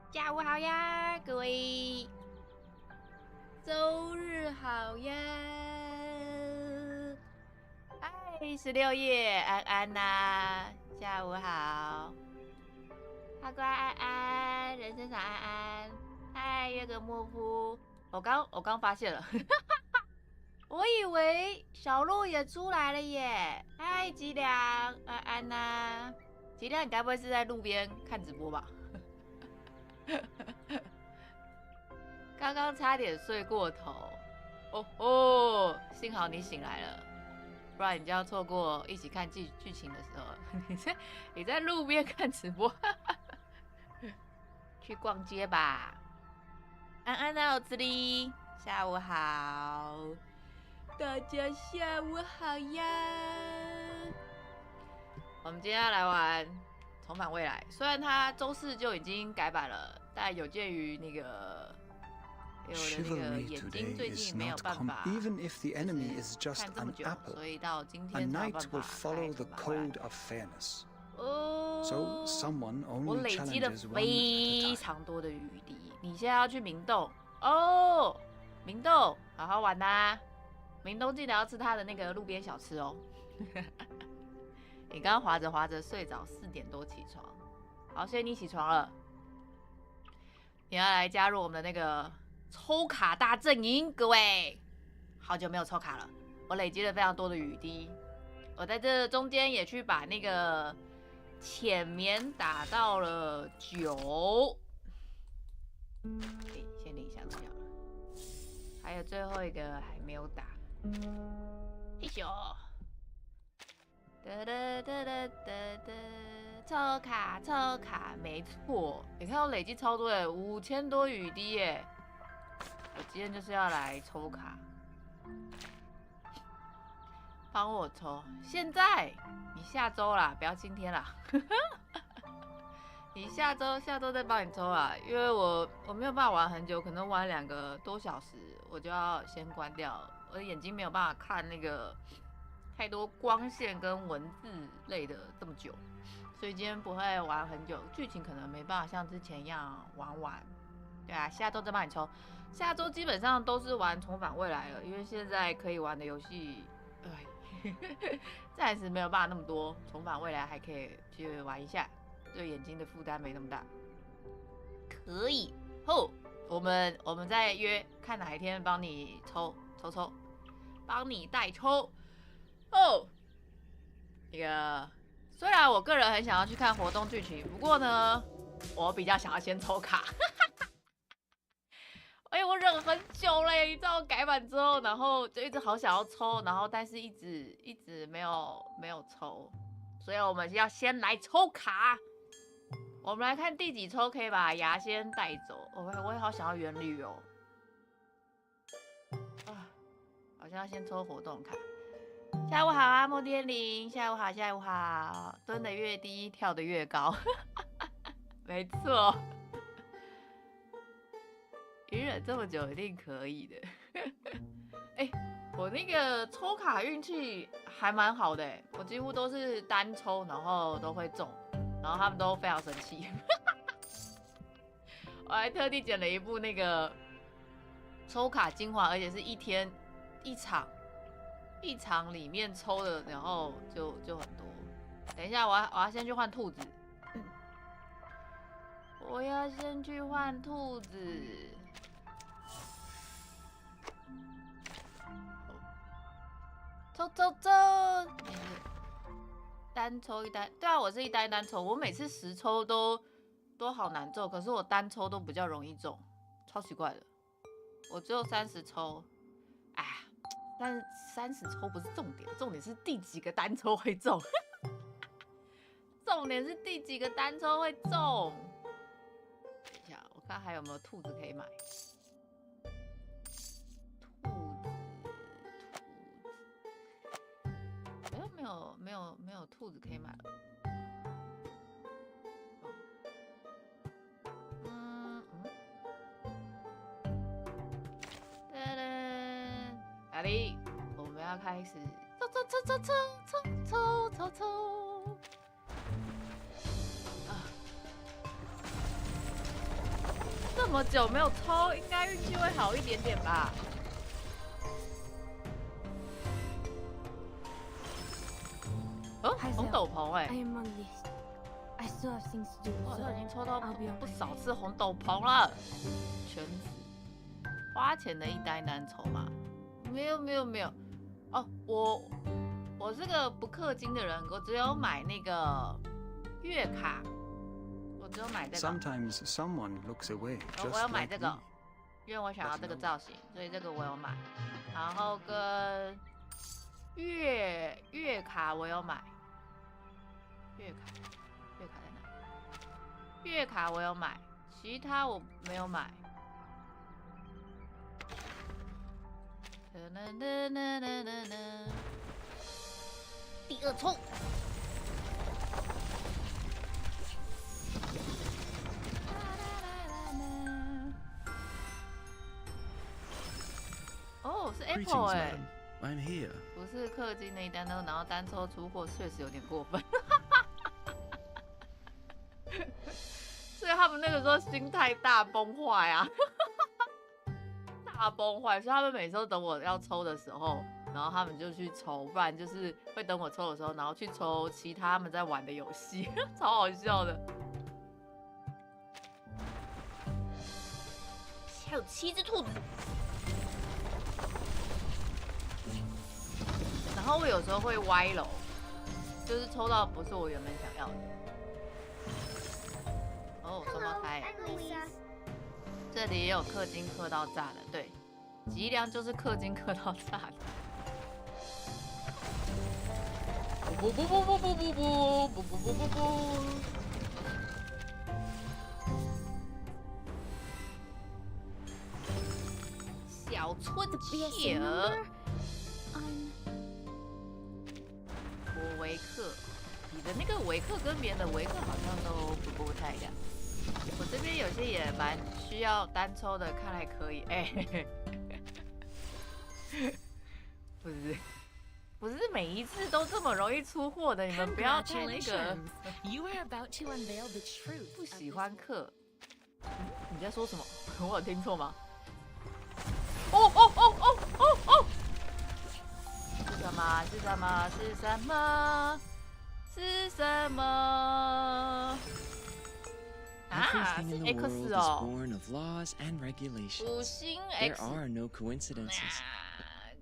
下午好呀，各位，周日好呀！嗨，16夜，安安呐，下午好。阿乖安安，人生长安安，嗨，约个莫夫。我刚发现了，我以为小鹿也出来了耶！嗨，吉良，安安呐，吉良，你该不会是在路边看直播吧？刚刚差点睡过头，幸好你醒来了，不然你就要错过一起看剧情的时候。你在路边看直播，去逛街吧。安安的儿子哩，下午好，大家下午好呀。我们今天要来玩重返未来，虽然它周4就已经改版了，但有鉴于那个我的那个眼睛最近没有办法看这么久，所以到今天才有办法开重返未来。我累积了非常多的余力。你现在要去明洞哦，明洞好好玩呐！明洞记得要吃他的那个路边小吃哦。你刚刚滑着滑着睡着，4点多起床，好，所以你起床了，你要来加入我们的那个抽卡大阵营，各位，好久没有抽卡了，我累积了非常多的雨滴，我在这中间也去把那个浅眠打到了9，先领一下东西好了，还有最后一个还没有打，嘿咻。抽卡，没错，你看我累积超多耶，5000多雨滴耶！我今天就是要来抽卡，帮我抽。现在你下周啦，不要今天啦。你下周再帮你抽啦，因为我没有办法玩很久，可能玩2个多小时，我就要先关掉，我的眼睛没有办法看那个。太多光线跟文字类的这么久，所以今天不会玩很久，剧情可能没办法像之前一样玩完。对啊，下周再帮你抽。下周基本上都是玩重返未来了，因为现在可以玩的游戏，暂时没有办法那么多。重返未来还可以去玩一下，对眼睛的负担没那么大。可以后，我们再约，看哪一天帮你抽，帮你代抽。那个虽然我个人很想要去看活动剧情，不过呢，我比较想要先抽卡。我忍很久了耶，你知道改版之后，然后就一直好想要抽，然后但是一直没有抽，所以我们要先来抽卡。我们来看第几抽可以把牙仙带走。我也好想要原旅哦。好像要先抽活动卡。下午好啊，莫天林。下午好。蹲得越低，跳得越高。没错，隐忍这么久，一定可以的。我那个抽卡运气还蛮好的，我几乎都是单抽，然后都会中，然后他们都非常生气。我还特地捡了一部那个抽卡精华，而且是一天一场里面抽的，然后就很多。等一下，我要先去换兔子。我要先去换兔子。抽！单抽一单，对啊，我是一单抽。我每次10抽都好难中，可是我单抽都比较容易中，超奇怪的。我只有30抽。但是30抽不是重点，重点是第几个单抽会中。重点是第几个单抽会中。等一下，我看还有没有兔子可以买。兔子，没有兔子可以买了。哪里？我们要开始抽！这么久没有抽，应该运气会好一点点吧？哦，红斗篷哎！我好像已经抽到不少次红斗篷了。圈子，花钱的一单难抽吗？没有。哦，我是个不氪金的人，我只有买那个月卡，我只有买这个。我有买这个，因为我想要这个造型，所以这个我有买。然后跟月卡我有买，月卡在哪？月卡我有买，其他我没有买。第二抽。哦，是 Apple 哎、不是氪金那一单，然后单抽出货，确实有点过分。所以他们那个时候心态大崩坏啊，大崩坏。所以他们每次都等我要抽的时候，然后他们就去抽，不然就是会等我抽的时候，然后去抽其他们在玩的游戏，超好笑的。还有7只兔子。然后我有时候会歪楼，就是抽到不是我原本想要的。哦，双胞胎。这里也有氪金氪到炸的，对，吉良就是氪金氪到炸的。不。小春铁儿。我维克，你的那个维克跟别人的维克好像都不太一样。我这边有些也蛮需要单抽的，看来可以。哎、不是每一次都这么容易出货的，你们不要太那个。不喜欢氪。你在说什么？我有听错吗？哦！是什么？啊，是 X 哦。5星 X。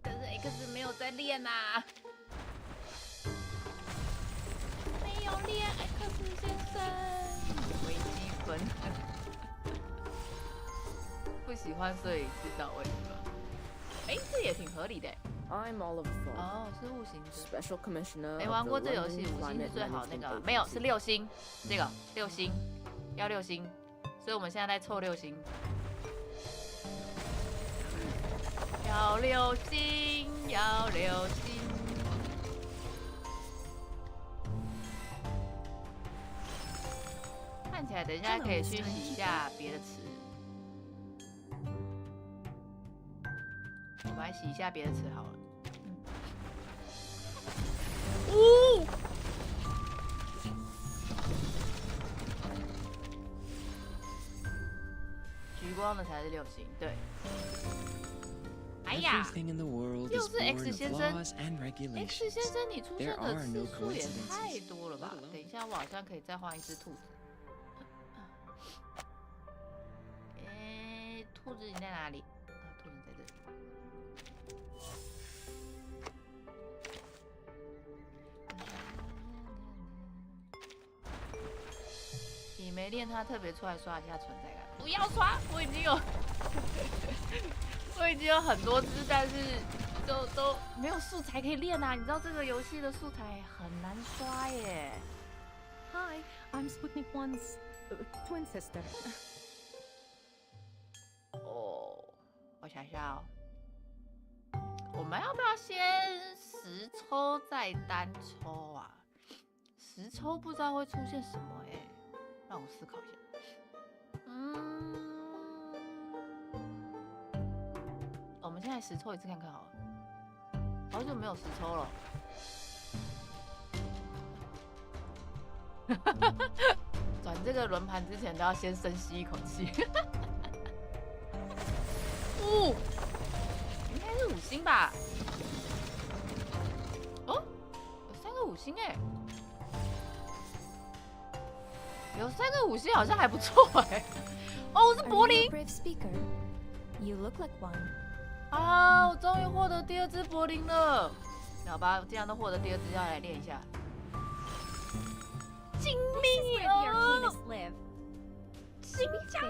可是 X 没有在练啊。没有练 X 先生。微积分。不喜欢所以知道为什么。哎，这也挺合理的。哦，是5星的。Special Commissioner。没玩过这游戏，5星是最好那个，没有是6星，这个6星要6星，所以我们现在在凑6星。要6星，要6星。看起来等一下可以去洗一下别的词。我们来洗一下别的词好了。哦，橘光的才是6星，对。哎呀，又是 X 先生 ，X 先生，你出现的次数也太多了吧？等一下，我好像可以再换一只兔子。兔子你在哪里？兔子在这里。你没练他特别出来刷一下存在感，不要刷，我已经有很多只，但是都没有素材可以练啊！你知道这个游戏的素材很难刷耶。Hi, I'm Sputnik 1's twin sister. 哦，我想一下哦，我们要不要先10抽再单抽啊？10抽不知道会出现什么哎。让我思考一下。我们现在10抽一次看看好了。好久没有10抽了。转这个轮盘之前都要先深吸一口气。哦，应该是5星吧？哦，有3个5星哎，有3个5星好像还不错哎。哦，是柏林。啊，我终于获得第2只柏林了。好吧，既然都获得第2只，要来练一下。精密哦，新角色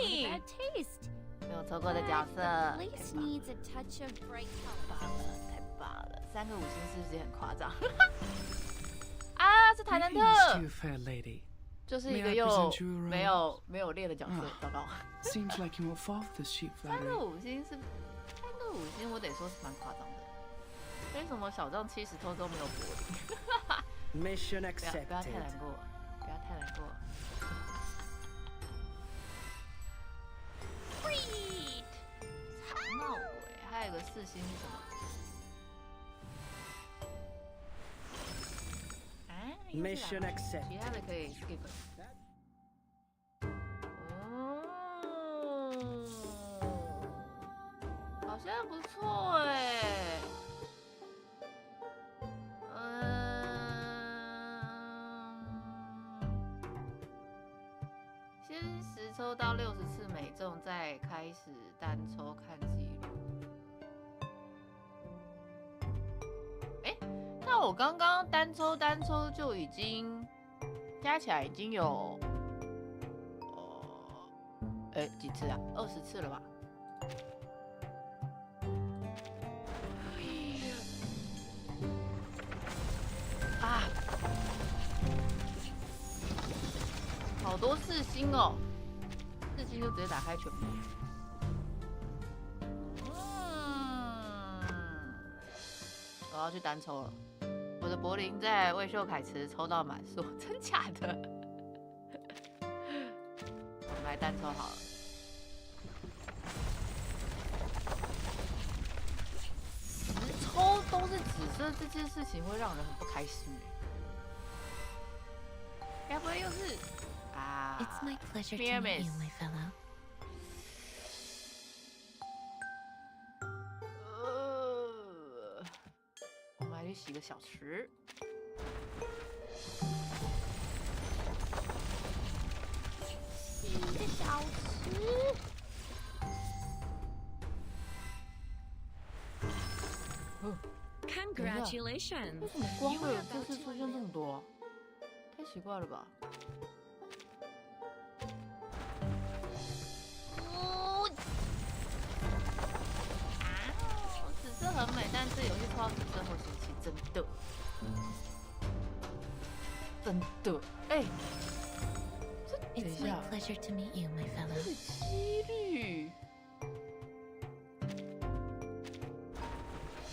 嘿，没有抽过的角色，太棒了，3个5星是不是很夸张？啊，是台南特，就是一个又没有练的角色，糟糕。3个5星是3个5星，我得说是蛮夸张的。为什么小账70偷都没有柏林？Mission 不要 accepted。太难过，不要太难过。Sweet， 吵闹鬼，还有个4星是什么？啊 Mission accepted。其他的可以 skip。好像不错哎。先10抽到60次每中，再开始单抽看记录。那我刚刚单抽就已经加起来已经有几次啊？20次了吧？啊！好多4星哦，4星就直接打开全部。我要去单抽了。我的柏林在魏秀凯池抽到满数，真假的？我们来单抽好了。10抽都是紫色，这件事情会让人很不开心。该不会又是啊 It's my pleasure to meet you, my fellow. 我们来去洗个小池。洗个小池。Congratulations! 为什么光会有这次出现这么多啊？太奇怪了吧！紫色很美，但这游戏抽到紫色会生气，真的，真的。等一 It's my 下， pleasure to meet you, my 这 fellow. 个几率。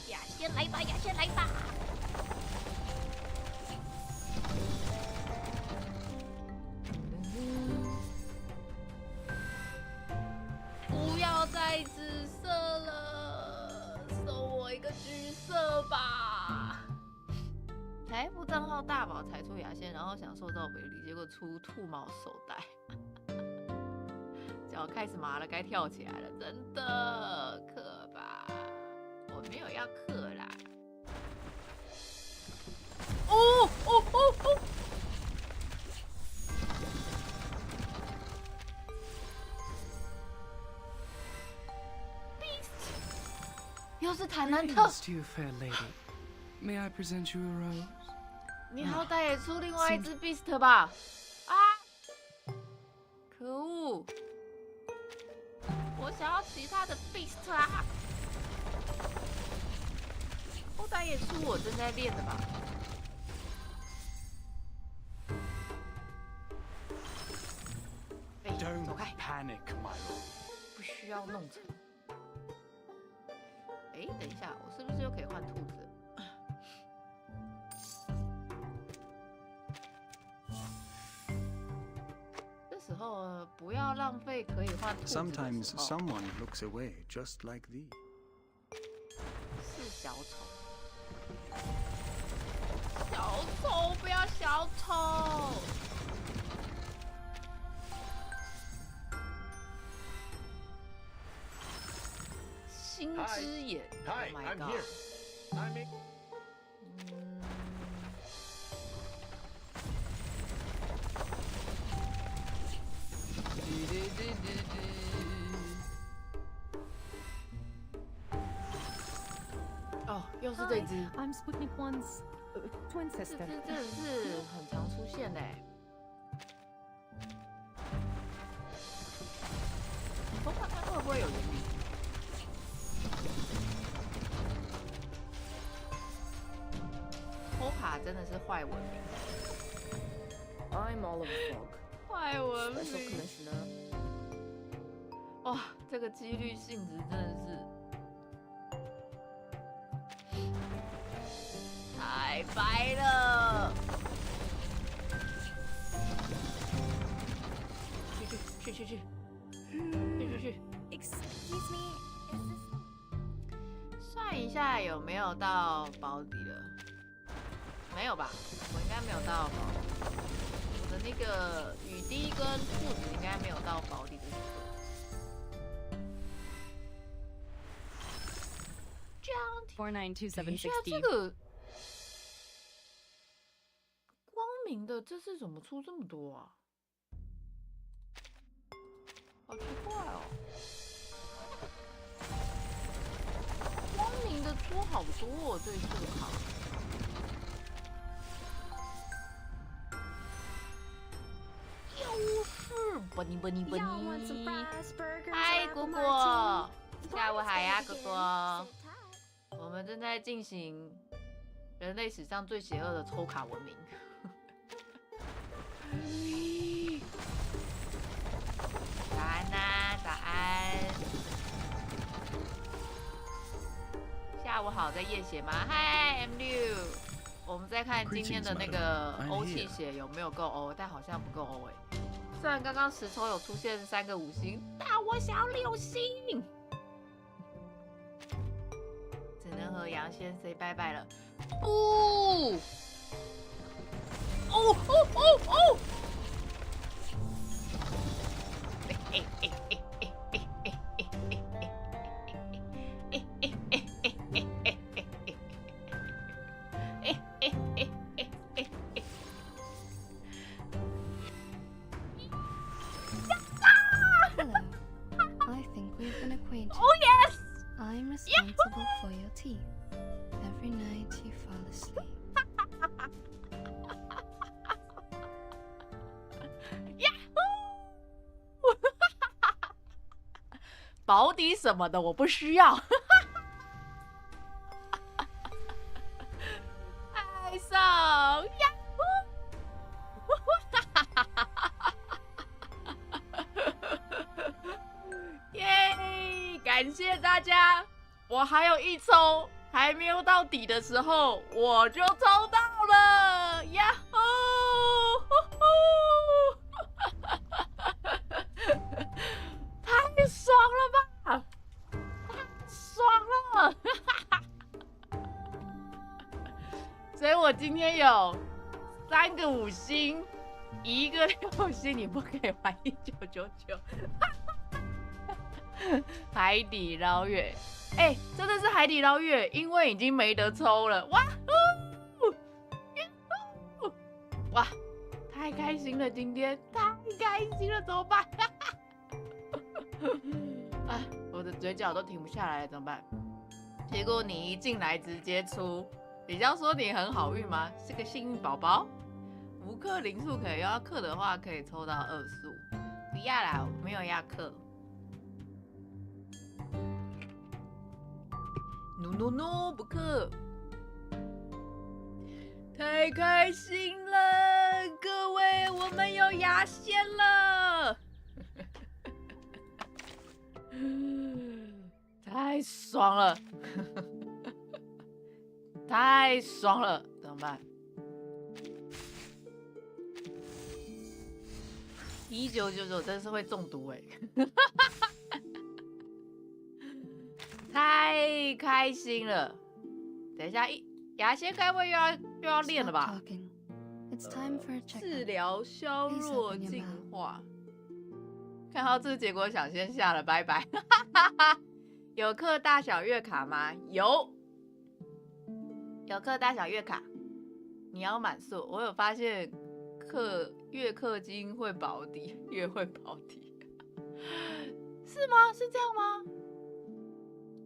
雅仙来吧，雅仙来吧！不要再紫色了，送我一个橘色吧！财富账号大宝踩出雅仙，然后享受到美丽，结果出兔毛手袋，脚开始麻了，该跳起来了，真的克吧？我没有要克啦。哦！又是台南特。 To you, fair lady. May I present you a rose? 你好歹也出另外一只 Beast 吧？啊！可恶！我想要其他的 Beast 啊！好歹也出我正在练的吧？走开！ Panic, my lord. 不需要弄成。等一下，我是不是又可以换兔子？这时候不要浪费可以换兔子的时候。 Sometimes someone looks away just like thee. 是小丑，小丑不要小丑。只眼 Hi,，Oh my I'm god！ here. I'm in. 哦，又是这只， I'm Sputnik 1's twin 这 sister. 只真的是很常出现的。我看看会不会有原理。偷卡真的是坏文明， I'm Oliver Fogg, 坏文 Special 明。 Commissioner. 哇，这个几率性质真的是太白了。去！ Excuse me, is this? 算一下有没有到保底了？没有吧？我应该没有到保底。我的那个雨滴跟兔子应该没有到保底的时候。这样等一下，这个光明的这次怎么出这么多啊？好奇怪哦！光明的出好多哦，这一次的卡。又是波尼。 Y'all want some fries, burgers, 嗨， or 果 apple 果， martini? 下午好呀， Party's 果 gonna 果 begin. Sit。tight. 我们正在进行人类史上最邪恶的抽卡文明。早安呐，早安。下午好，在夜血吗？嗨 ，M6。我们在看今天的那个 Greetings, madam. 欧气血有没有够欧，但好像不够欧哎。虽然刚刚10抽有出现3个5星，但我想要6星。只能和杨先 say 拜拜了。不！哦！Hello. I think we've been acquainted. Oh yes! I'm responsible for your teeth. Every night you fall asleep. 保底什么的我不需要。爱上呀！耶！感谢大家，我还有1抽，还没有到底的时候我就抽到了，呀吼！太爽了吧！太爽了！所以我今天有3个5星，1个6星，你不可以玩1999。海底捞月，哎、真的是海底捞月，因为已经没得抽了，哇呼！哇，太开心了，今天太开心了，怎么办？哎，我的嘴角都停不下来了，怎么办？结果你一进来直接出，你要说你很好运吗？是个幸运宝宝。无氪零数可以，要氪的话可以抽到2数。不要啦，我没有要氪。No， 不氪。太开心了，各位，我们有牙仙了。太爽了，太爽了，怎么办？1999真是会中毒哎、太开心了！等一下，牙仙该不会又要练了 Stop 吧？ talking. It's time for a 治 checkup. 疗削弱进化。看到这个结果，想先下了，拜拜。有氪大小月卡吗？有氪大小月卡，你要满速。我有发现越氪金会保底，越会保底，是吗？是这样吗？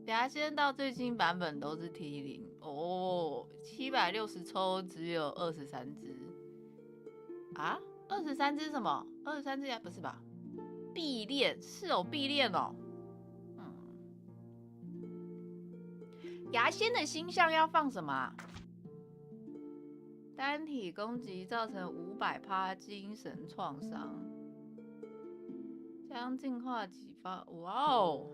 牙仙到最新版本都是 T0哦，760抽只有23只啊？23只什么？23只不是吧？必练是哦，必练哦。牙仙的星象要放什么啊？单体攻击造成500%精神创伤，将净化激发。哇哦！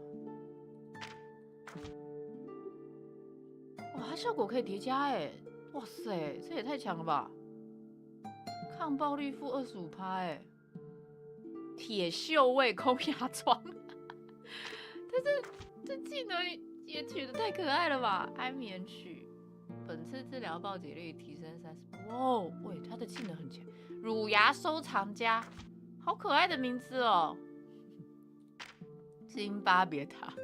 哇，它效果可以叠加哎！哇塞，这也太强了吧！抗爆率负25%哎！铁锈味空牙疮，但是这技能也取得太可爱了吧！安眠曲，本次治疗暴击率提升30%。哇哦，喂，它的技能很强。乳牙收藏家，好可爱的名字哦！辛巴别塔。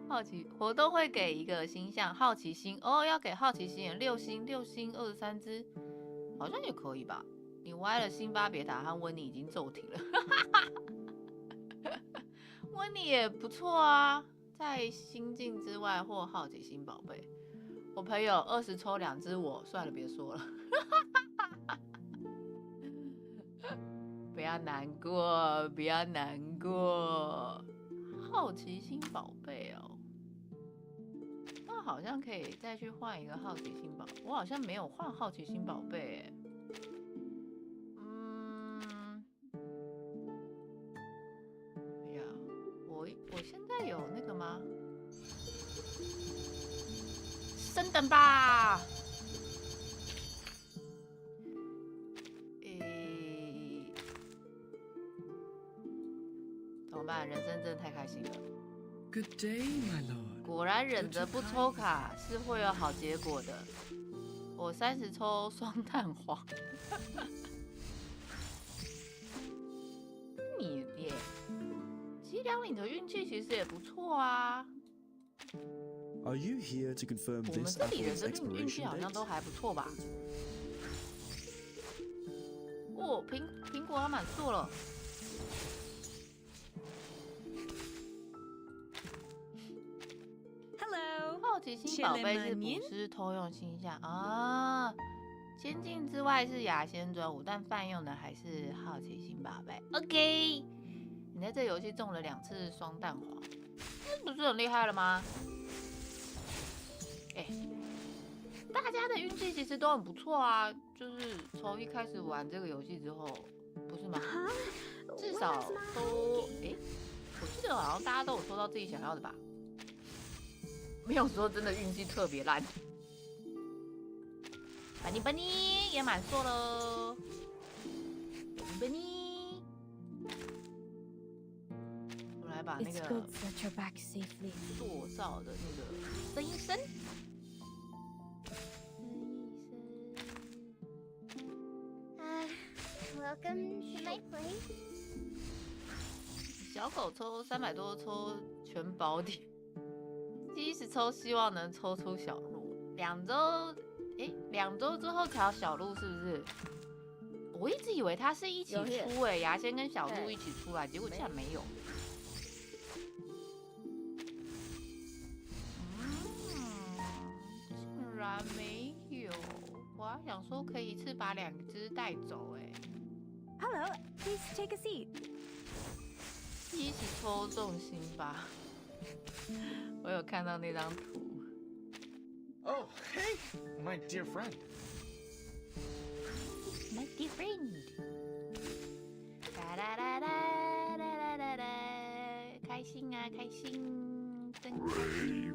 好奇活动会给一个星象，好奇心哦，要给好奇心也6星23只，好像也可以吧？你歪了，辛巴别塔和温妮已经骤停了，温妮也不错啊，在心境之外或好奇心宝贝。我朋友20抽2只我，算了，别说了，不要难过，不要难过，好奇心宝贝哦。那好像可以再去换一个好奇心宝，我好像没有换好奇心宝贝哎。哎呀，我现在有那个吗？升等吧。怎么办？人生真的太开心了。Good day, my lord. 果然忍着不抽卡是会有好结果的。我30抽双蛋黄。你耶，脊梁领的运气其实也不错啊。Are you here to confirm 我们 this 这里人 apple's 的运气 expiration 好像 date? 都还不错吧？哦，苹果要满速了。好奇心宝贝是捕师偷用星象啊，仙境之外是牙仙专武，但泛用的还是好奇心宝贝。OK， 你在这游戏中了2次双蛋黄，不是很厉害了吗？大家的运气其实都很不错啊，就是从一开始玩这个游戏之后，不是吗？至少都我记得好像大家都有抽到自己想要的吧。没有说真的运气特别烂。本尼也满速了，本尼，我来把那个塑造的那个声音声。Welcome to my place. 小狗抽300多抽全保底，70抽希望能抽出小鹿。2周之后调小鹿是不是？我一直以为它是一起出牙仙跟小鹿一起出来，结果竟然没有。竟然没有，我还想说可以一次把2只带走Hello, please take a seat. 一起抽中心吧。我有看到那张图。Oh, hey, my dear friend. My dear friend. 哒哒哒哒哒哒哒，开心啊，开心，真开心。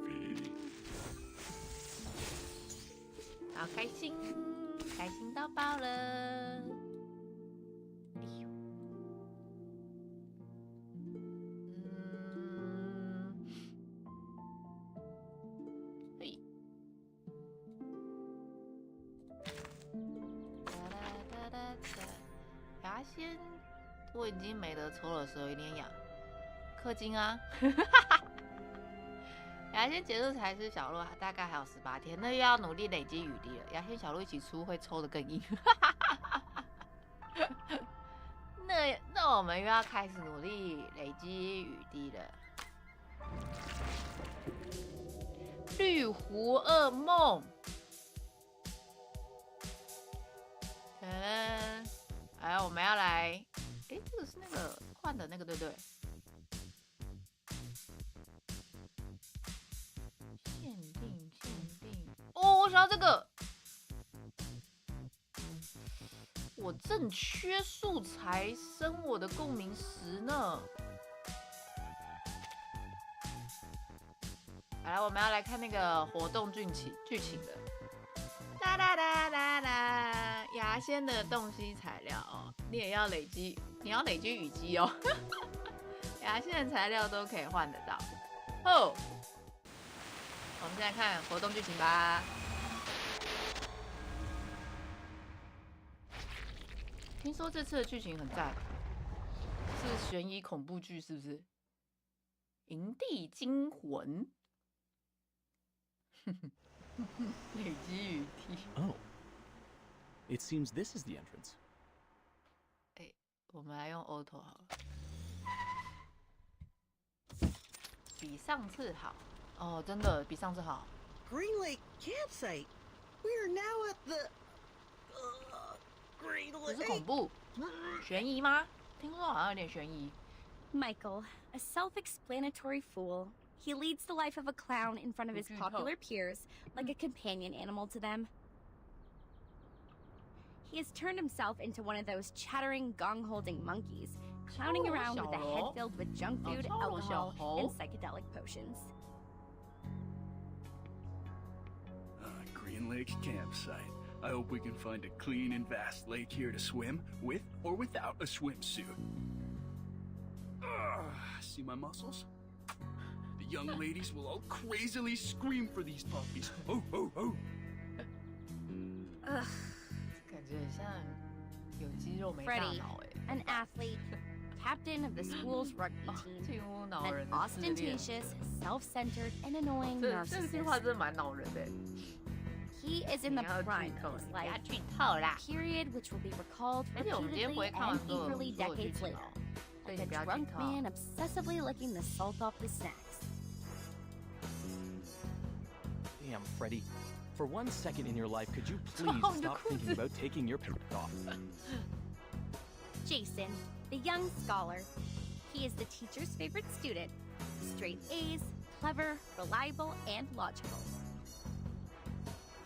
好开心，开心到爆了。牙仙我已经没得抽了，手有点痒。氪金啊，牙仙结束才是小鹿，大概还有18天，那又要努力累积雨滴了。牙仙小鹿一起出会抽得更硬。那我们又要开始努力累积雨滴了。绿湖噩梦。来，我们要来，这个是那个换的那个，对不对？限定，哦，我想要这个，我正缺素材生我的共鸣石呢。好了，我们要来看那个活动剧情了。啦啦啦啦啦！牙仙的洞悉材料哦，你也要累积，你要累积雨滴哦。牙仙的材料都可以换得到。哦，我们现在看活动剧情吧。听说这次的剧情很赞，是悬疑恐怖剧，是不是？营地惊魂。累积雨滴。Oh. It seems this is the entrance. 我们来用 auto 好了，比上次好。哦，真的比上次好。Green Lake campsite. We are now at the Green 不是 Lake. 恐怖，悬疑吗？听说好像有点悬疑。Michael, a self-explanatory fool. He leads the life of a clown in front of his popular peers, like a companion animal to them. He has turned himself into one of those chattering, gong-holding monkeys, clowning around with a head filled with junk food, alcohol, and psychedelic potions. Green Lake campsite. I hope we can find a clean and vast lake here to swim, with or without a swimsuit. See my muscles? The young ladies will all crazily scream for these puppies. Oh, oh, oh. 感觉很像有肌肉没大 Freddie, 脑 an athlete, captain of the school's rugby team, 近乎恼 an 人的自恋。 ostentatious, self-centered, and annoying 这句话 narcissist. 真的蛮恼人的。He is in the 你要 prime 剧透 of 了 his 你不要 life, 剧透啦。 period which will be recalled 而且我们今天不会 repeatedly 看完 and 所有 eagerly 所有剧 decades 情 later, 哦，所以 like 你不 a 要剧 drunk 透。 man obsessively licking the salt off his snacks. Damn, Freddie. For 1 second in your life, could you please Oh, stop no. thinking about taking your pants off? Jason, the young scholar. He is the teacher's favorite student. Straight A's, clever, reliable, and logical.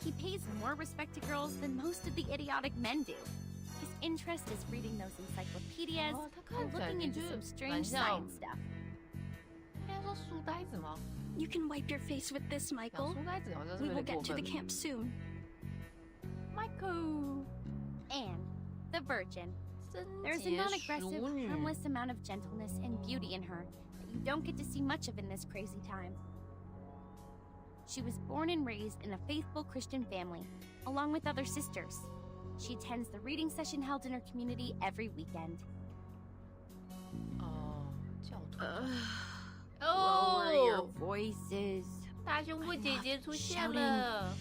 He pays more respect to girls than most of the idiotic men do. His interest is reading those encyclopedias 哦，他 and 看起来 looking 就 into 是 some 蛮 strange 像， science stuff. 应该说书呆子吗？ You can wipe your face with this, 讲 Michael. 书呆子好像是 We 有 will 点过 get to 分 the。camp soon. Michael， And the virgin. 贞 There's a 洁 non-aggressive, 淑女。 harmless amount of gentleness and beauty in her that you don't get to see much of in this crazy time. She was born and raised in a faithful Christian family, along with other sisters. She attends the reading session held in her community every weekend. 哦，教徒。 Lower your 哦， voices. 大胸部姐姐出现了。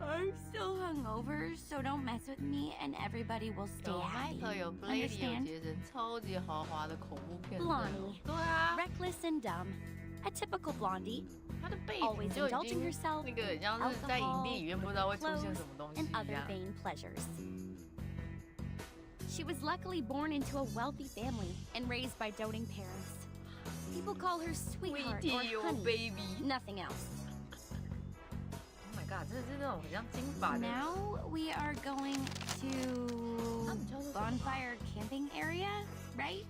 I'm still hungover, so don't mess with me and everybody will stay 有 happy. Michael 有 Blady 有 Understand? 杰森，超级豪华的恐怖片。 Blondie. 对啊， Reckless and dumb. A typical blondie. 他的背 Always 景就已 indulging 经 herself, 那个很像是在营地里面不知道会出现什么东西 and 一 other 样。 vain pleasures. She was luckily born into a wealthy family and raised by doting parents. People call her sweetheart or Sweetie, oh honey. baby. Nothing else. Oh my god，真的是那种很像金发的。 Now we are going to 他们叫做什么 bonfire camping area, right?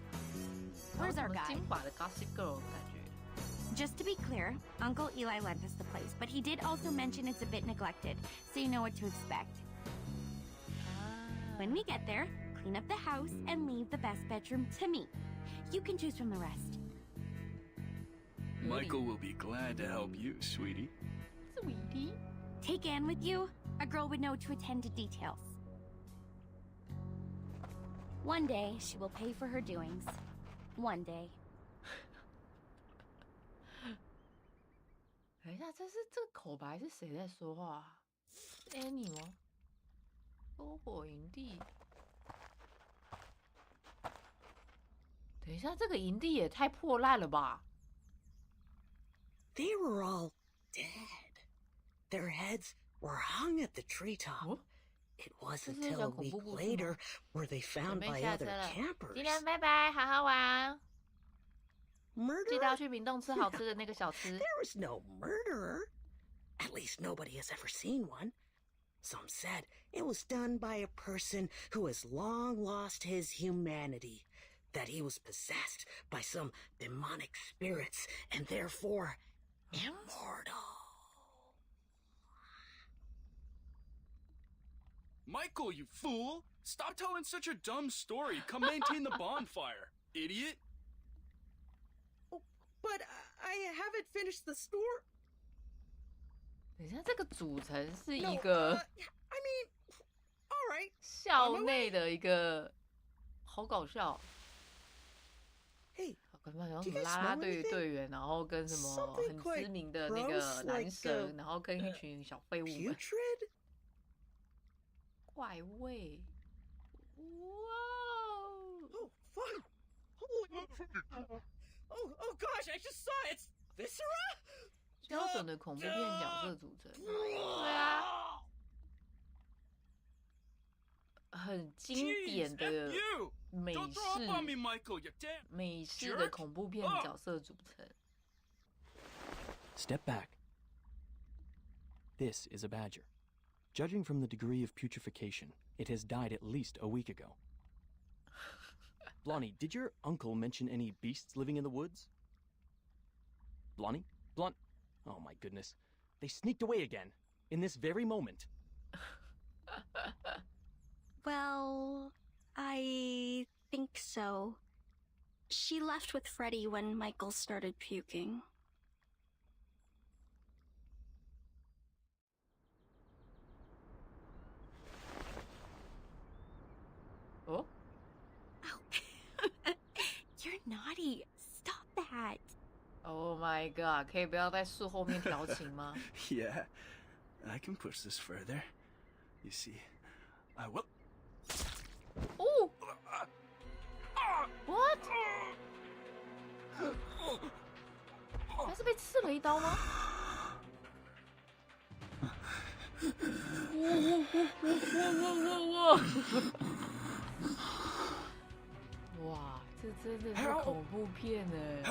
然后 Where's 什 our 么 guide? 金发的 Gossip Girl 感觉。 Just to be clear, Uncle Eli lent us the place, but he did also mention it's a bit neglected, so you know what to expect. 啊 When we get there, clean up the house and leave the best bedroom to me. You can choose from the rest. Michael will be glad to help you, sweetie. Sweetie， Take Anne with you. A girl would know to attend to details. One day, she will pay for her doings. One day. 等一下，这个口白是谁在说话啊？是 Annie 吗？篝火营地。等一下，这个营地也太破烂了吧 They were all dead. Their heads were hung at the treetop. It wasn't till a week later were they found by other campers. 今天拜拜，好好玩。Murder? 记得要去明洞吃好吃的那个小吃。There was no murderer. At least nobody has ever seen one. Some said it was done by a person who has long lost his humanity, that he was possessed by some demonic spirits and therefore immortal. Michael, you fool! Stop telling such a dumb story. Come maintain the bonfire, idiot. Oh, but I haven't finished the story. 等一下，这个组成是一 No, 个 I mean, all right. 校内的一个，好搞笑。 Hey, 跟什么啦啦队队员，然后跟什么很知名的那个男神，然后跟一群小废物们。 putrid? 怪味，哇！ Oh, fuck! Oh gosh, I just saw it! Viscera? 标准的恐怖片角色组成，对啊，很经典的美式的恐怖片角色组成。 Step back. This is a badger. Judging from the degree of putrefaction, it has died at least a week ago. Blondie, did your uncle mention any beasts living in the woods? Blondie? Oh my goodness. They sneaked away again, in this very moment. Well, I think so. She left with Freddy when Michael started puking. Oh? You're naughty. Stop that. Oh my god! 可以不要在树后面调情吗？ Yeah, I can push this further. You see, I will. Oh! What? 他是被刺了一刀吗？哇！这真的是恐怖片哎！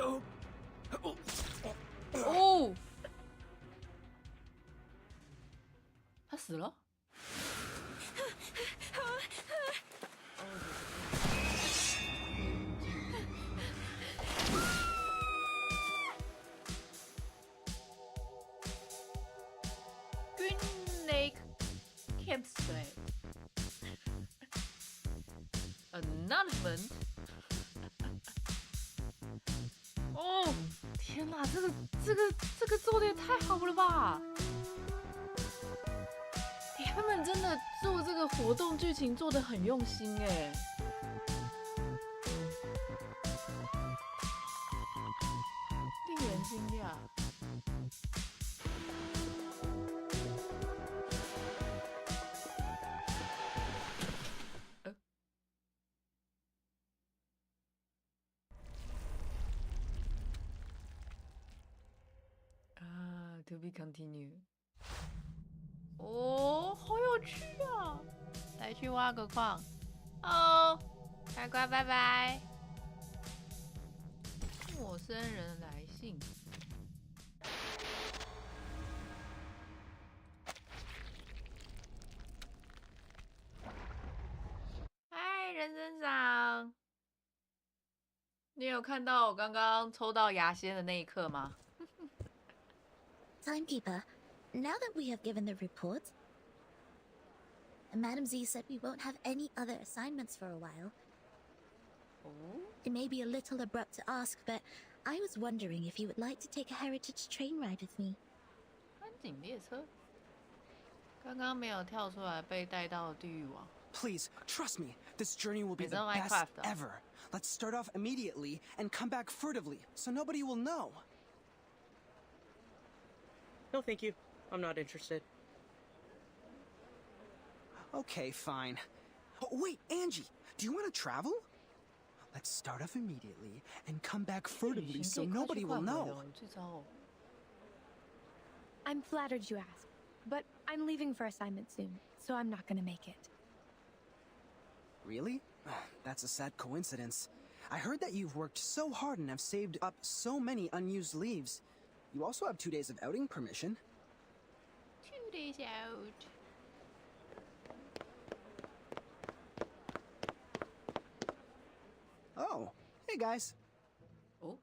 哦，他死了。 Campsite announcement。哦，天哪，这个做的也太好了吧！他们真的做这个活动剧情做的很用心哎。令人惊讶。 To be continued。哦，好有趣啊！来去挖个矿。哦，乖乖，拜拜。陌生人来信。嗨，人生长，你有看到我刚刚抽到牙仙的那一刻吗？ Timekeeper, now that we have given the report, Madam Z said we won't have any other assignments for a while. It may be a little abrupt to ask, but I was wondering if you would like to take a heritage train ride with me. 观景列车，刚刚没有跳出来被带到地狱王。 Please, trust me, this journey will be the Minecraft best ever. Let's start off immediately and come back furtively, so nobody will know. No, thank you. I'm not interested. Okay, fine. Oh, wait, Angie, do you want to travel? Let's start off immediately and come back furtively so nobody will know. I'm flattered you asked, but I'm leaving for assignment soon, so I'm not gonna make it. Really? That's a sad coincidence. I heard that you've worked so hard and have saved up so many unused leaves. You also have 2 days of outing permission. 2 days out. Oh, hey guys. 哦，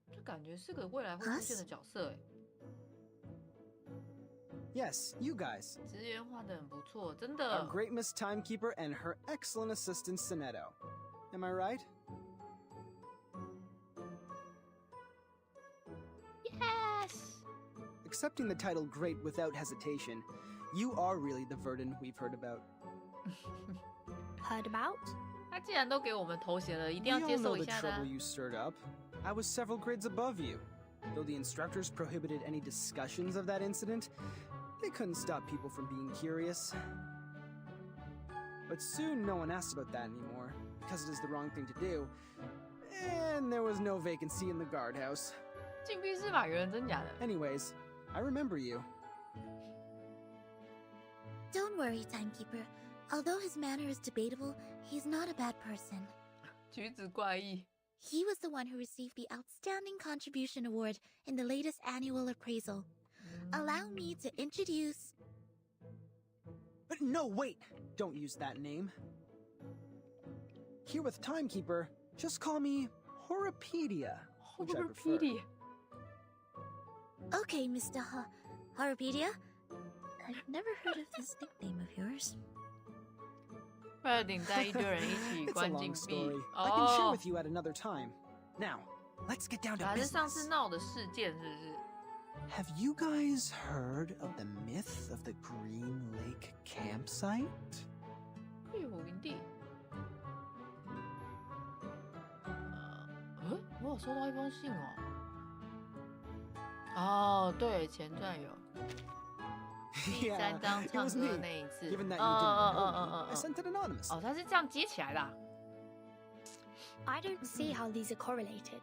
这感觉是个未来会出现的角色哎。Yes, you guys. 职员画得很不错，真 Our 的。 great Miss Timekeeper and her excellent assistant Sonetto. Am I right? Yes. Accepting the title Great without hesitation, you are really the Verdun we've heard about. Heard about? 他既然都给我们头衔了，一定 We 要接 all 受 know 一 the 下的啊。 trouble you stirred up. I was several grades above you. Though the instructors prohibited any discussions of that incident, they couldn't stop people from being curious. But soon no one asked about that anymore, because it is the wrong thing to do. And there was no vacancy in the guardhouse. 禁闭式法源真假的？ Anyways, I remember you. Don't worry, Timekeeper. Although his manner is debatable, he's not a bad person. 举止怪异。 He was the one who received the Outstanding Contribution Award in the latest annual appraisal. Allow me to introduce... But no, wait! Don't use that name. Here with Timekeeper, just call me Horopedia, which I prefer. Horopedia. Okay, Mr. Horopedia. I've never heard of this nickname of yours. 不然顶带一堆人一起 It's a 关禁 long 闭 story. I can share 哦 with，you at another time. Now, let's get down to 还是上次 business. 闹的事件是不是？ Have you guys heard of the myth of the Green Lake campsite? 烈火营地。我有收到一封信哦。哦，对，前传有。第三章 it 唱 was 歌 me. 那一次。 Given that you didn't know me, I 哦， sent it anonymous. 它是这样接起来的啊。 I don't see how these are correlated.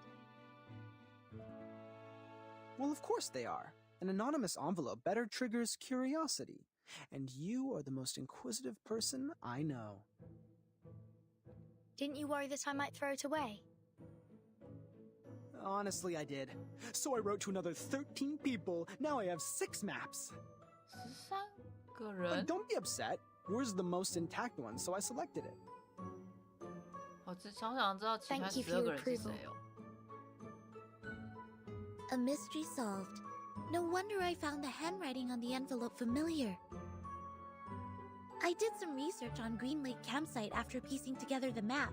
Well, of course they are. An anonymous envelope better triggers curiosity. And you are the most inquisitive person I know. Didn't you worry that I might throw it away? Honestly, I did. So I wrote to another 13 people. Now I have 6 maps. 13个人。 Don't be upset. Yours is the most intact one, so I selected it. 我只想知道其他 Thank you for 12 your 个人是 approval. 谁哦。 A mystery solved. No wonder I found the handwriting on the envelope familiar. I did some research on Green Lake Campsite after piecing together the map.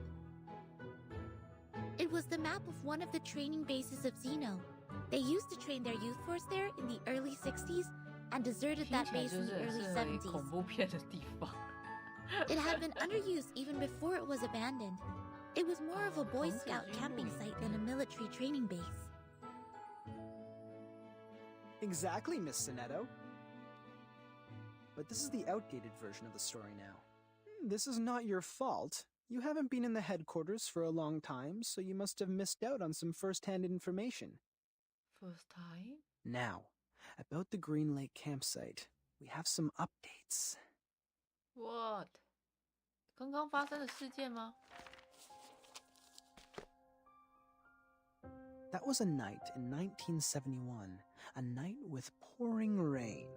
It was the map of one of the training bases of Xeno. They used to train their youth force there in the early 60s and deserted 听 that 起来 base 就 in 是 the 很 early 适合以恐 70s. 怖片的地方。 It had been underused even before it was abandoned. It was more of a Boy Scout camping site than a military training base. Exactly, Miss Sonetto. But this is the outdated version of the story now. This is not your fault. You haven't been in the headquarters for a long time, so you must have missed out on some first-hand information. First time? Now, about the Green Lake campsite, we have some updates. What? 刚刚发生的事件吗？ That was a night in 1971, a night with pouring rain.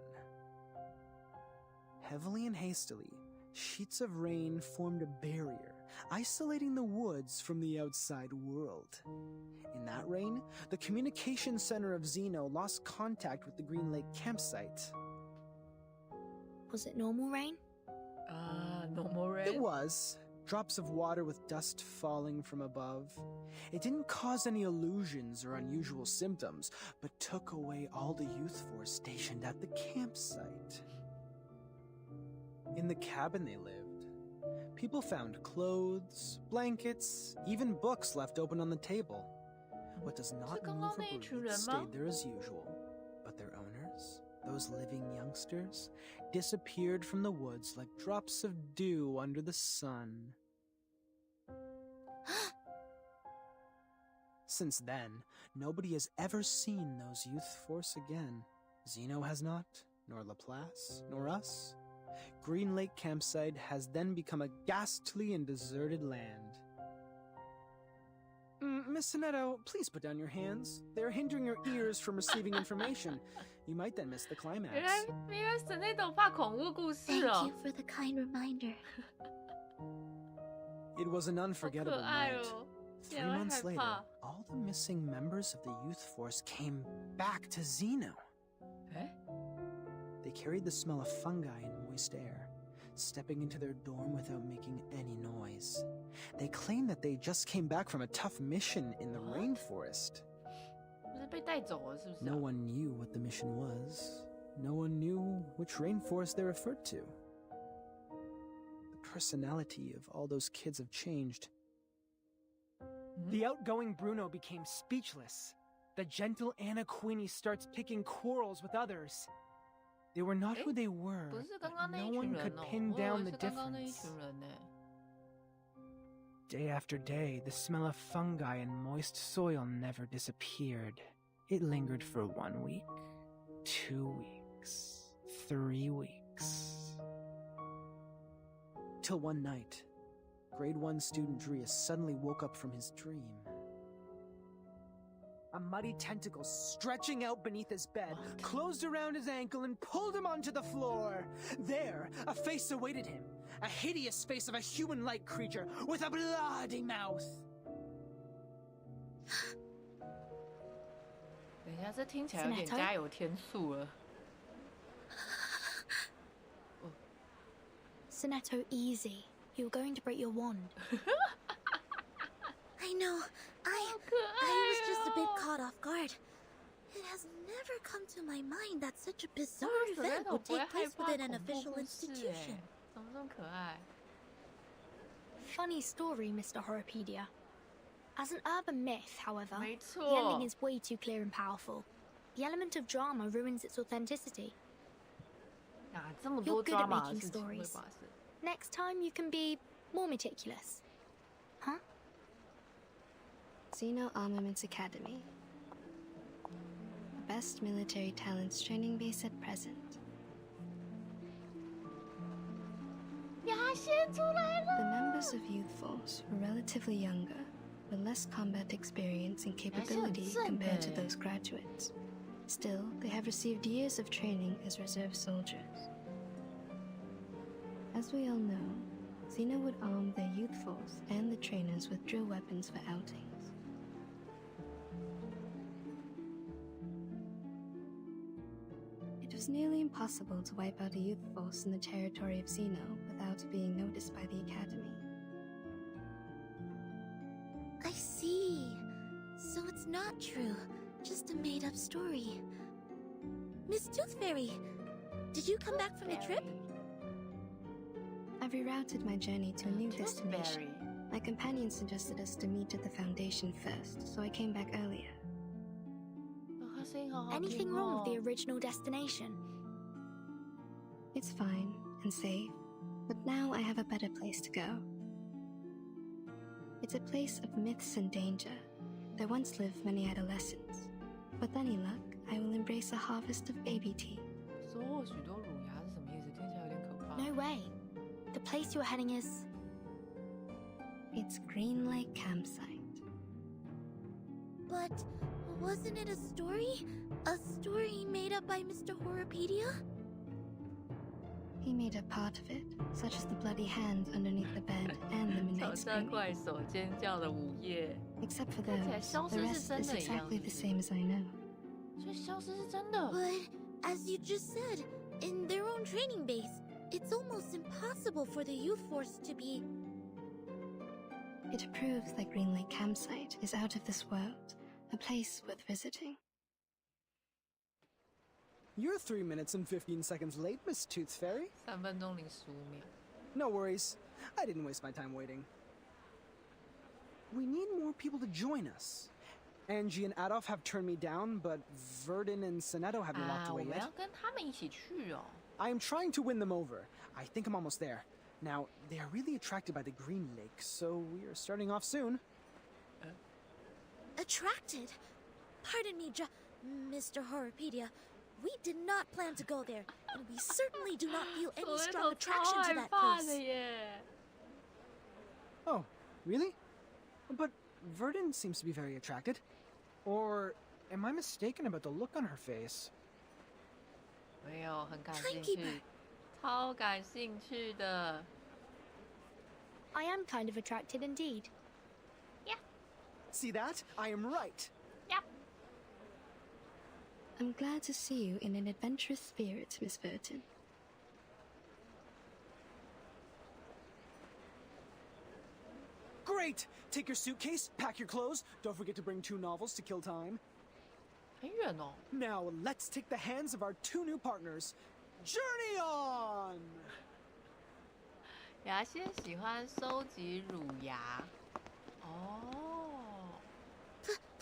Heavily and hastily, sheets of rain formed a barrier, isolating the woods from the outside world. In that rain, the communication center of Xeno lost contact with the Green Lake campsite. Was it normal rain? Normal rain. It was. Drops of water with dust falling from above. It didn't cause any illusions or unusual symptoms, but took away all the youth force stationed at the campsite. In the cabin they lived, people found clothes, blankets, even books left open on the table. What does not move or breathe stayed there as usual, but their owners, those living youngsters disappeared from the woods like drops of dew under the sun. Since then, nobody has ever seen those youth force again. Zeno has not, nor Laplace, nor us. Green Lake Campsite has then become a ghastly and deserted land. Miss Sonetto, please put down your hands. They're hindering your ears from receiving information. You might then miss the climax. 原来Sonetto怕恐怖故事哦。 Thank you for the kind reminder. It was an unforgettable 好可爱 night. 哦。 3 months later, all the missing members of the youth force came back to Zeno. 哎 They carried the smell of fungi and moist air, stepping into their dorm without making any noise. They claimed that they just came back from a tough mission in the rainforest. 不是被带走了是不是 No one knew what the mission was. No one knew which rainforest they referred to. The personality of all those kids have changed. The outgoing Bruno became speechless. The gentle Anna Queenie starts picking quarrels with others. They were not who they were, 不是 but 刚刚那 no 一群 one 人 could 哦， pin 我以 down 为 the 是刚刚那一 difference. 群人呢。 Day after day, the smell of fungi and moist soil never disappeared. It lingered for 1 week, 2 weeks, 3 weeks. Till one night, grade 1 student Drea suddenly woke up from his dream. A muddy tentacle stretching out beneath his bed, closed around his ankle and pulled him onto the floor. There, a face awaited him. A hideous face of a human-like creature with a bloody mouth. 等一下，这听起来有点加油添醋了。 Sonetto, easy. You're going to break your wand. I know. I was just a bit caught off guard. It has never come to my mind that such a bizarre event would take place within an official institution. 怎么这么可爱？ Funny story, Mr. Horrorpedia. As an urban myth, however, 没 the ending 错， is way too clear and powerful. The element of drama ruins its authenticity. 啊，这么 You're 多 good at drama 的 making 事情，会 stories. 发生。 Next time you can be more meticulous. Huh? Xeno Armaments Academy. The best military talents training base at present. 牙仙出来了！ The members of Youth Force were relatively younger, with less combat experience and capability compared to those graduates. Still, they have received years of training as reserve soldiers. As we all know, Xeno would arm their youth force and the trainers with drill weapons for outings. It was nearly impossible to wipe out a youth force in the territory of Xeno without being noticed by the Academy. I see. So it's not true. Just a made-up story. Miss Tooth Fairy, did you come back from the trip? I rerouted my journey to a new destination. My companion suggested us to meet at the Foundation first, so I came back earlier. 他声音好好听哦。 Anything wrong with the original destination? It's fine and safe, but now I have a better place to go. It's a place of myths and danger. There once lived many adolescents. With any luck, I will embrace a harvest of baby tea. 收获许多乳牙是什么意思？听起来有点可怕。 No way. The place you're heading is... It's Green Lake Campsite. But wasn't it a story? A story made up by Mr. Horrorpedia? He made up part of it, such as the bloody hand underneath the bed and the 挑 midnight 战 screaming. 怪手尖叫的午夜， Except for 看起来 those, 消 the 失是 rest 真 is 的一样， exactly the same as I know. 所以消失是真的。 But as you just said, in their own training base, it's almost impossible for the youth force to be... It proves that Green Lake Campsite is out of this world, a place worth visiting. You're 3 minutes and 15 seconds late, Miss Tooth Fairy. 3分钟05秒。 No worries. I didn't waste my time waiting. We need more people to join us. Angie and Adolf have turned me down, but Verdun and Sonetto haven't walked 我 away 们要 yet. 跟他们一起去哦。 I am trying to win them over. I think I'm almost there. Now, they are really attracted by the Green Lake, so we are starting off soon. Attracted? Pardon me, Mr. Horrorpedia. We did not plan to go there, and we certainly do not feel any strong attraction to that place. Oh, really? But Verdun seems to be very attracted. Or am I mistaken about the look on her face? 没有，很感兴趣，超感兴趣的。 I am kind of attracted indeed. See that? I am right. I'm glad to see you in an adventurous spirit, Miss Burton. Great! Take your suitcase, pack your clothes. Don't forget to bring 2 novels to kill time. 很远哦。 Now, let's take the hands of our 2 new partners. Journey on! 牙仙喜欢收集乳牙。哦。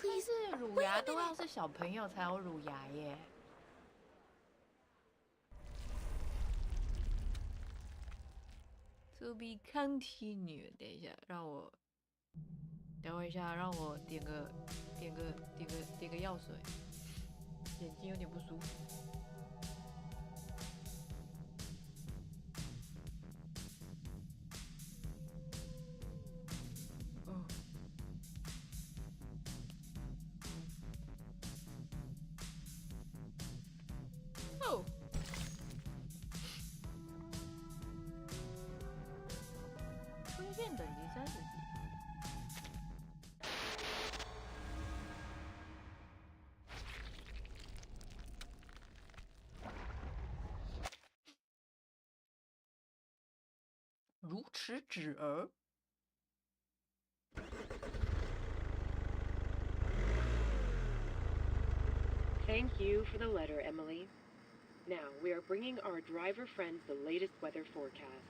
但是乳牙都要是小朋友才有乳牙耶。To be continued。等一下，等我一下，让我点个药水，眼睛有点不舒服。哦。 推荐等级30级。如齿指儿。 Thank you for the letter, Emily. Now, we are bringing our driver friends the latest weather forecast.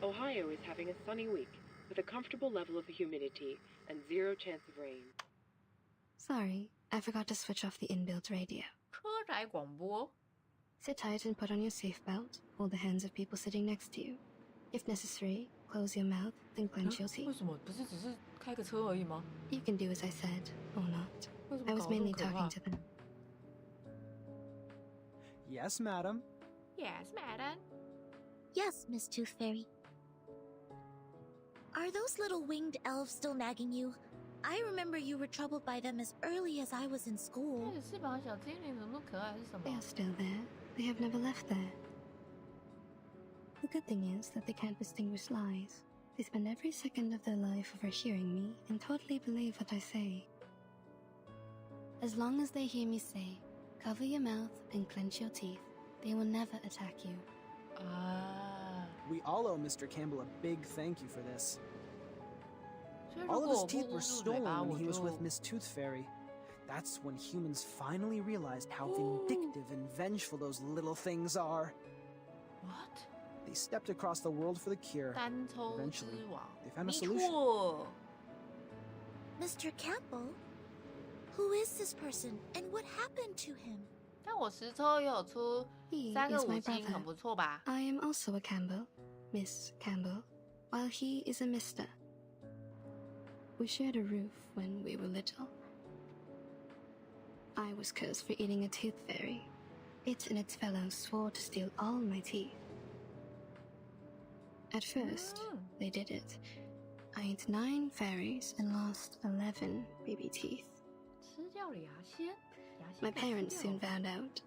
Ohio is having a sunny week, with a comfortable level of humidity and 0 chance of rain. Sorry, I forgot to switch off the inbuilt radio. 车载广播。 Sit tight and put on your seatbelt. Hold the hands of people sitting next to you. If necessary, close your mouth, then clench your teeth. 为什么不是只是开个车而已吗？ You can do as I said, or not. I was mainly talking to them. Yes, madam. Yes, madam. Yes, Miss Tooth Fairy. Are those little winged elves still nagging you? I remember you were troubled by them as early as I was in school. 这翅膀小精灵怎么那么可爱？是什么 They are still there. They have never left there. The good thing is that they can't distinguish lies. They spend every second of their life overhearing me and totally believe what I say. As long as they hear me say, cover your mouth and clench your teeth, they will never attack you. We all owe Mr. Campbell a big thank you for this. 所以如 All 果 of 我 his 不 teeth 捂 were 住嘴巴， stolen 我 when he was 就 with Miss Tooth Fairy. That's when humans finally realized how vindictive and vengeful those little things are. What? They stepped across the world for the cure. 单抽 Eventually, 之王。 they found a 没 solution. 错。 Mr. Campbell? Who is this person, and what happened to him? 但我实抽也有出 He 3个 is 5 my 星， brother. 很不错吧？ I am also a Campbell, Miss Campbell, while he is a Mister. We shared a roof when we were little. I was cursed for eating a tooth fairy. It and its fellows swore to steal all my teeth. At first, they did it. I ate 9 fairies and lost 11 baby teeth. 吃掉了牙仙。牙仙 My 被吃 parents 掉 soon 了 found out.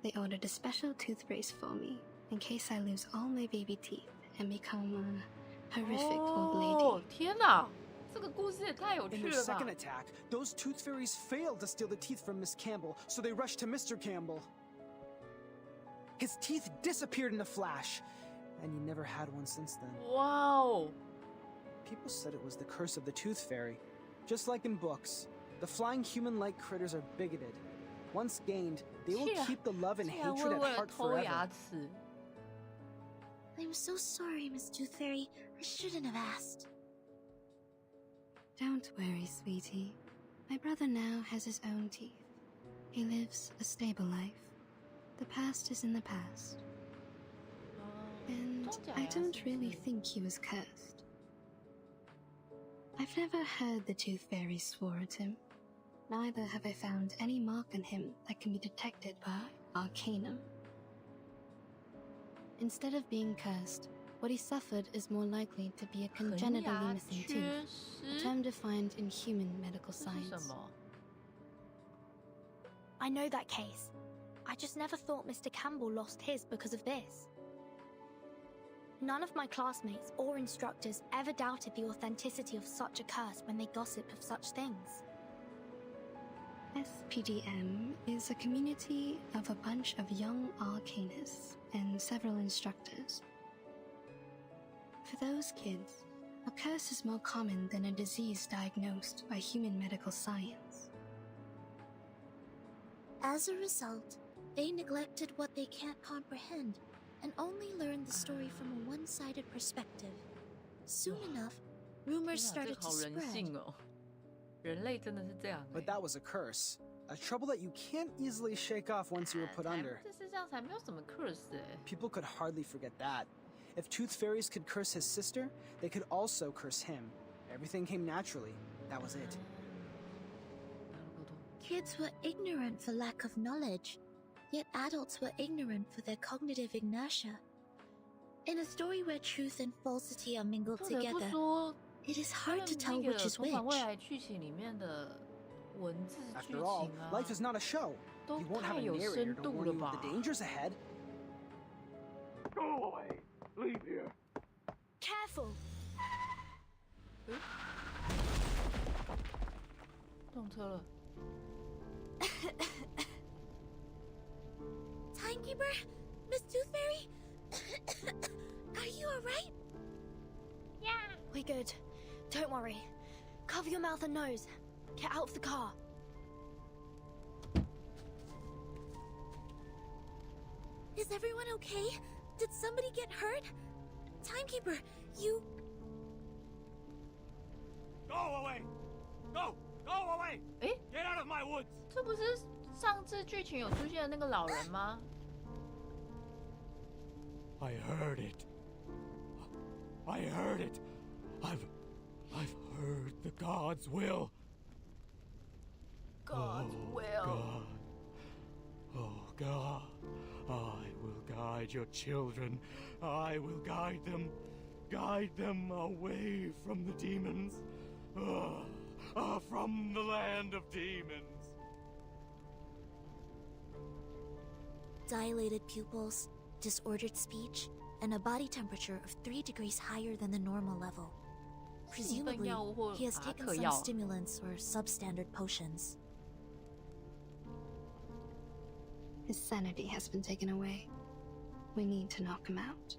They ordered a special tooth brace for me in case I lose all my baby teeth and become a horrific old 哦 lady. 天哪，这个故事也太有 In 趣 their 了吧 second！ attack, those tooth fairies failed to steal the teeth from Miss Campbell, so they rushed to Mr. Campbell. His teeth disappeared in a flash, and he never had one since then. 哇哦！ People said it was the curse of the tooth fairy. Just like in books, the flying human-like critters are bigoted. Once gained, they will 竟然 keep the love and 竟然 hatred 会 at 为了 heart 偷牙 forever. 齿。 I'm so sorry, Miss Tooth Fairy. I shouldn't have asked. Don't worry, sweetie. My brother now has his own teeth. He lives a stable life. The past is in the past. And I don't really think he was cursed. I've never heard the Tooth Fairy swore at him. Neither have I found any mark on him that can be detected by Arcanum. Instead of being cursed, what he suffered is more likely to be a congenitally missing tooth, a term defined in human medical science. I know that case. I just never thought Mr. Campbell lost his because of this. None of my classmates or instructors ever doubted the authenticity of such a curse when they gossiped of such things. SPDM is a community of a bunch of young arcanists and several instructors. For those kids, a curse is more common than a disease diagnosed by human medical science. As a result, they neglected what they can't comprehend and only learned the story from a one-sided perspective. Soon enough, rumors started to spread. But that was a curse. A trouble that you can't easily shake off once you were put under. People could hardly forget that. If Tooth Fairies could curse his sister, they could also curse him. Everything came naturally. That was it. Kids were ignorant for lack of knowledge, yet adults were ignorant for their cognitive inertia. In a story where truth and falsity are mingled together, it is hard to tell which is which. After all, life is not a show. You won't have a narrator to warn you of the dangers ahead. Go away! Leave here! Careful! Timekeeper? Miss Tooth Fairy? Are you alright? Yeah. We're good. Don't worry. Cover your mouth and nose. Get out of the car. Is everyone okay? Did somebody get hurt? Timekeeper, you... Go away! Go! Go away! Get out of my woods! 这不是上次剧情有出现的那个老人吗？ I heard it. I heard it. I've heard the God's will. God's will. God. Oh God. I will guide your children. I will guide them away from the demons. From the land of demons. Dilated pupils, disordered speech, and a body temperature of 3 degrees higher than the normal level. Presumably, he has taken some stimulants or substandard potions. His sanity has been taken away. We need to knock him out.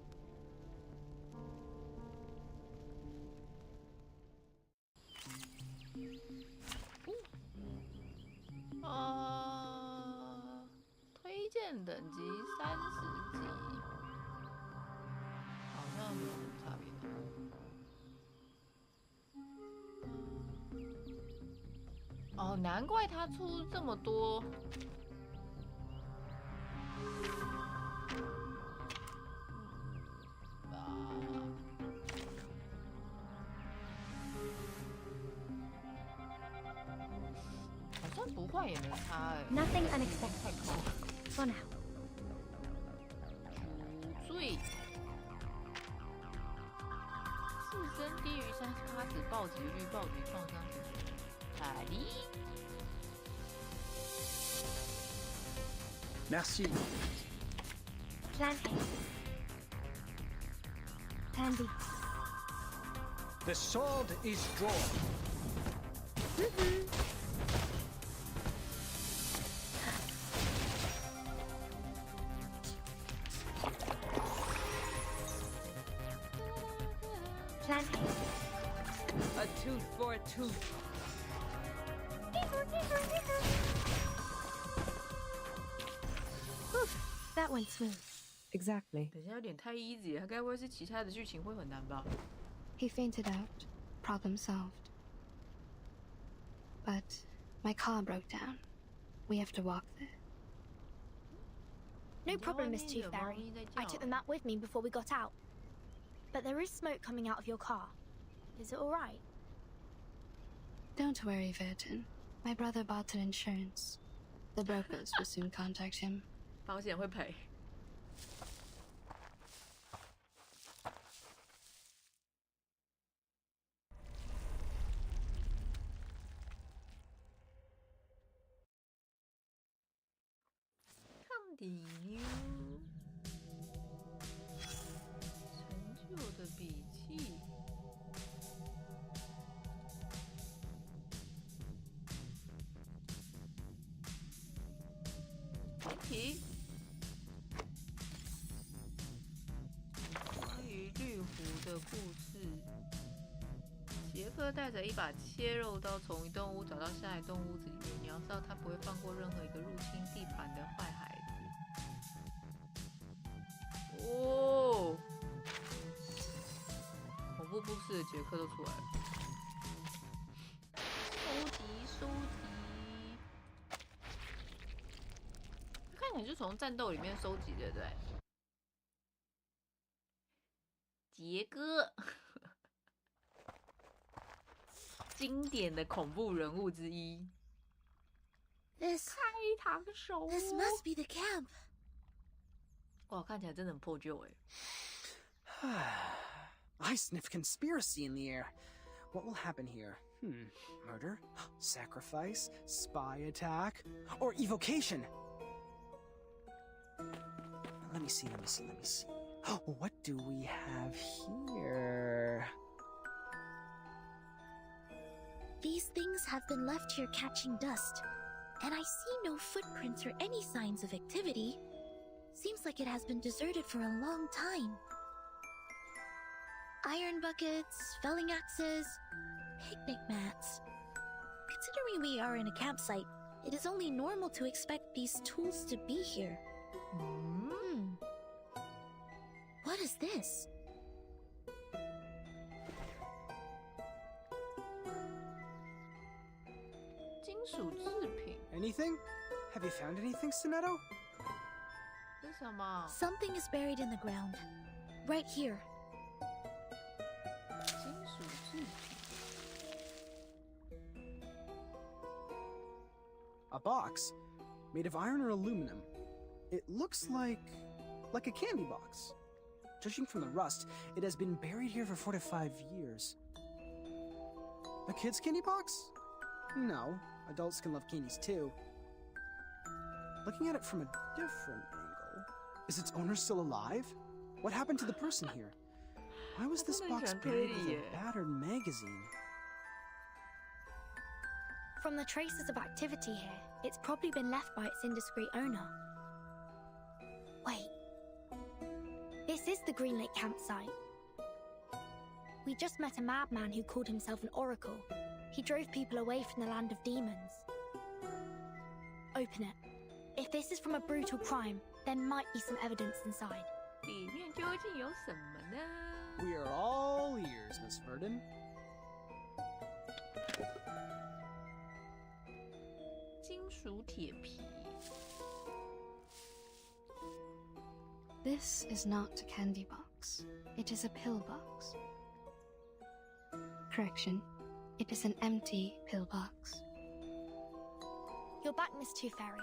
推荐等级30级，好像没有什么差别。哦，难怪他出这么多。好像不换也没差哎。Nothing unexpected. 太高了。For now. 除罪。自身低于38时暴击率、暴击创伤指数。塔利。Merci. Plan A. Plan B. The sword is drawn. Plan A. A tooth for a tooth. That went smooth. Exactly. 等一下有点太 easy 了，他该不会是其他的剧情会很难吧？ He fainted out. Problem solved. but my car broke down. We have to walk there. No problem, Miss Tooth Fairy. I took the map with me before we got out. But there is smoke coming out of your car. Is it alright? Don't worry, Verton. My brother bought an insurance. The brokers will soon contact him. 保险会赔。看底妞，陈旧的笔记。题关于绿湖的故事。杰克带着一把切肉刀从一栋屋找到下一栋屋子里面，你要知道他不会放过任何一个入侵地盘的坏孩子。哦，恐怖故事的杰克都出来了。收集。看起来就从战斗里面收集，对不对？杰哥，经典的恐怖人物之一。开膛手。This must be the camp. 哇，看起来真的很破旧哎。I sniff conspiracy in the air. What will happen here? Murder? Sacrifice? Spy attack? Or evocation? Let me see. What do we have here? These things have been left here catching dust, and I see no footprints or any signs of activity. Seems like it has been deserted for a long time. Iron buckets, felling axes, picnic mats. Considering we are in a campsite, it is only normal to expect these tools to be here. What is this? Anything? Have you found anything, Sonetto? Something is buried in the ground. Right here. A box made of iron or aluminum. It looks like a candy box. Judging from the rust, it has been buried here for 4 to 5 years. A kid's candy box? No, adults can love candies too. Looking at it from a different angle, is its owner still alive? What happened to the person here? Why was this box buried with a battered magazine? From the traces of activity here, it's probably been left by its indiscreet owner. Wait. This is the Green Lake campsite. We just met a madman who called himself an oracle. He drove people away from the land of demons. Open it. If this is from a brutal crime, there might be some evidence inside. 里面究竟有什么呢？ We are all ears, Miss Verdon. This is not a candy box. It is a pill box. Correction. It is an empty pill box. You're back, Miss Tooth Fairy.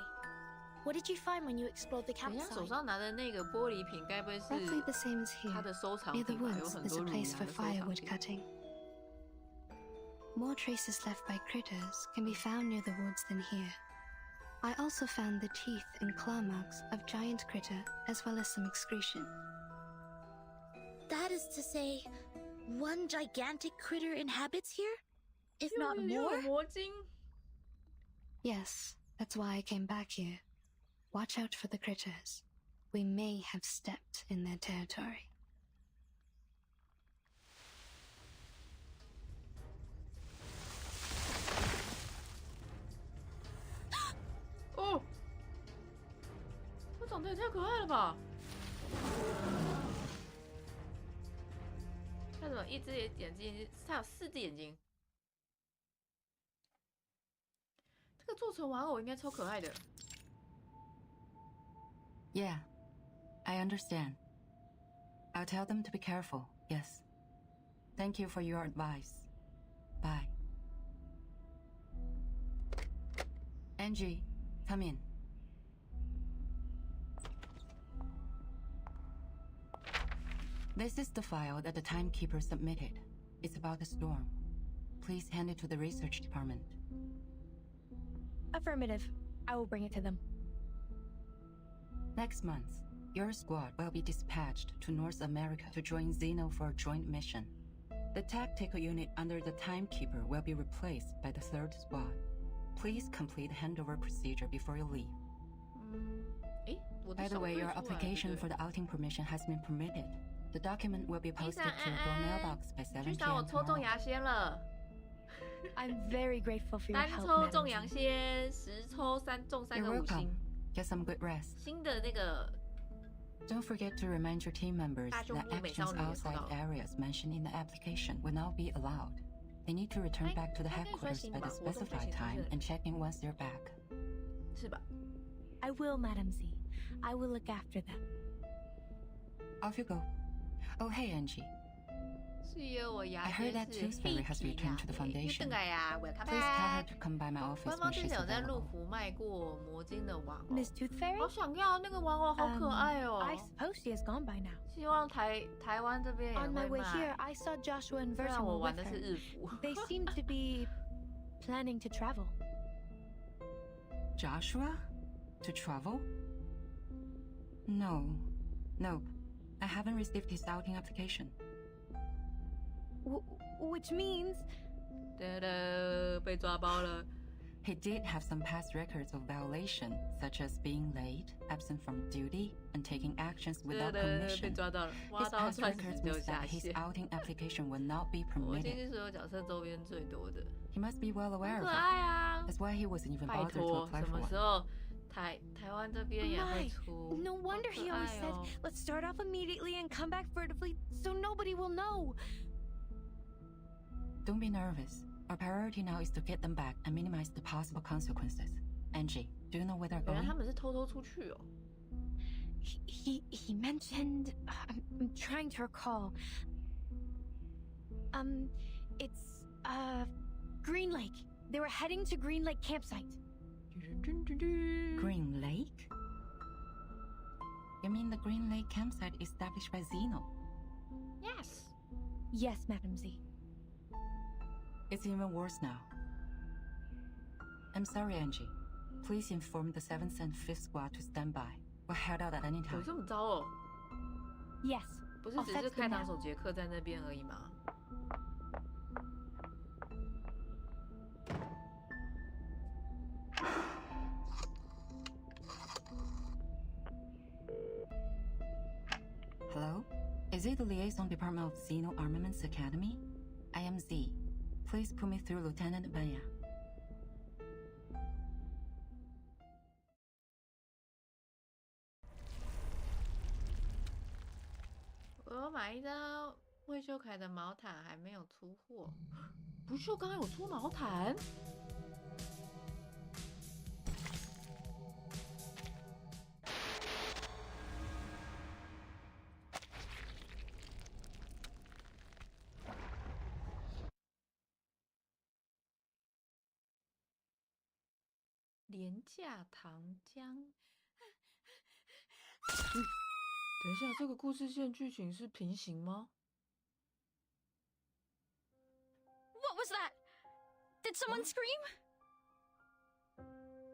What did you find when you explored the 人家 campsite? 手上拿的那个玻璃瓶，该不会是 Roughly the same as here. 他的收藏 Near the 品吧？有 woods, 很 there's 多 a 乳 place 牙 for 的收藏 firewood 品。 cutting. More traces left by critters can be found near the woods than here. I also found the teeth and claw marks of giant critter as well as some excretion. That is to say, one gigantic critter inhabits here? If not more? 魔晶 Yes, that's why I came back here. Watch out for the critters. We may have stepped in their territory. 哦，这长得也太可爱了吧！它怎么一只眼睛？它有4只眼睛。做成玩偶应该超可爱的。Yeah, I understand. I'll tell them to be careful, yes. Thank you for your advice. Bye. Angie, come in. This is the file that the timekeeper submitted. It's about the storm. Please hand it to the research department. Affirmative. I will bring it to them. Next month, your squad will be dispatched to North America to join Xeno for a joint mission. The tactical unit under the timekeeper will be replaced by the third squad. Please complete handover procedure before you leave. By the way, your application for the outing permission has been permitted. The document will be posted to your door mailbox by 7 p.m. 我抽中牙仙了。I'm very grateful for your 单 help. 抽中牙仙，10抽3中3个5星。Get some good rest. 新的那个。Don't forget to remind your team members that actions outside areas mentioned in the application will not be allowed. They need to return back to the headquarters by the specified time and check in once they're back. 是吧？ I will, Madam Z. I will look after them. Off you go. Oh, hey, Angie. I heard that Tooth Fairy has returned to the Foundation. Please tell her to come by my office when she's available. Miss Tooth Fairy? 好想要那个玩偶，好可爱哦。I suppose she has gone by now. 希望台湾这边也会 On 卖。 my way here, I saw Joshua and 虽然 Vertical 我 with 玩的是 her. 日服。They seem to be planning to travel. Joshua? To travel? No. Nope. I haven't received his outing application. Which means... 被抓包了。 He did have some past records of violation, such as being late, absent from duty, and taking actions without permission. 被抓到了。 His past records means that his outing application will not be 我今 permitted. 天所有角色周边最多的。 He must be well aware 很 of 可 it. 爱啊！ That's why he wasn't even 拜 bothered to 托， apply 什 for 么 one. 时候台湾这边也会出？ No wonder he always said, let's start off immediately and come back furtively so nobody will know. Don't be nervous. Our priority now is to get them back and minimize the possible consequences. Angie, do you know where they're 原来 going? 他们是偷偷出去哦。 He mentioned... I'm trying to recall. It's, Green Lake. They were heading to Green Lake campsite. Green Lake? You mean the Green Lake campsite established by Xeno? Yes. Yes, Madam Z. It's even worse now. I'm sorry, Angie. Please inform the 7th and 5th squad to stand by. We'll head out at any 有 time. 这么糟哦？ Yes. 不是只是开膛手杰克在那边而已吗？ Hello? Is it the Liaison Department of Xeno Armaments Academy? I am Z. Please put me through Lieutenant Banya. 我要买一张魏秀凯的毛毯，还没有出货。不锈钢有出毛毯？廉价糖浆。等一下，这个故事线剧情是平行吗？ What was that? Did someone scream?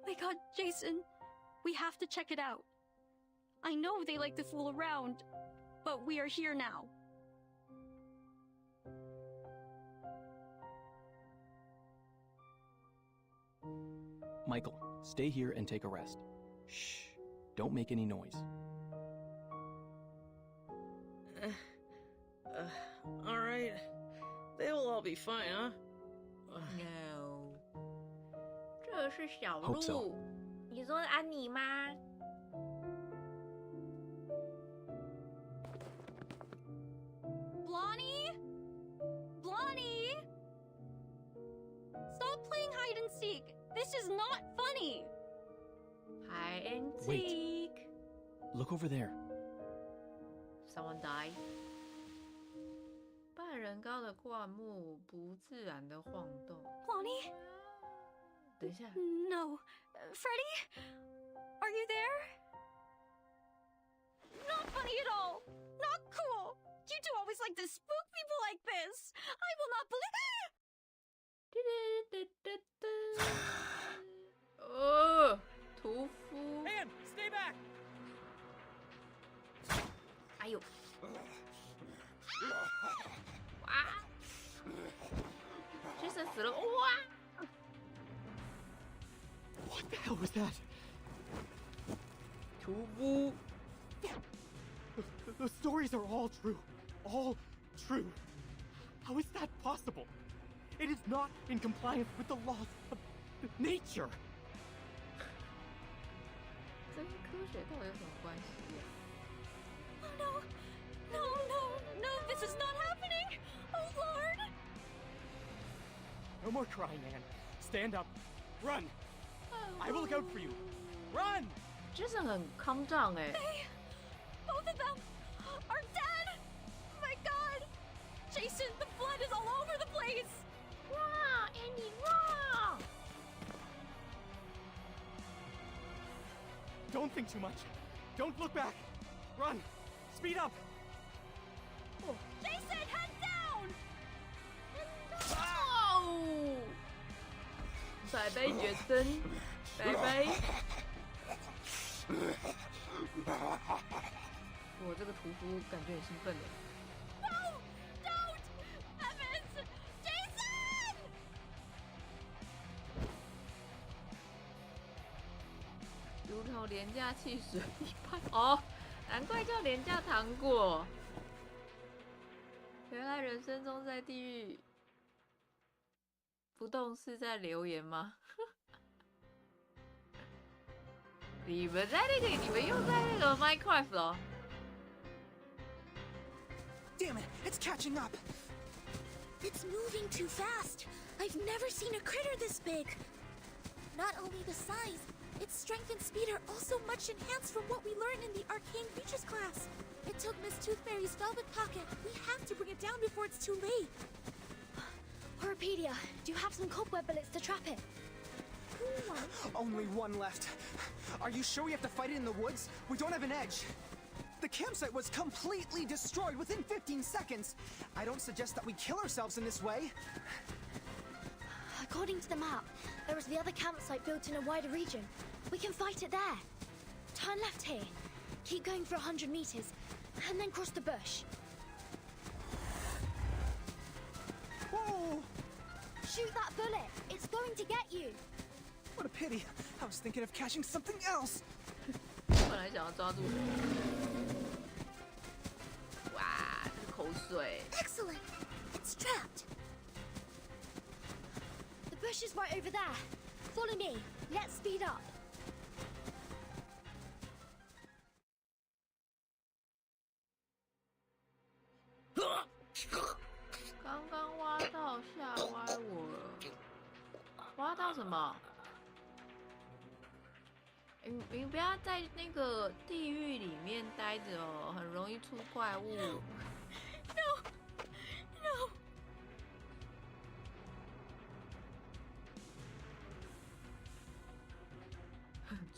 My god, Jason. We have to check it out. I know they like to fool around, but we are here now. Michael, stay here and take a rest. Shh. Don't make any noise. All right. They will all be fine, huh? No， 这是小 Hope so. 鹿。你说安妮吗？ Blondie? Blondie? Stop playing hide and seek. This is not funny. Hide and Wait. seek. Look over there. Someone died. 半人高的灌木不自然的晃动。Lonnie? 等一下。 No. Freddy? Are you there? Not funny at all. Not cool. You two always like to spook people like this. I will not believe. 哦，屠夫。 Man, stay back. 哎呦！哇！杰森死了！哇！ What the hell was that? 屠夫。 The stories are all true. All true. How is that possible? It is not in compliance with the laws of nature. 这跟科学到底有什么关系啊？ Oh no. No, no, no, this is not happening. Oh Lord. No more crying, Anne. Stand up. Run. I will look out for you. Run! 杰森很calm down哎。 Both of them are dead. My God. Jason, the blood is all over the place. Wow, Annie, wow. Don't think too much. Don't look back. Run. Speed up. Jason, head down. Oh. 拜拜，杰森，拜拜。我这个屠夫感觉很兴奋的。 No, don't, Evans, Jason. 如同廉价汽水一般哦，难怪叫廉价糖果。原来人生中在地狱不动是在留言吗？你们在那个，你们又在那个 Minecraft 哦。 Damn it, it's catching up. It's moving too fast. I've never seen a critter this big. Not only the size, its strength and speed are also much enhanced from what we learned in the Arcane Creatures class. It took Miss Toothfairy's velvet pocket. We have to bring it down before it's too late. Horopedia, do you have some cobweb bullets to trap it? Only one left. Are you sure we have to fight it in the woods? We don't have an edge. The campsite was completely destroyed within 15 seconds. I don't suggest that we kill ourselves in this way. According to the map, there is the other campsite built in a wider region. We can fight it there. Turn left here. Keep going for 100 meters, and then cross the bush. Whoa! Shoot that bullet. It's going to get you. What a pity. I was thinking of catching something else. 本来想要抓住人。哇，这是口水。 Excellent. It's trapped. The bush is right over there. Follow me. Let's speed up. 刚刚挖到吓歪我了。挖到什么？你不要在那个地狱里面待着哦，很容易出怪物。No, no.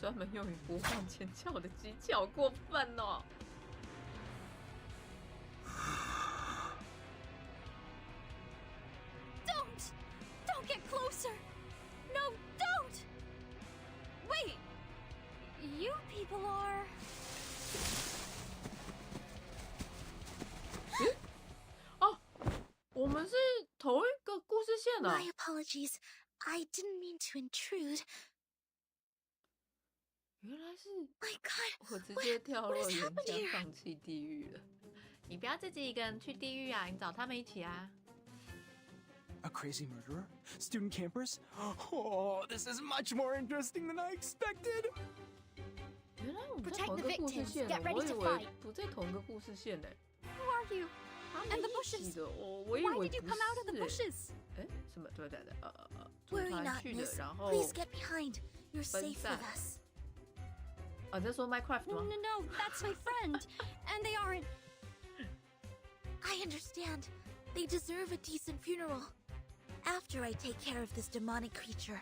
专门用于播放尖叫的机器，好过分哦！ Don't get closer. No, don't. Wait. You people are. 哦，我们是同一个故事线的。 My apologies. I didn't mean to intrude. 原来是 My God, 我直接跳落 what has 岩 happened 浆， here? 放弃地狱了。你不要自己一个人去地狱啊，你找他们一起啊。 A crazy murderer? Student campers? Oh, this is much more interesting than I expected. 原来我们在 Protect 同一 the 个故事 victims. 线， Get 我 ready 以 to 为 fight. 不在同一个故事线嘞。 Who are you? And the bush bushes. Why did you come out of the bushes? 哎，什么？对， Worry not, miss. Please get behind. You're safe with us. 哦，你在说 Minecraft 吗？ No, that's my friend. And they aren't. I understand. They deserve a decent funeral. After I take care of this demonic creature.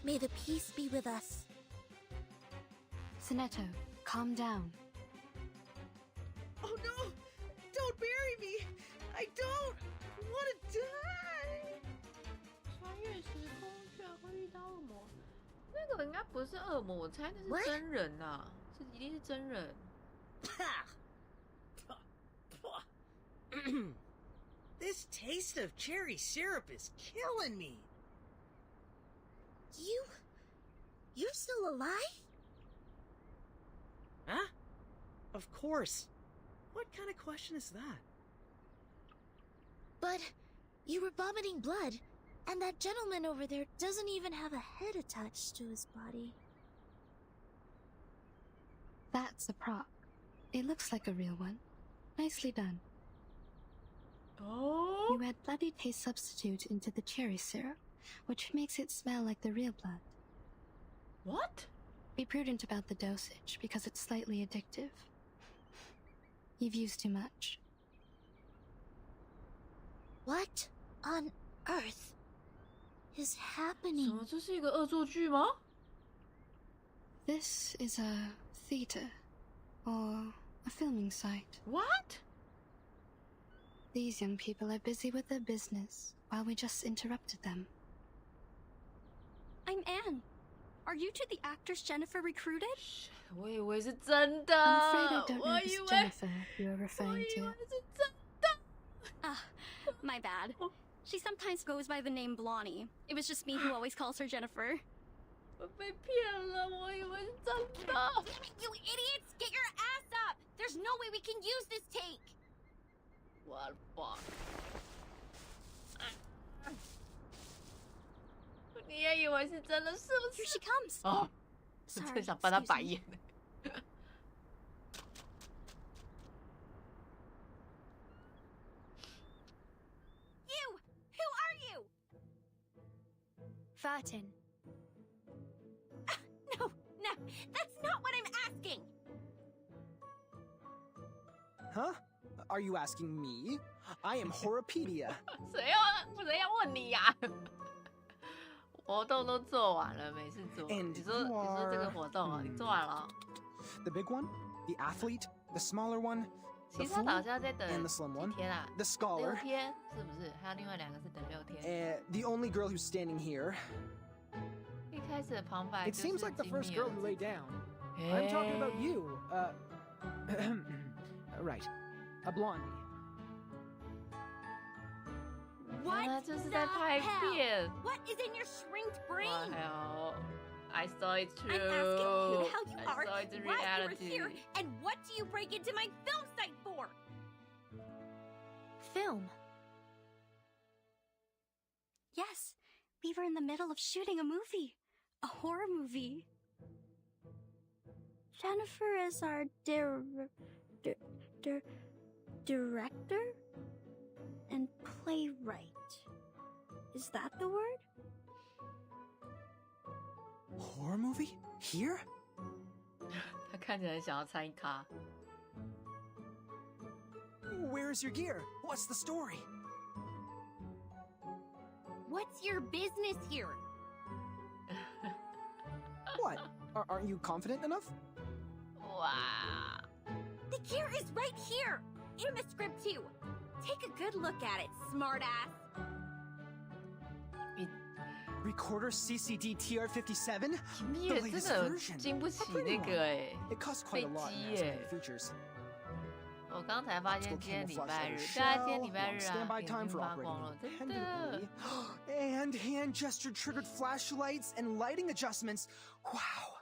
May the peace be with us. Sinetto, calm down. Oh no! Don't bury me! I don't want to die! 穿越时空居然会遇到恶魔，那个应该不是恶魔，我猜那是真人啊，一定是真人。This taste of cherry syrup is killing me. You're still alive? Huh? Of course. What kind of question is that? But you were vomiting blood, and that gentleman over there doesn't even have a head attached to his body. That's a prop. It looks like a real one. Nicely done. Oh. You add bloody taste substitute into the cherry syrup, which makes it smell like the real blood. What? Be prudent about the dosage, because it's slightly addictive. You've used too much. What on earth is happening? 什么？这是一个恶作剧吗？ This is a theater, or a filming site. What? These young people are busy with their business, while we just interrupted them. I'm Anne. Are you two the actors Jennifer recruited? 我以为是真的。 I'm afraid I don't know this Jennifer you're referring to. Ah, my bad. She sometimes goes by the name Blondie. It was just me who always calls her Jennifer. 我被骗了，我以为是真的。 You idiots! Get your ass up! There's no way we can use this take! What the fuck? 你也以为是真的，是不是？ Here she comes! 哦，我真想翻他白眼。You! Who are you? Furtin. No, that's not what I'm asking! Huh? Are you asking me? I am Horopedia. 谁要问你呀？活动都做完了，没事做。你说这个活动啊，你做完了。The big one, the athlete, the smaller one, 其实他好像在等 and the slim one, 几天啊？ the scholar. 6天是不是？还有另外2个是等6天。The only girl who's standing here. 一开始的旁白 It 就是 seems like the first girl who lay down. I'm I'm talking about you. Right. A blondie. 原来就是在拍片。 What is in your shrinked brain? Wow. I saw it too. I'm asking you how you I are, saw it in why you were reality. here, and what do you break into my film site for? Film? Yes, we were in the middle of shooting a movie. A horror movie. Jennifer is our director and playwright. Is that the word? Horror movie? Here? 他看起来想要参一咖。 Where's your gear? What's the story? What's your business here? What? Aren't you confident enough? Wow. The gear is right here! In the script too! Take a good look at it, smartass! Recorder CCD TR57? 你也真的经不起那个哎， It costs quite a lot and has many features. 我刚才发现今天礼拜日，大家今天礼拜日啊，已经发光了，真的。 And hand gesture triggered flashlights and lighting adjustments. Wow.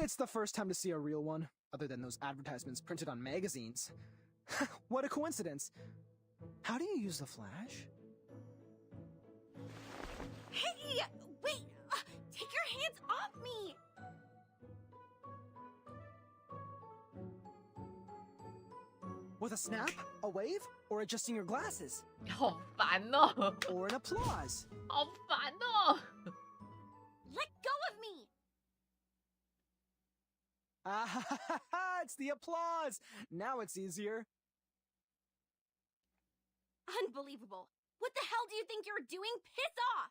It's the first time to see a real one, other than those advertisements printed on magazines. What a coincidence. How do you use the flash? Hey! Wait! Take your hands off me! With a snap, a wave, or adjusting your glasses? 好烦哦 Or an applause? 好烦哦 Let go of me! Ah, it's the applause! Now it's easier. Unbelievable. What the hell do you think you're doing? Piss off!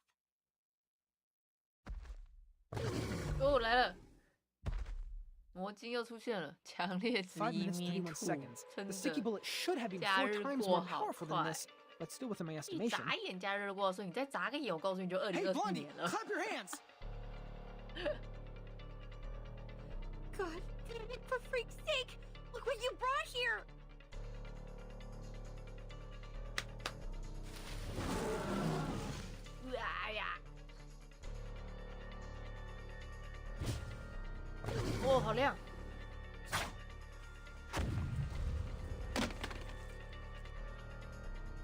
哦，来了，魔晶又出现了，强烈质 5 疑 minutes, 迷 31 途， seconds. 真 The sticky 的， bullet should have been 假 4 日 times 过 more 好 powerful than 快， this, but still within my 一 estimation. 眨眼假日过，所以你再眨个眼，我告诉你就 Hey, 2024 Blondie, 年了。 clap your hands! God damn it, for freak's sake! Look what you brought here! 哎呀！哦，好亮！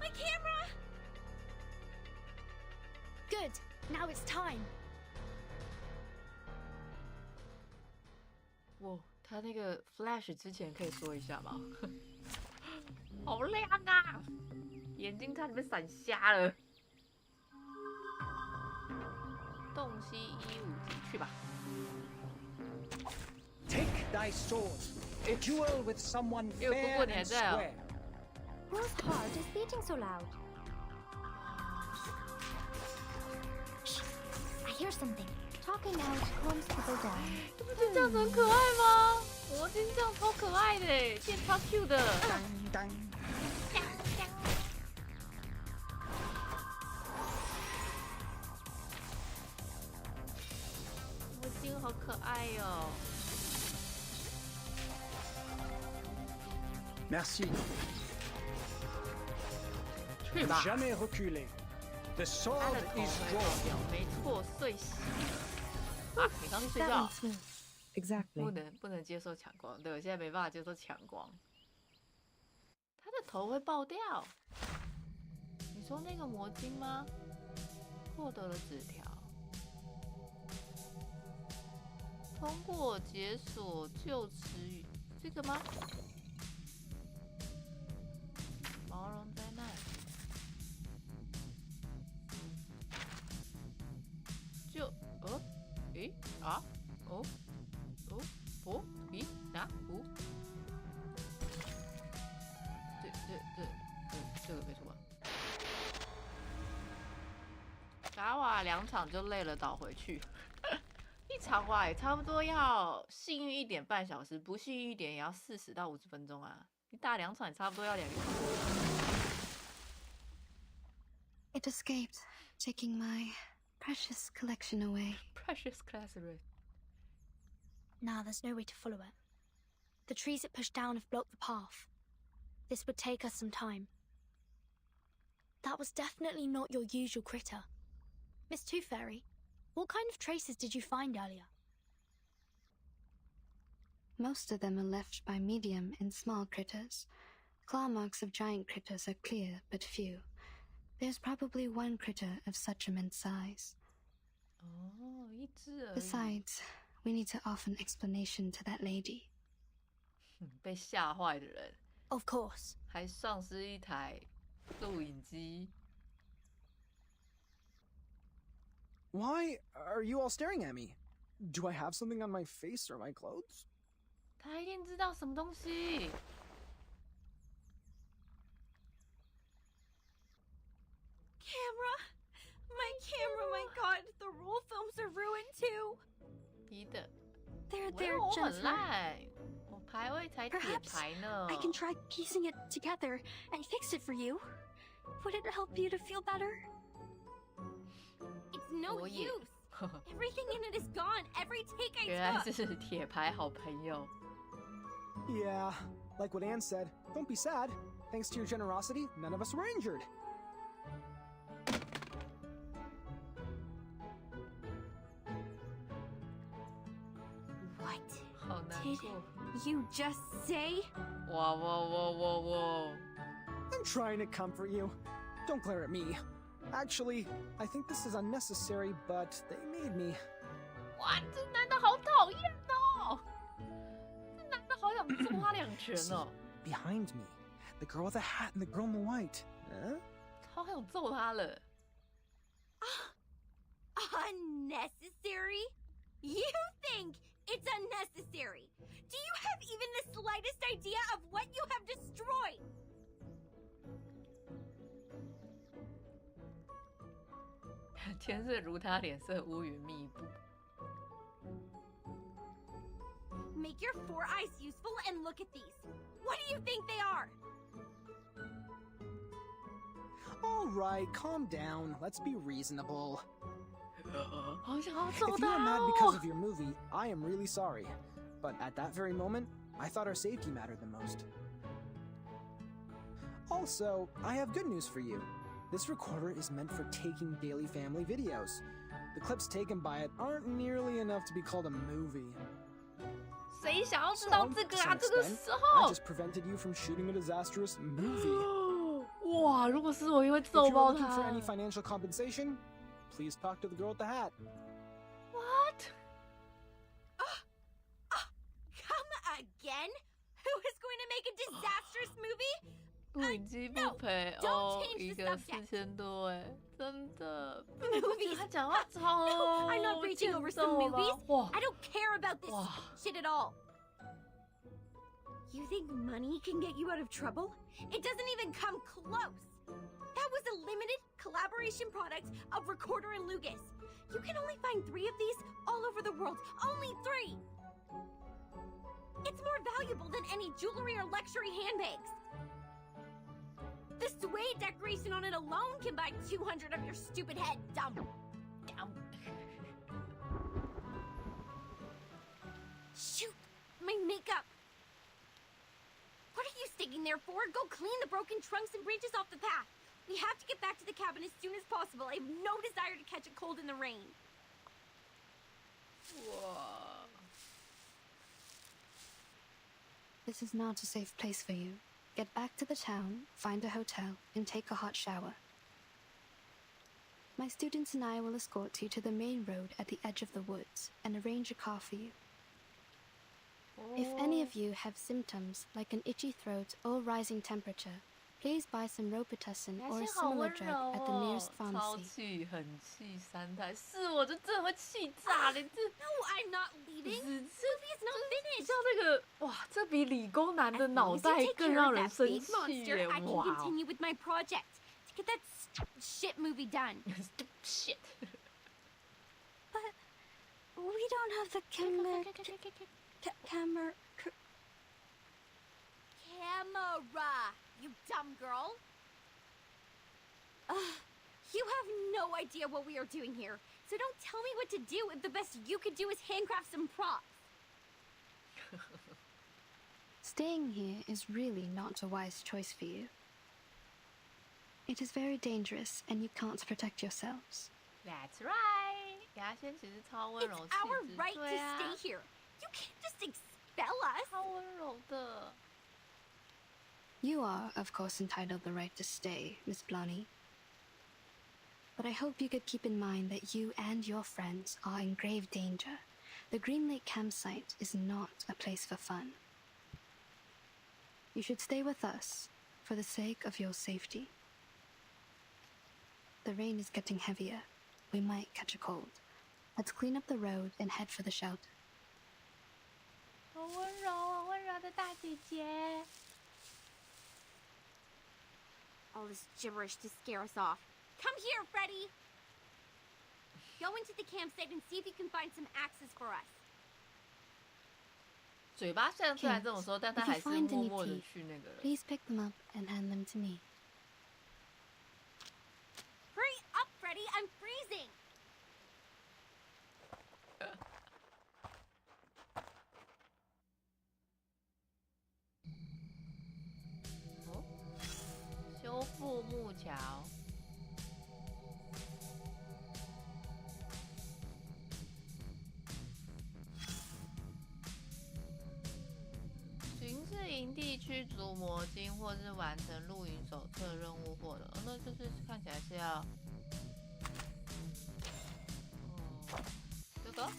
My camera! Good. Now it's time. 哇，他那个 flash 之前可以说一下吗？好亮啊！眼睛差点被闪瞎了。洞悉157去吧。 Take thy sword. Duel with someone 因为 fair 姑姑你还 and 在哦。 square. Whose heart is beating so loud? I hear something. Talking out calms people down. 这不是这样子很可爱吗？魔晶这样超可爱的耶，变超 Q 的。当当。魔晶好可爱哦。 Merci. 去吧。 Jamais reculer. The 他 sword 的头 is 很 drawn. 小，没错，碎洗。啊，你刚去睡 That 觉 one's？smooth. Exactly. 不能接受强光，对我现在没办法接受强光。他的头会爆掉。你说那个魔晶吗？获得了纸条，通过解锁就词语，这个吗？毛绒灾难。就诶啊哦。 哦，咦，哪？哦，这个没错吧？打瓦2场就累了，倒回去。一场瓦也差不多要幸运一点半小时，不幸运一点也要40到50分钟啊。你打2场也差不多要2个小时。It escaped, taking my precious collection away. Precious classroom. Now there's no way to follow it. The trees it pushed down have blocked the path. This would take us some time. That was definitely not your usual critter. Miss Tooth Fairy, what kind of traces did you find earlier? Most of them are left by medium and small critters. Claw marks of giant critters are clear, but few. There's probably one critter of such immense size. Oh, 一只而已。 Besides, we need to offer an explanation to that lady. 被吓坏的人。 Of course. 还丧失一台录影机。 Why are you all staring at me? Do I have something on my face or my clothes? 他一定知道什么东西。 Camera! My god, the roll films are ruined too! 皮的。 There, 我很 Jennifer. 烂，我排位才铁 Perhaps 牌呢。 I can try piecing it together and fix it for you. Would it help you to feel better? It's no 我也。 use! Everything in it is gone! Every take 原来 I took! 是铁牌好朋友。 Yeah, like what Anne said, don't be sad. Thanks to your generosity, none of us were injured. What 好难 did 过。 you just say? 哇哇哇哇哇！ I'm trying to comfort you. Don't glare at me. Actually, I think this is unnecessary, but they made me. 哇，这男的好讨厌哦！这男的好想揍他2拳哦。 Behind me, The girl with the hat and the girl in the white. Huh? 超想揍他了。Unnecessary? You think it's unnecessary? Do you have even the slightest idea of what you have destroyed? 天色如他脸色，乌云密布。Make your 4 eyes useful and look at these. What do you think they are? All right, calm down. Let's be reasonable. 好想要揍 If you 他 are 哦 mad because of your movie, I am really sorry. But at that very moment, I thought our safety mattered the most. Also, I have good news for you. This recorder is meant for taking daily family videos. The clips taken by it aren't nearly enough to be called a movie. 谁想要知道这个啊？ To 这 some 个 extent, 时 I 候， just prevented you from shooting a disastrous movie. 哇！如果是我，也会 If 揍 you're 爆 looking for 他。 any financial compensation, please talk to the girl with the hat. What? Come again? Who is going to make a disastrous movie? 录影机不赔 don't 哦， change 一 the 个 subject. 4000多哎，真的。 Movies. 他讲话超 No, I'm not raging over some 欠揍吗 movies. 哇 I don't care about this Wow. shit at all. You think money can get you out of trouble? It doesn't even come close. That was a limited collaboration product of Recorder and Lucas. You can only find 3 of these all over the world. Only 3! It's more valuable than any jewelry or luxury handbags. The suede decoration on it alone can buy 200 of your stupid head, dumb. Shoot! My makeup! What are you sticking there for? Go clean the broken trunks and branches off the path. We have to get back to the cabin as soon as possible. I have no desire to catch a cold in the rain. Whoa. This is not a safe place for you. Get back to the town, find a hotel, and take a hot shower. My students and I will escort you to the main road at the edge of the woods and arrange a car for you. If any of you have symptoms like an itchy throat or rising temperature, please buy some Robitussin or a similar drug at the nearest 超 pharmacy. 气，很气三台，是我就真的会气炸了，这 No, I'm not leaving. The movie is not 你 finished. 知道这个哇，这比理工男的 As 脑 long as 袋 you take 更 care 让 of 人 that 生 big 气 monster, 耶！ I can 哇 continue with my project to get that shit movie done. shit. But we don't have the camera. Camera. Camera, you dumb girl. You have no idea what we are doing here, so don't tell me what to do if the best you could do is handcraft some props. Staying here is really not a wise choice for you. It is very dangerous and you can't protect yourselves. That's right. 牙仙其实超温 It's 柔， our 气质 right to 对啊 stay here. You can't just expel us. 超温柔的。 You are, of course, entitled the right to stay, Miss Blonny. But I hope you could keep in mind that you and your friends are in grave danger. The Green Lake campsite is not a place for fun. You should stay with us for the sake of your safety. The rain is getting heavier. We might catch a cold. Let's clean up the road and head for the shelter. 好温柔，好温柔的大姐姐。 All this gibberish to scare us off. Come here, Freddy! Go into the campsite and see if you can find some axes for us. 嘴巴虽然出来这种时候，但他 If 还 you 是 find 默 any 默的 teeth, 去那个。 please pick them up and hand them to me. Hurry up, Freddy! I'm freezing! Oh. 修复木桥。巡视营地驱逐魔晶，或是完成露营手册任務獲得，那就是看起來是要，這個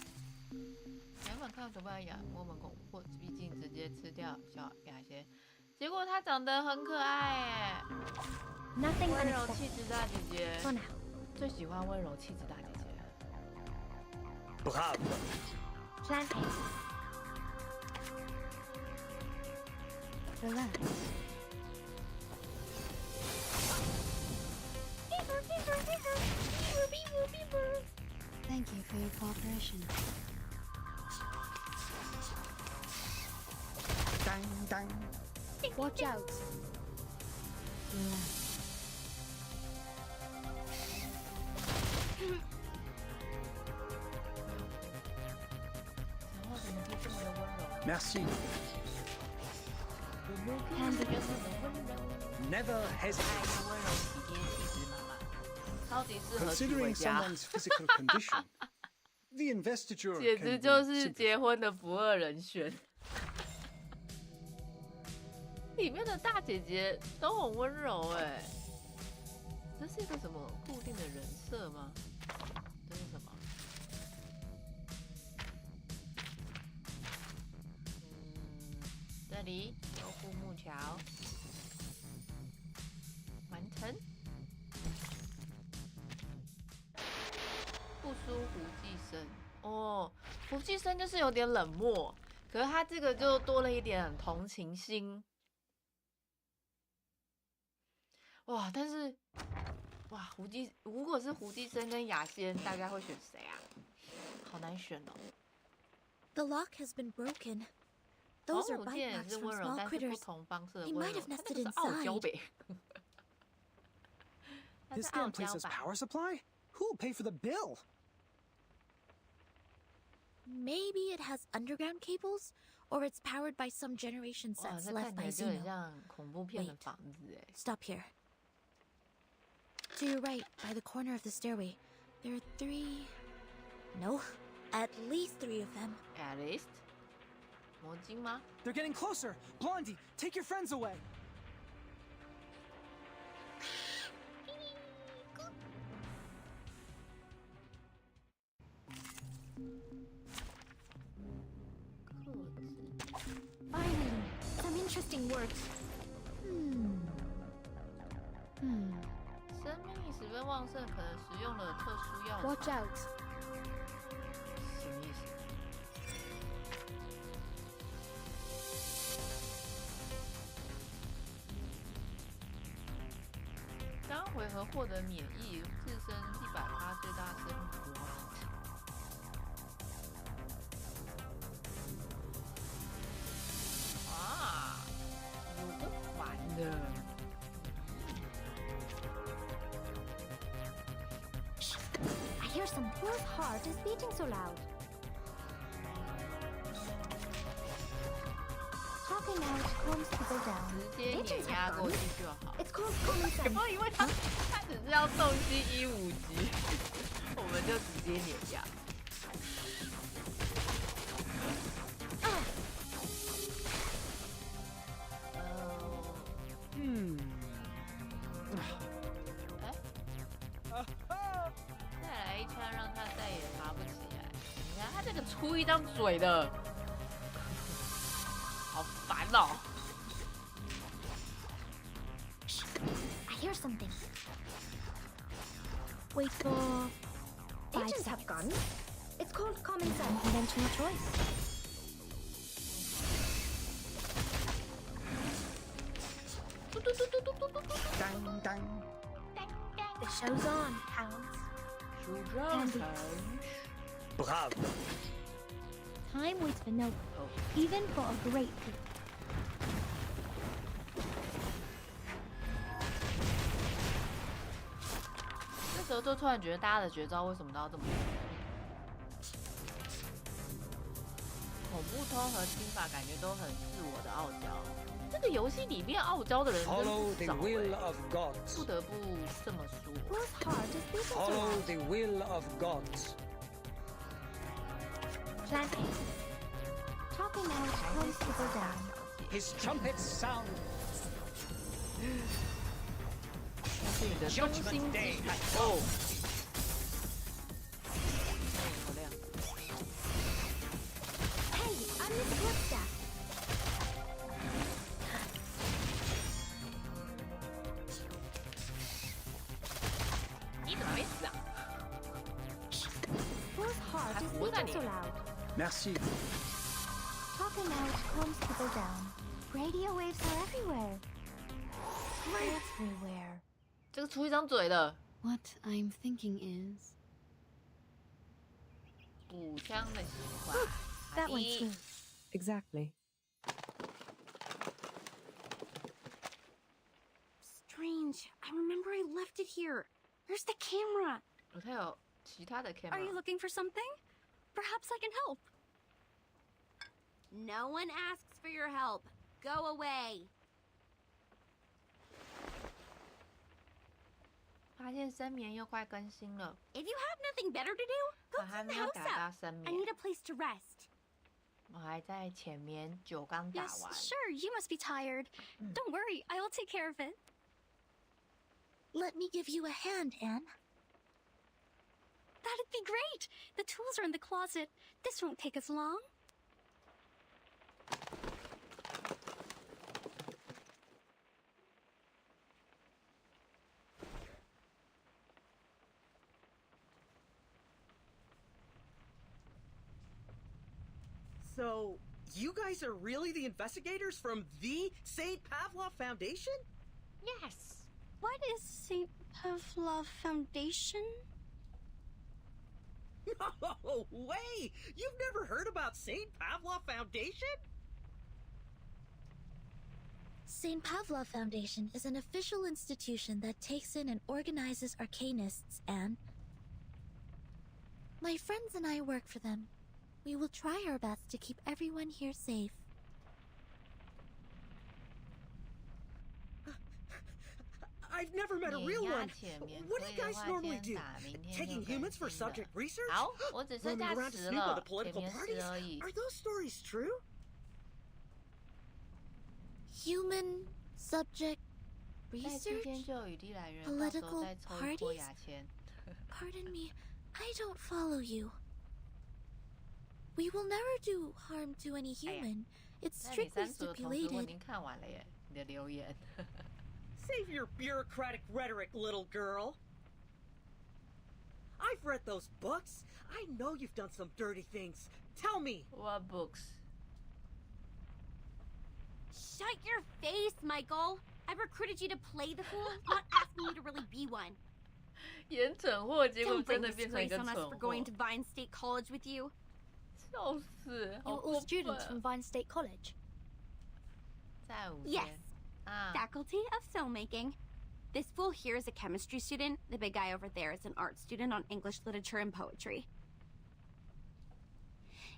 原本看準備要養我們恐怖，畢竟直接吃掉小牙仙，结果她长得很可爱哎，温柔气质大姐姐，最喜欢温柔气质大姐姐。Bravo. Plant Relax. Thank you for your cooperation. Dang, dang. Watch out. Relax. Merci. Never hesitate. Considering someone's physical condition, the investiture 简直 can 就 be 是结婚的不二人选。里面的大姐姐都很温柔哎，这是一个什么固定的人设吗？这是什么？这里有护木桥，完成。不输胡寄生哦，胡寄生就是有点冷漠，可是他这个就多了一点同情心。哇，但是哇，如果是胡寄生跟雅仙，大概会选谁啊？好难选哦。 The lock has been broken. Those are bite marks from small critters. He might have nested inside. This damn place has power supply? Who'll pay for the bill? Maybe it has underground cables, or it's powered by some generation sets left by Zeno. Wait, stop here. To your right, by the corner of the stairway, there are 3... No, at least 3 of them. At least? 魔晶吗？ They're getting closer! Blondie, take your friends away! Finally, some interesting work. 生命力十分旺盛，可能使用了特殊药材。 Watch out. 什么意思？当回合获得免疫，自身100%最大生活。啊，有个烦的。 I hear some. Whose heart is beating so loud? Talking out calms people down. 直接碾压过去就好。 It's called common sense. 不因为他只是要洞悉15级，我们就直接碾压。再来一枪，让他再也爬不起来。你看他这个出一张嘴的，好烦哦。 I hear something. Wait for. Agents have guns. It's called common sense. Conventional choice. Dang, dang. The show's on, hounds. Candy. Bravo. Time waits for no one, even for a great people. 这时候就突然觉得大家的绝招为什么都要这么多？恐怖通和亲法感觉都很自我的傲娇。这个游戏里面傲娇的人真不少不得不这么说。Follow the will of gods. Planting. Talking out calms people down. His trumpets sound. Judgment Day has come. Hey, I'm Miss Webster. Merci. Talking out, calms people down. Radio waves are everywhere. Everywhere. 这个出一张嘴的。 What I'm thinking is... 补枪的习惯。That one's too. Exactly. Strange. I remember I left it here. Where's the camera? 它有其他的 camera。 Are you looking for something? Perhaps I can help. No one asks for your help. Go away. 发现深眠又快更新了。 If you have nothing better to do, go 我还 clean 没 the 有 house 打到 up. 深 I 眠， need a place to rest. 我还在前面9刚打 Yes, 完。 sure, you must be tired. Don't worry, I'll take care of it. Let me give you a hand, Anne. That'd be great. The tools are in the closet. This won't take us long. So, you guys are really the investigators from the St. Pavlov Foundation? Yes. What is St. Pavlov Foundation? No way! You've never heard about St. Pavlov Foundation? St. Pavlov Foundation is an official institution that takes in and organizes arcanists, Anne. My friends and I work for them. We will try our best to keep everyone here safe. I've never met a real one. What do you guys normally do? Taking humans for subject research? 好，我只剩 Roaming 下 around to 10 snoop on 了 the，political 前面 parties? 10而已。 Are those stories true? Human subject 在今天 research? 就有雨滴来源，到时候再抽一波牙签。 Pardon me, I don't follow you. We will never do harm to any human. It's 那你 strictly 删除的同时，我已 stipulated. 经看完了耶，你的留言。 Save your bureaucratic rhetoric, little girl. I've read those books. I know you've done some dirty things. Tell me. What books? Shut your face, Michael. I've recruited you to play the fool, not asking you to really be one. 演蠢货，结果 Don't 真 bring 的变成一 disgrace 个 on us 蠢 for 货 going to。Vine State College with you. 笑死，好 You're 过 all 分 students from Vine State College. 在午 Yes. 间啊， Faculty of Filmmaking. This fool here is a chemistry student. The big guy over there is an art student on English literature and poetry.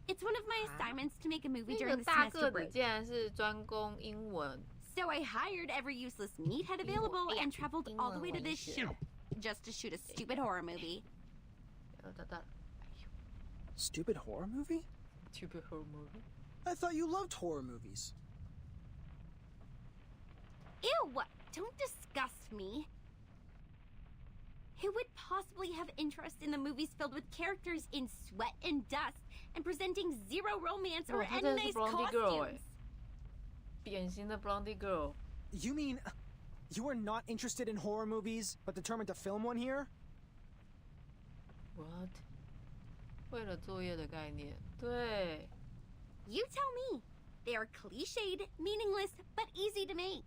It's one of my assignments to make a movie 那 during 个 the 大 semester 个子 break. 竟然是专攻英文。 So I hired every useless meathead available and traveled all the way to this shoot just to shoot a stupid horror movie. 找到了 Stupid horror movie? Stupid horror movie。 I thought you loved horror movies. Ew! Don't disgust me. Who would possibly have interest in the movies filled with characters in sweat and dust and presenting zero romance or 她 any 真的是 nice Blondie Girl 哎 costumes?，典型的 Blondie Girl。 You mean you are not interested in horror movies, but determined to film one here? What？ 为了作业的概念，对。 You tell me. They are cliched, meaningless, but easy to make.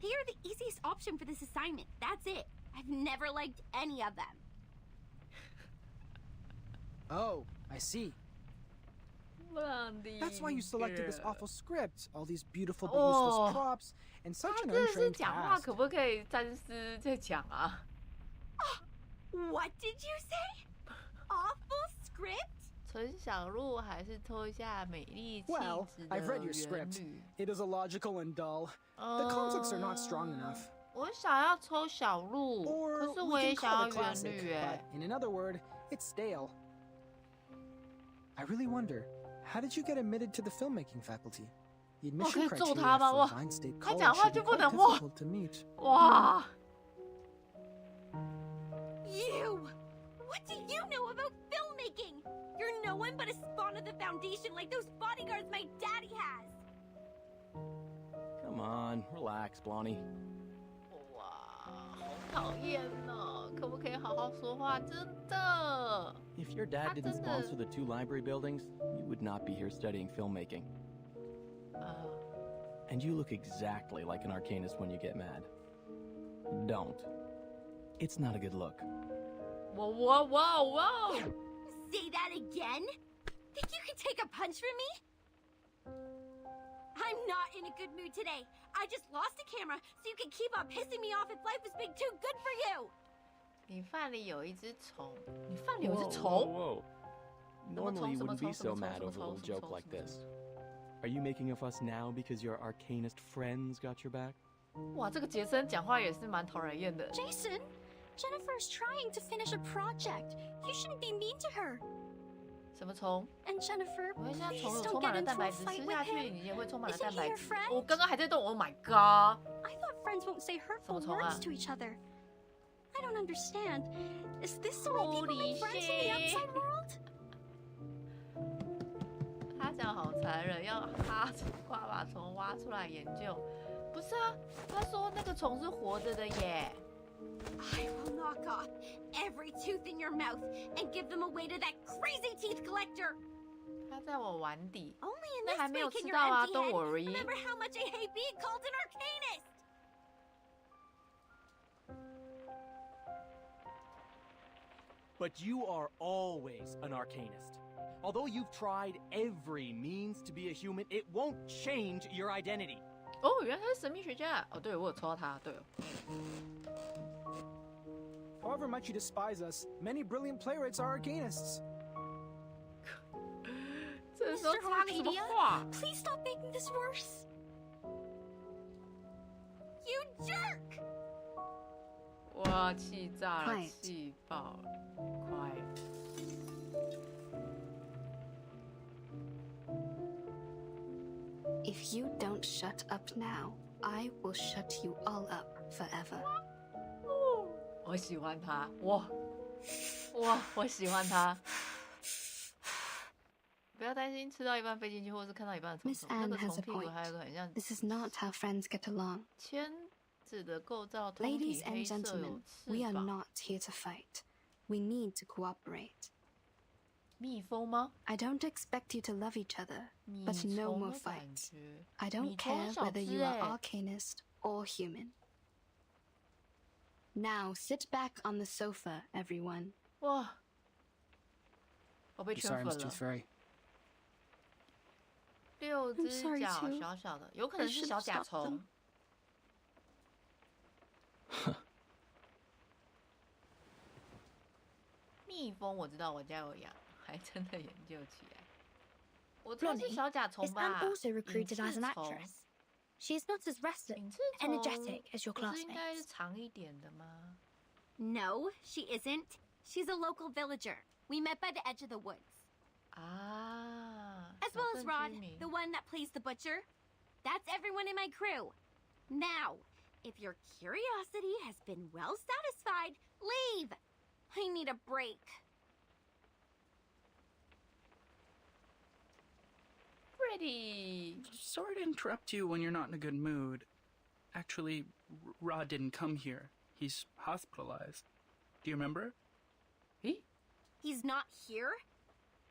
They are the easiest option for this assignment. That's it. I've never liked any of them. Oh, I see. Blondie That's why you selected this Girl awful script. All these beautiful but Oh. useless props, and such 他 an 真的是 untrained 讲话 cast. 可不可以三思再讲啊？ What did you say? Awful script? 陈小璐还是抽一下美丽气 Well, 质的 I've read your 元 script. 女。 It is illogical and dull. The conflicts are not strong enough. 我想要抽小璐， Or 可是 we 我也 can 想 call 要 it 元 classic, 绿哎 but。in another word, it's stale. I really wonder, how did you get admitted to the filmmaking faculty? The 我可 admission 以揍 criteria 他吗？ for 哇 Vine State 他 College 讲话 should be 就不 quite 能哇 difficult to meet. 哇！ You! What do you know about filmmaking? You're no one but a spawn of the Foundation like those bodyguards my daddy has. Come on, relax, Blondie. 哇，好讨厌哦！可不可以好好说话？真的。If your dad didn't sponsor the 2 library buildings, you would not be here studying filmmaking. And you look exactly like an arcanist when you get mad. Don't. It's not a good look. Whoa, whoa, whoa, whoa! Say that again? Think you can take a punch from me? I'm not in a good mood today. I just lost a camera, so you can keep on pissing me off if life is being too good for you. 你饭里有一只虫，你饭里有只 Whoa, 虫 whoa, whoa. Normally you wouldn't be so mad over a little joke like this. Are you making a fuss now because your arcanist friends got your back? 哇，这个杰森讲话也是蛮讨人厌的。Jason, Jennifer's trying to finish a project. You shouldn't be mean to her. 什么虫？ And Jennifer, 我会像虫 please 有 don't 充 get 满了 into 蛋 a 白质， fight 吃 with 下去 him. 你也会充满了 Isn't 蛋 he 白 your 质。 friend? 我刚刚还在动 ，Oh my god！ I thought friends won't say hurtful words to each other. I don't understand. Is this the way people make friends in the outside world? 他讲好残忍，要把虫挖出来研究。不是啊，他说那个虫是活着的耶。I will knock off every tooth in your mouth and give them away to that crazy teeth collector. 他在我碗底， Only in 那 this 还没有 way can 吃 your 到啊 empty ，Don't head worry。 remember how much I hate being called an arcanist. But you are always an arcanist. Although you've tried every means to be a human, it won't change your identity. 哦，原来他是神秘学家。哦，对，我有抽到他，对哦。 However much you despise us, many brilliant playwrights are arcanists. 这时候 Mr. 插个什么 Harpedia, 话？ please stop making this worse. You jerk! 哇，气炸了， Quiet. 气爆了，快！ If you don't shut up now, I will shut you all up forever. 我喜欢他，哇，我喜欢他。不要担心吃到一半飞进去，或是看到一半的虫 Miss 虫。那 Anne 个 has 虫 a 屁股 point. 还有个很像 This is not how friends get along. 签子的构造，通 Ladies 体 and 黑色有 gentlemen, 翅 we are 膀。 not here to fight. We need to cooperate. 蜜蜂吗？ I don't expect you to love each other, 米 but no 虫 more 的感 fights. 觉。 I 米 don't 虫 care 小 whether 只 you are 哎。 arcanist or human. Now sit back on the sofa, everyone. 哇，我被 I'm 圈 sorry, 粉 Miss 了。 Tooth Fairy. 六只 sorry 脚 too. 小小的，有可 I 能是 should 小 have 甲 stopped 虫 them.。蜜蜂我知道，我家有养，还真的研究起来。我知道是 Ronnie, 小甲虫 is 吧 Anne also recruited 隐 as 翅 an 虫 actress? She is not as restless, 隐翅虫 energetic as your 不是应该是 classmates. 长一点的吗？ No, she isn't. She's a local villager. We met by the edge of the woods. 啊， As 小 well as 镇 Rod, 居民 the one that plays the butcher. That's everyone in my crew. Now, if your curiosity has been well satisfied, leave. I need a break. Pretty. Sorry to interrupt you when you're not in a good mood. Actually, Rod didn't come here. He's hospitalized. Do you remember? He's not here?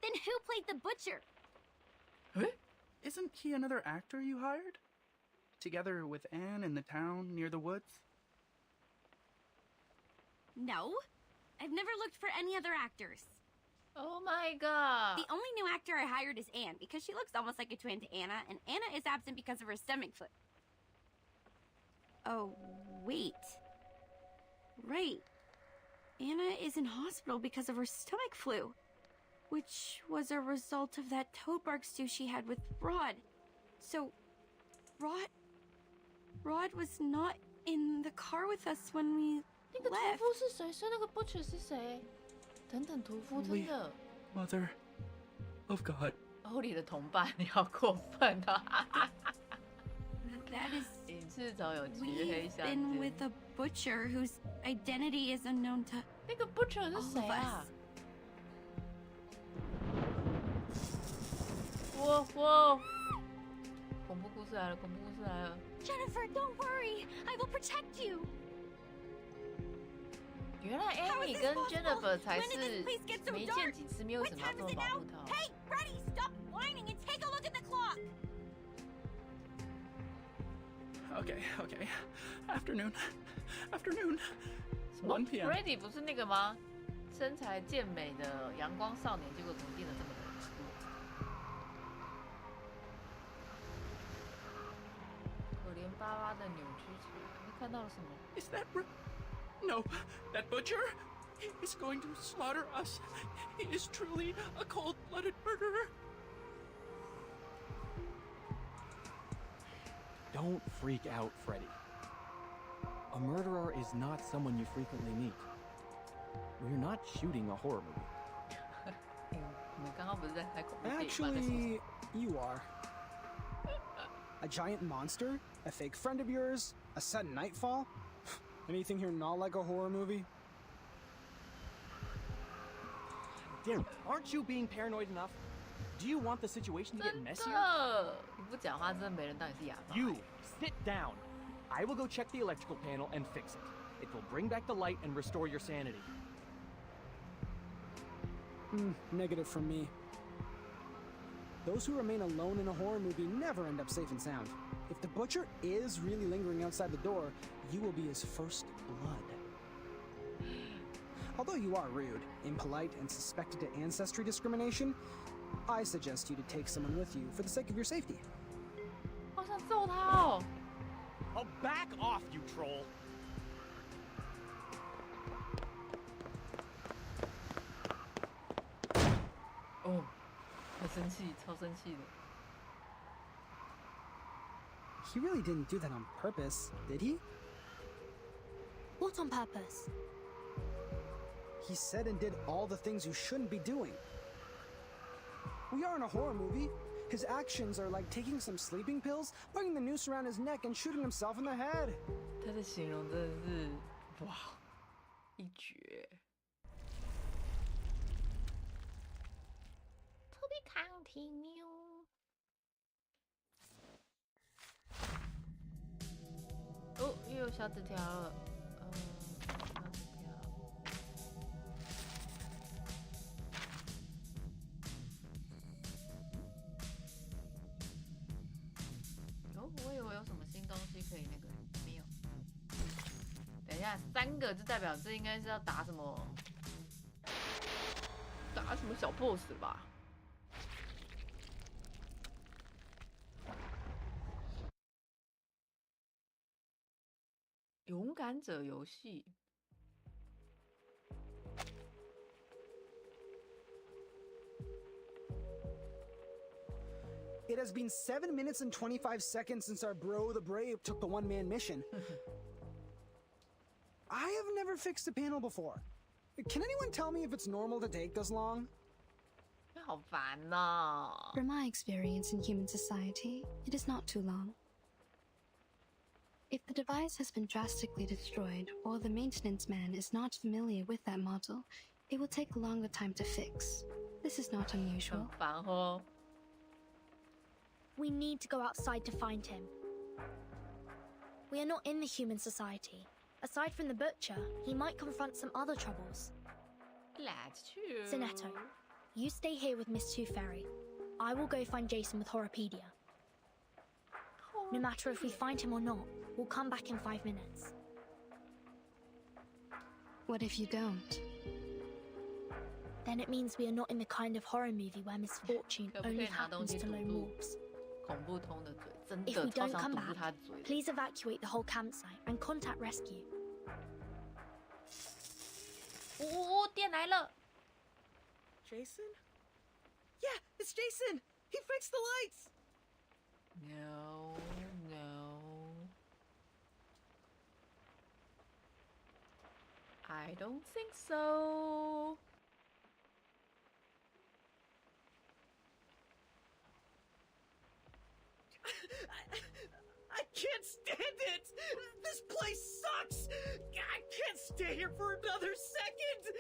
Then who played the butcher? Isn't he another actor you hired? Together with Anne in the town near the woods? No. I've never looked for any other actors. Oh my god. The only new actor I hired is Anne because she looks almost like a twin to Anna, and Anna is absent because of her stomach flu. Oh, wait. Right. Anna is in hospital because of her stomach flu, which was a result of that toad bark stew she had with Rod. So, Rod was not in the car with us when we 那个屠 left. 夫是谁？所以那个 butcher 是谁？等等，屠夫真的 Mother of God. 欧里的同伴，你好过分啊！ That is 隐翅虫有黢黑 We've 相 been 间。 with a butcher whose identity is unknown to 那个 butcher 是 all of 谁啊 us.？哇！恐怖故事来了！恐怖故事来了！ Jennifer, don't worry. I will protect you. 原来 Amy 跟 Jennifer 才是没见几次，没有什么要这么保护她。 Hey, Freddy, stop whining and take a look at the clock. Okay. Afternoon. 1 p.m. Freddy 不是那个吗？身材健美的阳光少年，结果怎么变得这么的可恶？可怜巴巴的扭曲起来，你看到了什么？ Is that No, that butcher is going to slaughter us. He is truly a cold-blooded murderer. Don't freak out, Freddy. A murderer is not someone you frequently meet. We're not shooting a horror movie. Actually, you are. A giant monster? A fake friend of yours? A sudden nightfall? Anything here not like a horror movie? Damn, aren't you being paranoid enough? Do you want the situation to get messier? 你不讲话，真的没人当你是哑巴。 You sit down. I will go check the electrical panel and fix it. It will bring back the light and restore your sanity. Negative from me. Those who remain alone in a horror movie never end up safe and sound. If the butcher is really lingering outside the door, you will be his first blood. Although you are rude, impolite, and suspected of ancestry discrimination, I suggest you to take someone with you for the sake of your safety. 好想揍他哦！ Oh, back off, you troll! Oh, 很生气，超生气的。 He really didn't do that on purpose, did he? What on purpose? He said and did all the things you shouldn't be doing. We are in a horror movie. His actions are like taking some sleeping pills, putting the noose around his neck, and shooting himself in the head. 他的形容真的是哇，一绝。To be continue。哦，又有小纸条了。小纸条。哦，我以为有什么新东西可以那个，没有。等一下，3个就代表这应该是要打什么？打什么小 boss 吧？勇敢者游戏。 It has been 7 minutes and 25 seconds since our bro, the Brave, took the one-man mission. I have never fixed a panel before. Can anyone tell me if it's normal to take this long? 好烦呐！ From my experience in human society, it is not too long. If the device has been drastically destroyed or the maintenance man is not familiar with that model, it will take a longer time to fix. This is not unusual. 很烦哦。 We need to go outside to find him. We are not in the human society. Aside from the butcher, he might confront some other troubles. That's true. Zinetto, you stay here with Miss Tooth Fairy. I will go find Jason with Horrorpedia. No matter if we find him or not, we'll come back in 5 minutes. What if you don't? Then it means we are not in the kind of horror movie where misfortune only happens to lone wolves. 恐怖通的嘴，真 If 的 we 超 don't 想 come 堵住 back, 他的嘴。 please evacuate the whole campsite and contact rescue. 哦，电来了。 Jason? Yeah, it's Jason! He fixed the lights! No, no. I don't think so. I can't stand it! This place sucks! I can't stay here for another second!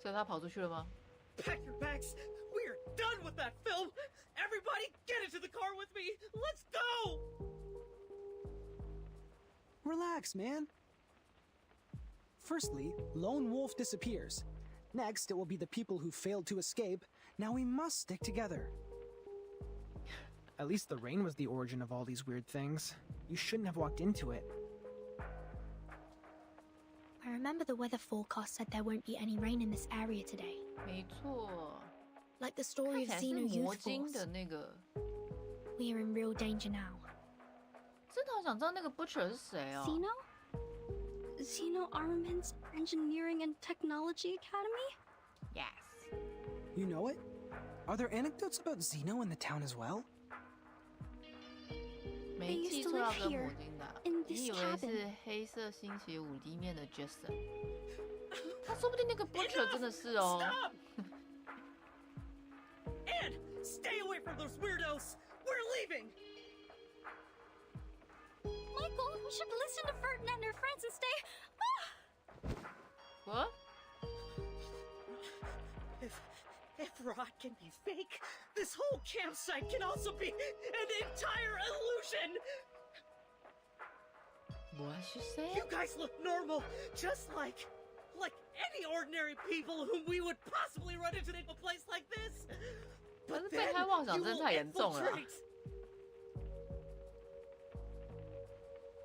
所以他跑出去了吗？ Pack your bags! We are done with that film! Everybody get into the car with me! Let's go! Relax, man. Firstly, Lone Wolf disappears. Next, it will be the people who failed to escape. Now we must stick together. At least the rain was the origin of all these weird things. You shouldn't have walked into it. I remember the weather forecast said there won't be any rain in this area today. 没错。 Like the story of 看起 Xeno 来是魔 Youth 晶 Force. 的那个。 We are in real danger now. 真的好想知道那个 Butcher 是谁哦。 Xeno Armaments Engineering and Technology Academy? Yes. You know it? Are there anecdotes about Xeno in the town as well? 没记错要跟魔晶的， in 你 this 以为 cabin. 是黑色星期五里面的 Jason？ 他说不定那个 Butcher 真的是哦。Ed, stay away from those weirdos. We're leaving. Michael, we should listen to Ferdinand and her friends and stay. What? If Rod can be fake, this whole campsite can also be an entire illusion. What she said? You guys look normal, just like any ordinary people whom we would possibly run into in a place like this. 可是 But 被 then 害妄想 you 真 will 太严重了啦。 infiltrate.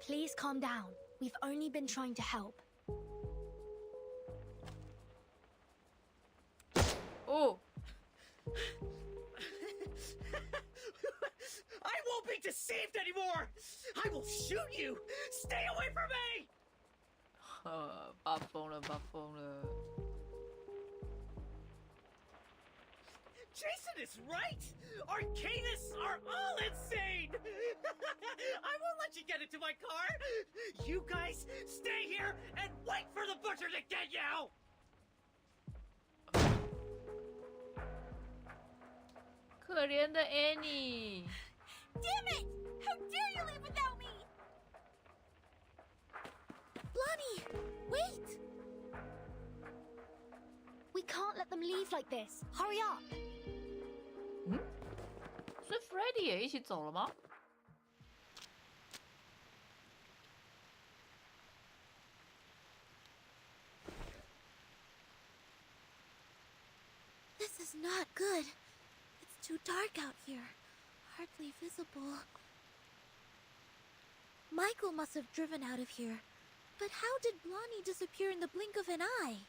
Please calm down. We've only been trying to help. Oh. I won't be deceived anymore. I will shoot you. Stay away from me. 发疯了，发疯了。 Jason is right! Arcanists are all insane! I won't let you get into my car! You guys stay here and wait for the butcher to get you! 可怜的 Annie。 Damn it! How dare you leave without me? Blondie, wait! We can't let them leave like this. Hurry up! 所以 Freddy 也一起走了吗？ This is not good. It's too dark out here. Hardly visible. Michael must have driven out of here. But how did Blondie disappear in the blink of an eye?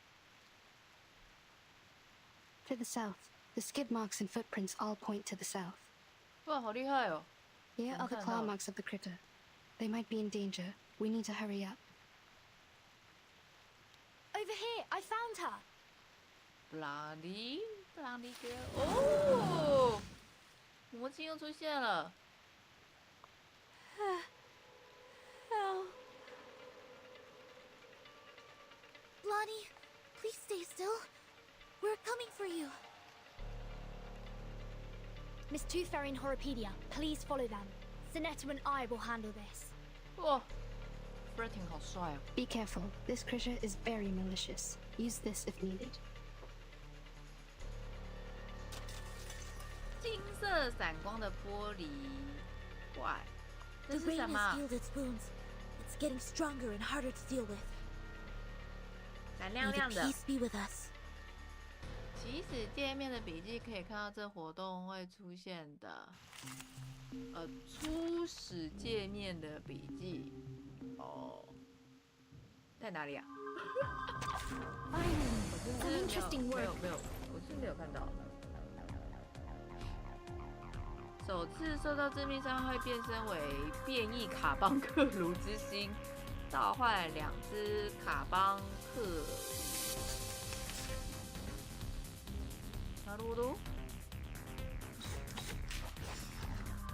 To the south. The skid marks and footprints all point to the south. 哇，好厉害哦！ Here are the claw marks of the critter. They might be in danger. We need to hurry up. Over here, I found her. Bloody girl。哦，魔镜又出现了。 Oh. Blondie, please stay still. We're coming for you. Miss Tooth Fairy and Horopedia, please follow them. Sinetta and I will handle this. 哇 ，Fred 挺好帅哦。 Be careful. This critter is very malicious. Use this if needed. 金色闪光的玻璃怪，这 The 是 rain 什 has 么？ healed its wounds. It's getting stronger and harder to deal with. 蓝 May 亮 the 亮的。 peace be with us. 起始界面的笔记可以看到这活动会出现的，初始界面的笔记，哦，在哪里啊？ Finally, some interesting 没有 work. 没有，我是没有看到。首次受到致命伤会变身为变异卡邦克鲁之心，召唤2只卡邦克。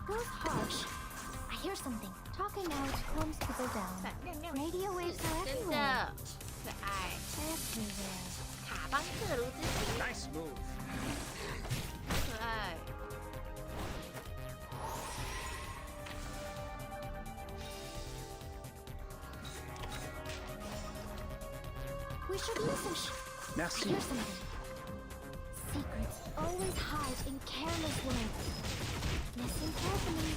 Who's harsh? I hear something. Talking out calms people down. Radio waves are 真 everywhere. 的可爱。 Everywhere. 卡邦克鲁之心， Nice move. 可爱。 We should listen. I Merci. hear something. Secrets always hide in careless words. Listen carefully.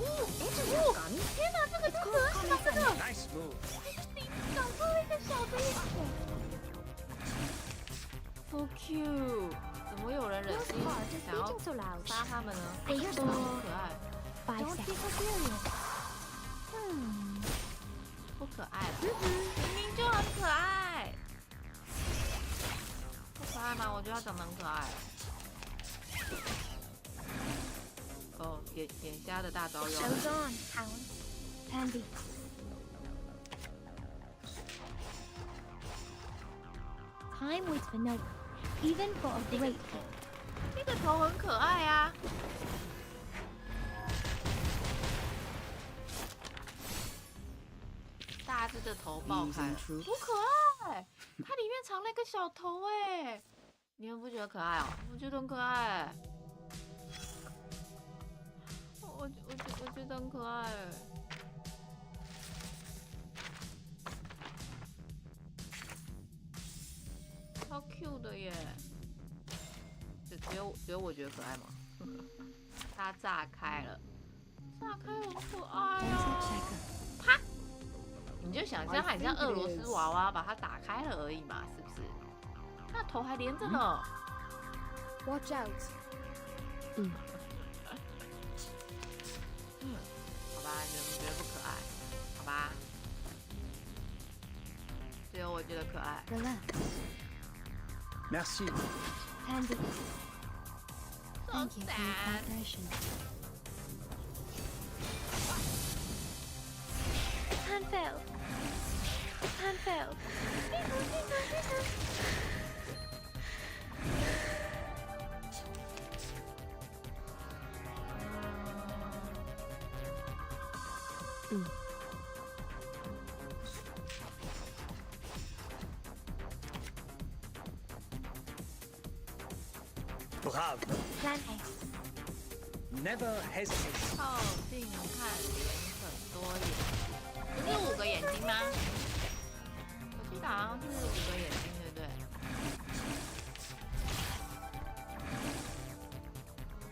Ooh, So cute， 怎么有人忍心想要杀他们呢？很可爱。不可爱了，明明就很可爱。不可爱吗？我觉得他长得很可爱。哦，眼瞎的大招用。Shows on, hounds. Handy. Time waits for no one, even for a great king. 那个头很可爱啊。大只的头爆开了，多可爱！它里面藏了一个小头哎，你们不觉得可爱哦？我觉得很可爱。我觉得很可爱。超 Q 的耶！只有我觉得可爱吗？它炸开了，炸开很可爱哦！啪！你就想象很像俄罗斯娃娃，把它打开了而已嘛，是不是？那头还连着呢。Watch out！ 好吧，你们觉得不可爱？好吧，只有我觉得可爱。Merci. Handy. Thank you for your cooperation. Hand failed. Hand failed. Bravo. Plan A. Never hesitate. 靠近看人很多眼，不是5个眼睛吗？我记得好像是5个眼睛，对不对？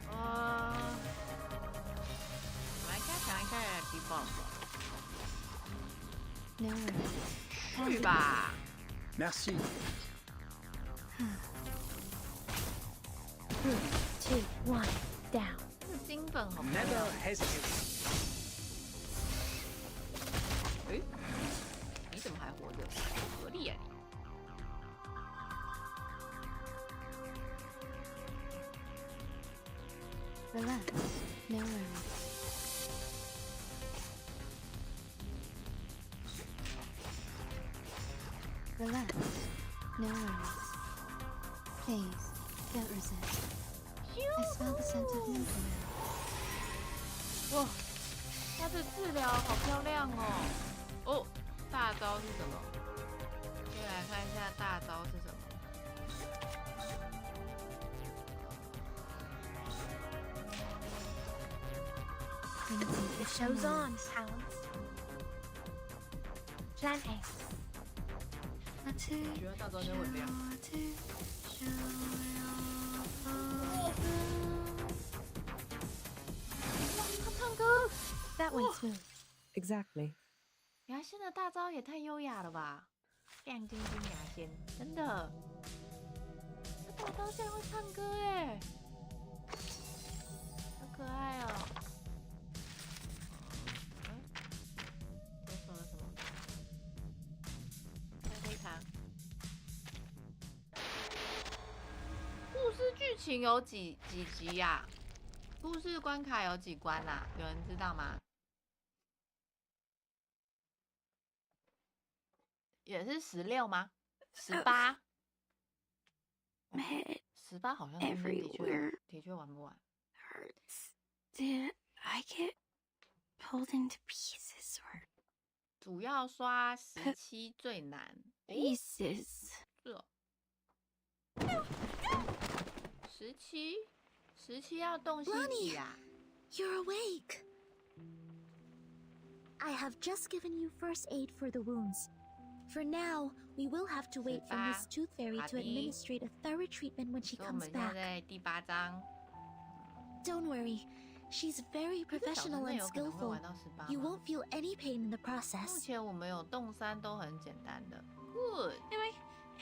我来加强一下debuff。去吧。Merci. 3, 2, 1, down. 这金粉好漂 Never 亮。 hesitate. 诶，你怎么还活着？合理啊你！ Relax. No worries. Relax. No worries. Please, don't resist. I smell the scent of mental now. 哇，它的治疗好漂亮哦！哦，大招是什么？先来看一下大招是什么。The show's on, hounds. Plan A. 觉得大招就会亮。哇，他唱歌 That went smooth. Exactly. 牙仙的大招也太优雅了吧！亮晶晶牙仙，真的，这大招竟然会唱歌哎，好可爱哦！我手了什么？黑糖。故事剧情有几集呀？故事关卡有几关啊？有人知道吗？也是16吗？18？18好像的确玩不完。Did I get pulled into pieces or 主要刷17最难。pieces? 是哦。17要洞悉几啊？ You're awake. I have just given you first aid for the wounds. For now, we will have to wait for Miss Tooth Fairy to administrate a thorough treatment when she comes back. 在第8章。 Don't worry, she's very professional and skillful. You won't feel any pain in the 目 process. 前我们有洞3都很简单的。Good.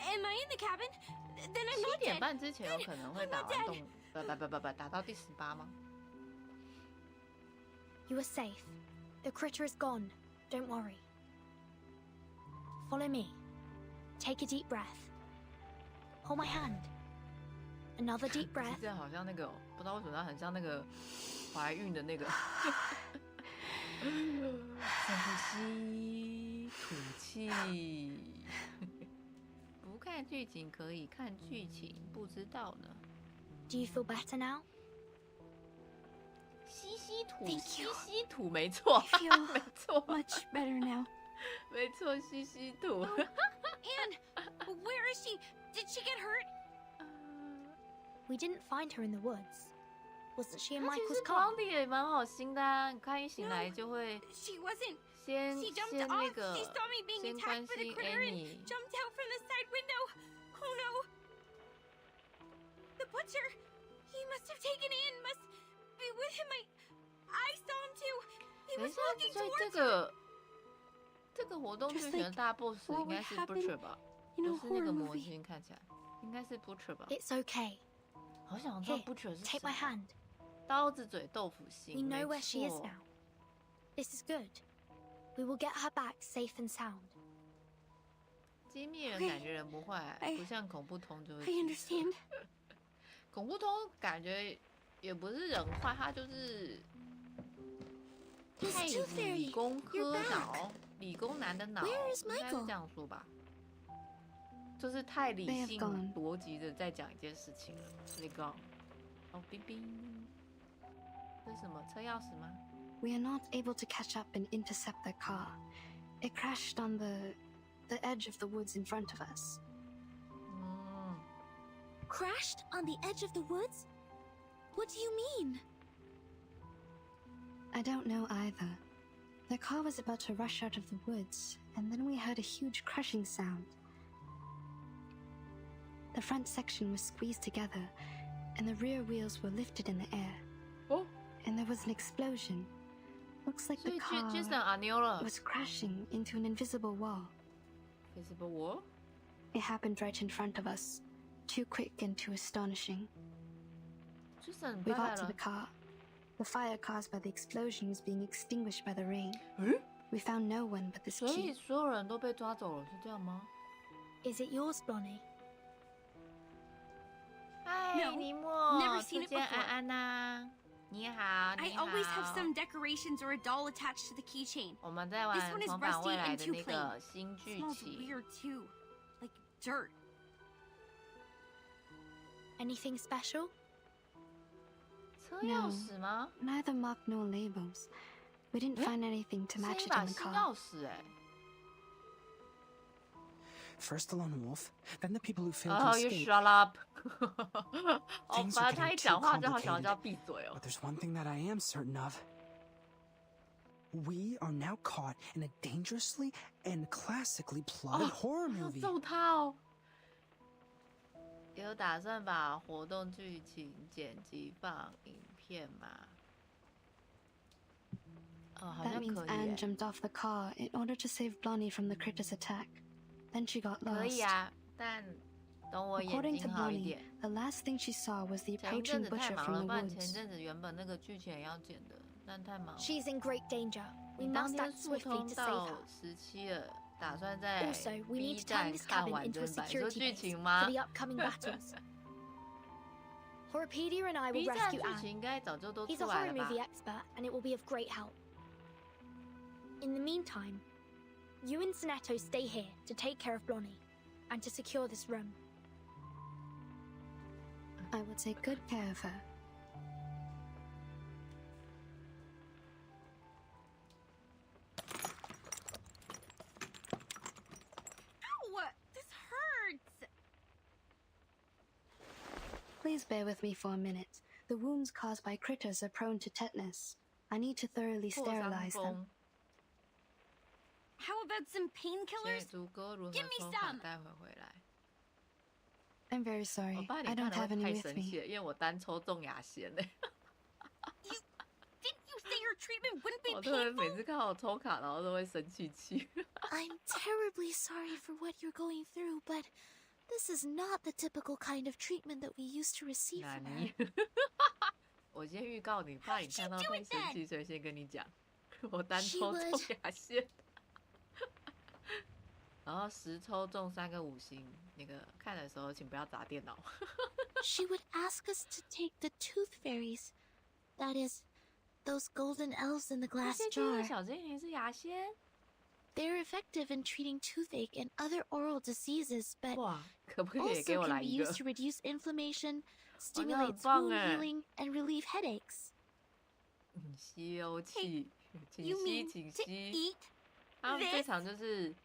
Am I in the cabin? then I'm not 7点 dead. 半之前有可能会打完动，打到第18吗？ You are safe. The critter is gone. Don't worry. Follow me. Take a deep breath. Hold my hand. Another deep breath. 这样好像那个，不知道为什么它很像那个怀孕的那个。深呼吸，吐气。不看剧情可以看剧情，不知道呢。 Do you feel better now? 吸土， Thank you. 吸土，没错， I feel 没错， much better now. 没错，吸土。 Anne, where is she? Did she get hurt? We didn't find her in the woods. Wasn't she in 她其 Michael's 实 car? 光地也蛮好心的啊，你看一醒来就会 She wasn't. 先 She jumped 那 off. 个 She saw me being 先 attacked 关 by the 心 critter and Annie。 jumped out from the side window. Oh no. The butcher. He must have taken Anne. Must be with him. I saw him too. He 等一 was 下， walking 所以 towards 这个活动剧 Just 情的 like 大 boss what 应该是 would happen Butcher 吧？ in a 就是那 horror 个模 movie. 型看起来应该是 Butcher 吧？ It's okay. 好想知道 Here, Butcher 是 take 谁 my hand. 刀子嘴豆腐 We 心， know 没 where she is 错 now. This is good. We will get her back safe and sound. 机密人感觉人不坏， I- 不像恐怖通就 I 会。 understand. 恐怖通感觉也不是人坏，他就是太 Miss Tooth 理 Fairy, 工 you're 科 back. 脑，理工男的脑， Where is 应该是 Michael? 这样说吧。就是太理 They have 性 gone. 逻辑的在讲一件事情了。They gone。哦，冰冰，这是什么？车钥匙吗？ We are not able to catch up and intercept their car. It crashed on the edge of the woods in front of us. 嗯， Crashed on the edge of the woods? What do you mean? I don't know either. The car was about to rush out of the woods, and then we heard a huge crushing sound. The front section was squeezed together, and the rear wheels were lifted in the air. 哦， And there was an explosion. Looks like 所 the 以 car Jason 阿妞了。 was crashing into an invisible wall. Visible wall？ It happened right in front of us. Too quick and too astonishing. Jason We 拜拜 got to 了 the。car. The fire caused by the explosion was being extinguished by the rain. 嗯， We found no one but this 所以 key. 所有人都被抓走了，是这样吗？ Is it yours, Blonnie? 嗨， No, 尼莫， never seen 初 it 见 before. 安安呐，你好， I 你好。 always have some decorations or a doll attached to the keychain. 我们在玩 This one is 重返未 rusty 来 and 的 too 那 plain. 个新剧 Smells 情。 weird too, like dirt. Anything special? 车钥匙吗？ Neither mark nor labels. We didn't find anything to 是 match 一 it 把 on the 新 car. 钥匙哎。 First the lone wolf, then the people who failed to 哦，You escape. shut up！ 哦， Things 反 are 正他 getting 一 too 讲话就好想要 complicated. 叫闭嘴哦 But。there's one thing that I am certain of. We are now caught in a dangerously and classically plotted horror 要 movie. 揍他哦！有打算把活动剧情剪辑放影片吗？哦，好 That 像 means 可以 Anne 耶。 jumped off the car in order to save Blondie from the critter's attack. Then she got 可以 lost. 啊，但等我眼 According to 睛好一 Blondie, 点。 the last thing she saw was the 前一阵 approaching 子太 butcher 忙 from 了， the 不然前 woods. 阵子原本那个剧情也要剪的，但太忙了。 She's in great danger. We 你当 must 天 act 速 swiftly 通 to save 到 her. 17了，打算在 Also, we B need to turn 站 this 看 cabin 完 into a 整版。说 security 剧 base 情 for 吗 the upcoming battles. Horrorpedia and I will ？B 站 rescue 剧 Anne. 情应该早就都 He's 出 a 来 horror 了吧 movie？ expert, and it will be of great help. In the meantime, you and Sonetto stay here to take care of Blonnie and to secure this room. I will take good care of her. Ow! This hurts! Please bear with me for a minute. The wounds caused by critters are prone to tetanus. I need to thoroughly 破伤 sterilize them. 风， How about some 请 painkillers? 足哥如何 Give me 抽卡 some. 带回来。 I'm very 我 sorry. 怕你 I 看 don't 了 have 会 any 太 with 生 me. 气了，因为我单抽中牙仙嘞。 Didn't you say your treatment wouldn't be 我特别 painful? 每次看我抽卡，然后都会生气气。 I'm terribly sorry for what you're going through, but This is not the typical kind of treatment that we used to receive from her. 我先预告你，怕你看到会生气，所以先跟你讲，我单抽中牙仙，然后10抽中3个5星。那个看的时候，请不要砸电脑。She would ask us to take the tooth fairies, that is, those golden elves in the glass jar. 小精灵是牙仙。They're effective in treating toothache and other oral diseases, but 哇，可不可以也 also 给我 can 来 be 一个？ used to reduce inflammation, 很 stimulate 棒 wound 哎。 healing, and relieve headaches. 吸油器，请吸，请吸。他们这场就是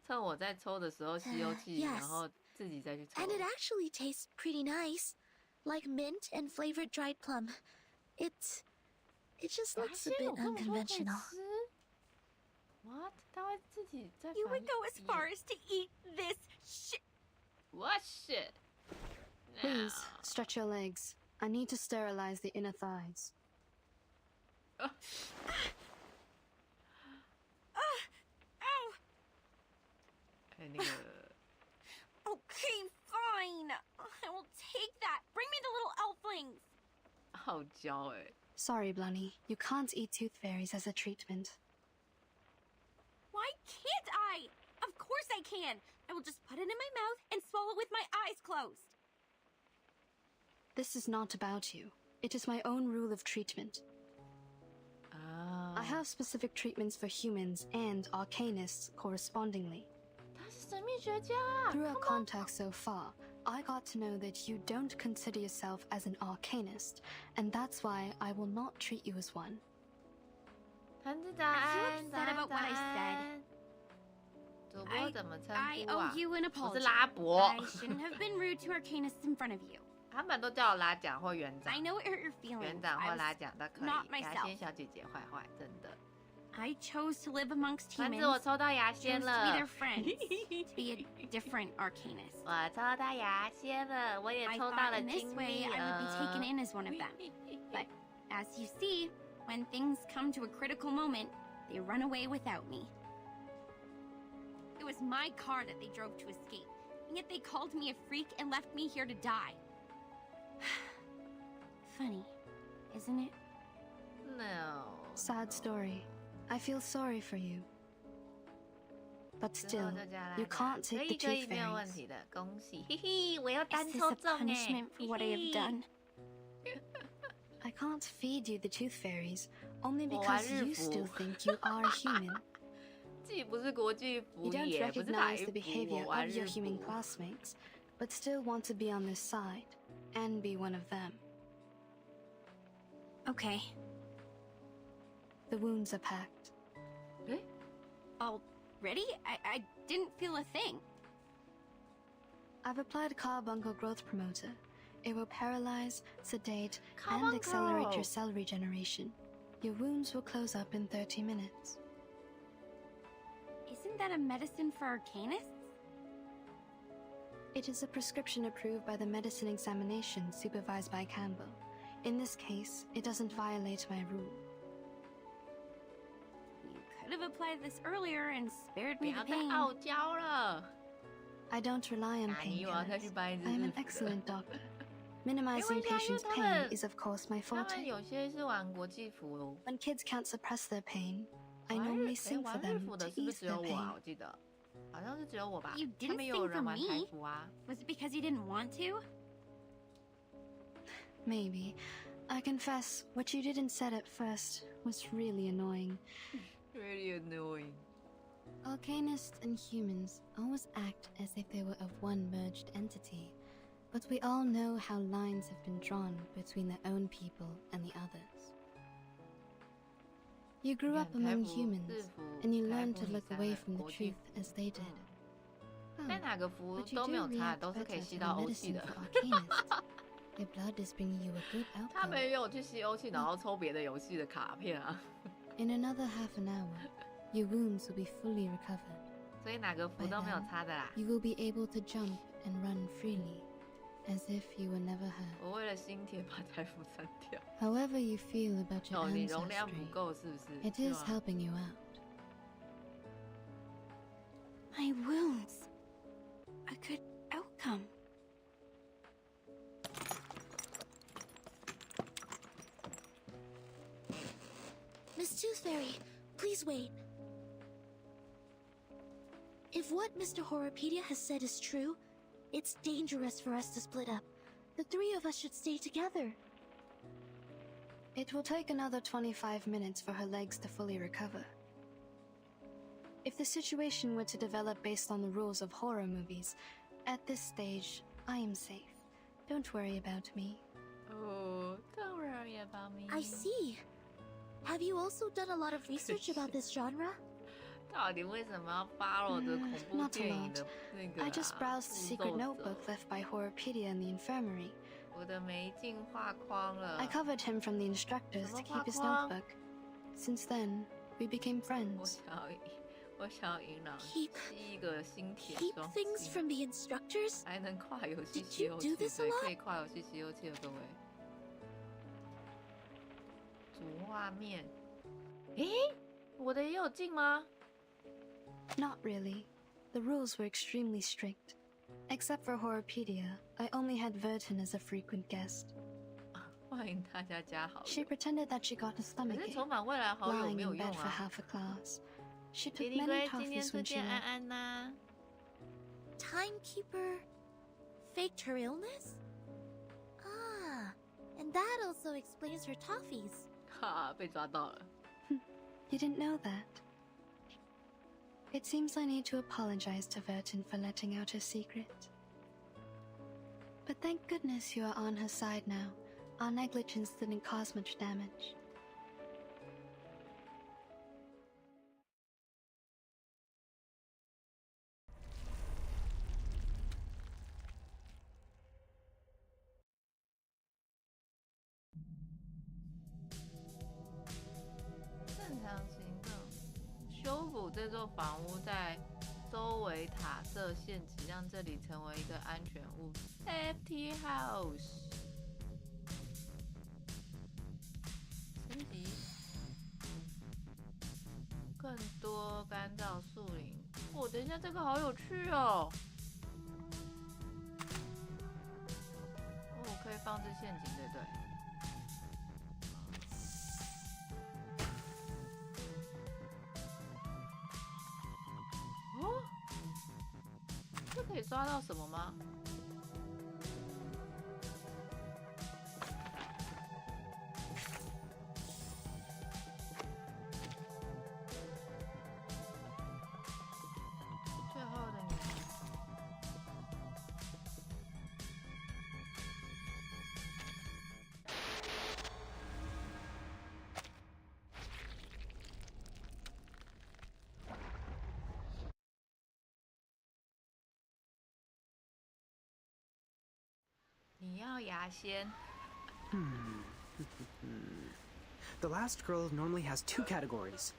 趁我在抽的时候吸油器， Yes. 然后自己再去抽。 And it actually tastes pretty nice, like mint and flavored dried plum. It just looks a bit unconventional. What？ 他会自己在 You would go as far as to eat this shit. What shit? Please, stretch your legs. I need to sterilize the inner thighs. Ow! Okay, fine. I will take that. Bring me the little elflings. 好娇哎。 Sorry, Blunny. You can't eat tooth fairies as a treatment. Why can't I? Of course I can. I will just put it in my mouth and swallow with my eyes closed. This is not about you. It is my own rule of treatment. I have specific treatments for humans and arcanists correspondingly. 他是神秘学家。 Through our contacts so far, I got to know that you don't consider yourself as an arcanist, and that's why I will not treat you as one. 坛子早安， upset about what I said? 主播怎么称 I 呼啊 owe？you an 我 apology. 是拉伯。 I shouldn't have been rude to arcanists in front of you. 他们都叫我拉奖或园长。 I know it hurt your feelings. 园长 I 或拉 was 奖都可 not 以。牙 myself. 仙小姐姐坏坏，真的。 I chose to live amongst 丸 humans. 子，我抽到牙 chose 仙 to be 了 their。friends, to be a different arcanist. 我抽到牙仙了，我也 I 抽到 thought 了 in this 金 way 币 I would be taken 额。 in as one of them. But as you see, when things come to a critical moment, they run away without me. It was my car that they drove to escape, and yet they called me a freak and left me here to die. Funny, isn't it? No. Sad story. I feel sorry for you. But 之后 still, 就叫拉 you 奖 can't take 可 the 以可以 tooth 没有问 fairies. 题的，恭喜，嘿嘿，我要 Is 单 this 抽 a 中哎 punishment for what I have done? I can't feed you the tooth fairies, only 我玩 because 日 you 服 still think you are human. 既不是国际服 You don't 也不是台 recognize the 服，我 behavior 玩 of 日 your human 服。 classmates, but still want to be on their side and be one of them. Okay. The wounds are packed. Already? I didn't feel a thing. I've applied carbuncle growth promoter. It will paralyze, sedate, and Carbuncle! accelerate your cell regeneration. Your wounds will close up in 30 minutes. Isn't that a medicine for arcanists? It is a prescription approved by the medicine examination supervised by Campbell. In this case, it doesn't violate my rule. You could have applied this earlier and spared 不 me 要 the 再 pain. 傲娇了。 I don't rely on 那你我要再去 painkillers. 搬一只 I am 日 an 服的 excellent doctor. 没 Minimizing 关系啊，因为 patients' 他 pain 们 is of course my 他们 forte. 有些是玩国际服哦。 When kids can't suppress their pain, I 玩 normally 日 sing for 玩日 them 服 to 的是不 ease 是只有 their 我啊？ pain. 我记得好像是只有我吧 You。他 didn't 们有 sing 人 for 玩台 me. 服啊。 Was it because you didn't want to? Maybe. I confess, what you did and said at first was really annoying. Really annoying. Arcanists and humans always act as if they were of one merged entity, but we all know how lines have been drawn between their own people and the others. You grew up 你看台 among 服 humans, 日服 and you 台 learned 服 to 你 look 三 away 个 from the 国际 truth as they did. 在哪个服 But you 都 do 没有差， react 都是 better 可以 to 吸 the 到欧气 medicine 的。 for arcanists. Their blood is bringing you a good 他 outcome. 们也有去吸欧气，然后抽别的游戏的卡片啊。 In another half an hour, your wounds will be fully recovered. 所以哪个服 By 都没有 then, 差的啦。 you will be able to jump and run freely, as if you were never hurt. 我为了新铁把台服删掉。 However you feel about your 哦，你容量不 ancestry, 够是不是？ it 是 is 吗 helping you out. My wounds. A good outcome. Come. Miss Tooth Fairy, please wait. If what Mr. Horrorpedia has said is true, it's dangerous for us to split up. The three of us should stay together. It will take another 25 minutes for her legs to fully recover. If the situation were to develop based on the rules of horror movies, at this stage, I am safe. Don't worry about me. Oh, don't worry about me. I see. Have you also done a lot of research about this genre? 到底为什么要 follow 这恐怖 Not a 电影的 lot. 那个 I just browsed the secret 步骤 notebook left by Horrorpedia in the infirmary. 我的眉镜画框了。 I covered him from the instructors to keep his notebook. Since then, we became friends. 我想要银狼 Keep 吸一个新铁 Keep 双 things 击 from the instructors? 还能跨游戏 Did 吸 you 油 do 器， this a 对， lot? 可以跨游戏吸油器的各位。主画面，诶，我的也有进吗？ Not really. The rules were extremely strict. Except for Horrorpedia, I only had Vertin as a frequent guest. 欢迎大家加好友。 She pretended that she got a 可 stomachache, 是重返未来好友 lying 没有 in 用 bed for 啊。 half a class. She 迪 took 迪 many 龟今天 toffees 最 when she 近安 left. 安呐。 Timekeeper faked her illness? Ah, and that also explains her toffees. 哈，被抓到了。 You didn't know that? It seems I need to apologize to Vertin for letting out her secret. But thank goodness you are on her side now. Our negligence didn't cause much damage. "修补这座房屋，在周围塔设陷阱，让这里成为一个安全屋 （Safety House）。升级，更多干燥树林。哦，等一下，这个好有趣哦！哦，可以放置陷阱，对不对？ 哦，这可以抓到什么吗？最后的你。你要牙仙。The last girl normally has two categories.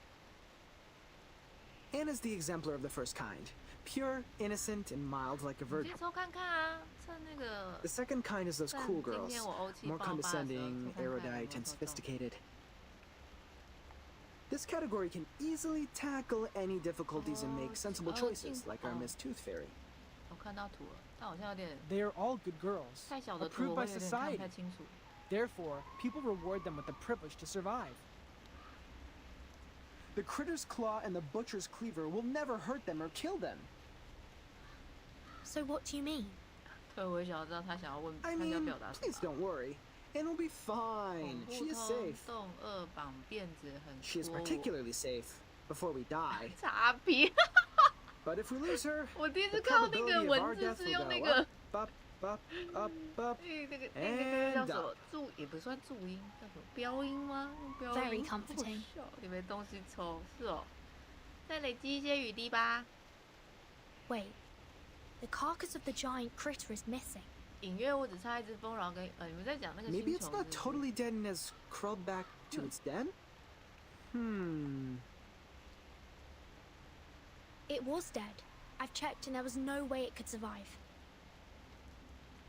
Anna's the exemplar of the first kind. Pure, innocent, and mild like a 你 virgin. 去抽看看啊，趁那个。 The second kind is those 趁 cool 今 girls. 天我欧气 More 爆发的时候， condescending, 抽看看有没有 erudite, and 抽中。 sophisticated. This category can easily tackle any difficulties and make sensible choices, like our Miss Tooth Fairy. 我看到图了，但好像有点 They are all good girls, 太小的图， approved 我 by 会有点看不 society. 太清楚。 Therefore, people reward them with the privilege to survive. The Critter's Claw and the Butcher's Cleaver will never hurt them or kill them. So what do you mean? 对，我也想要知道他想要问，他 I 想要 mean, 表达什 please 么。 don't worry. Anna will be 恐 fine. 怖 She is 通 safe. 动二绑辫子很 She is 戳我。 particularly safe before we die. 擦皮。 But if we lose her, 我第一 the 次看到那 probability 个 of 文 our 字 death 是 will 用那 go 个 up, up, up, up. 那个叫 And 什么 up. 注，也不算注音，叫什么标音吗？用标 Very 音。 comforting. 好笑你没东西抽，是哦。再累积一些雨滴吧。 Wait, the carcass of the giant critter is missing. 隐约我只差一只蜂，然后跟你们在讲那个星 Maybe 球 it's not 是不是 totally dead and has crawled back to its den? It was dead. I've checked and there was no way it could survive.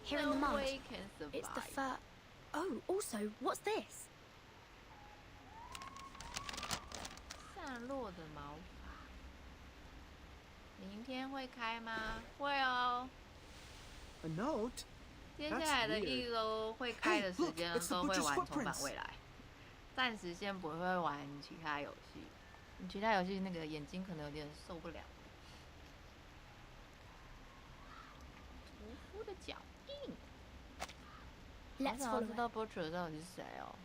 Here in the No mud, way can it's the survive. fur. Oh, also, what's this? 散落的毛发。明天会开吗？会哦。A note? 接下来的一周会开的时间都会玩重返未来，暂时先不会玩其他游戏。其他游戏那个眼睛可能有点受不了。屠夫的脚印。我想要知道 Butcher 到底是谁哦。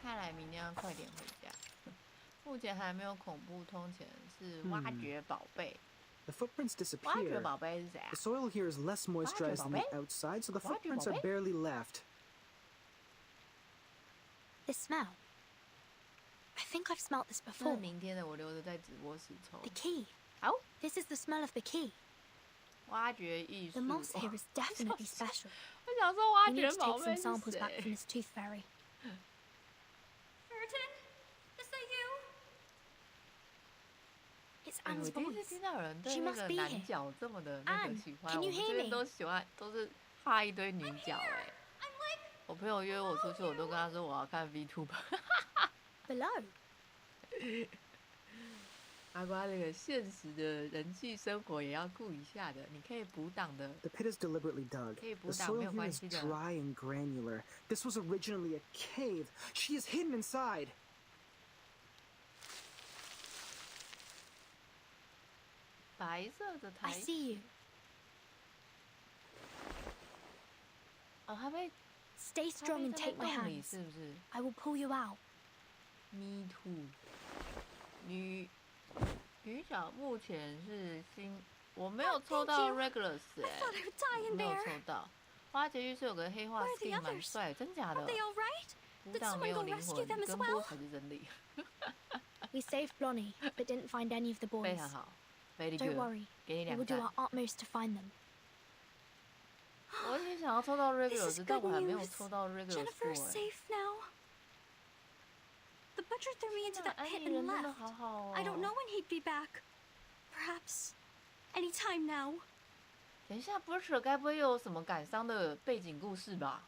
看来明天要快点回家。目前还没有恐怖通前是挖掘宝贝。The footprints disappear. 挖掘宝贝是谁啊？ The soil here is less moisturized than the outside, so the footprints are barely left. The smell. I think I've smelt this before. 明天的我留着在直播时抽。 The key. 好。This is the smell of the key. 挖掘艺术。 The moss here is definitely special. 我想说挖 We 掘 need to 宝 take 贝 some 是 samples 谁 back from this tooth fairy. Curtin, is that you? It's 我 Anne's 第一次 voice. 听到有人对 She 那 must 个 be 男 here. 角这么的那个 Anne, 喜欢， can 我 you 们 hear 这边 me? 都喜欢，都是画一堆女角哎。我朋友约我出去，我都跟他说我要看 VTuber。Below. 阿瓜那个现实的人际生活也要顾一下的，你可以补档的。 The pit is deliberately dug. The soil here is dry and granular. This was originally a cave. She is hidden inside. 白色的台。 I see you. 哦，他被 Stay strong and take my 洞里 hands. 是不是 I will pull you out. ？Me too。女角目前是新，我没有抽到 Regulus 哎，没有抽到。花结局是有个黑化 skin 蛮帅，真假的？补档没有灵魂，跟播才是真理。We saved Blonnie, but didn't find any of the 非 boys. 常好 ，Very Don't good。 worry. 给你 We 2 will do 赞。 our utmost to find them. 我也想要抽到 Regulus， 但 good 我还没有 news. 抽到 Regulus 过 Jennifer is 哎。 safe now. The butcher threw me into that 安 pit 妮 and 人真的 left. 好好哦。 I don't know when he'd be back. Perhaps any time now. 等一下 ，Butcher 该不会又有什么感伤的背景故事吧？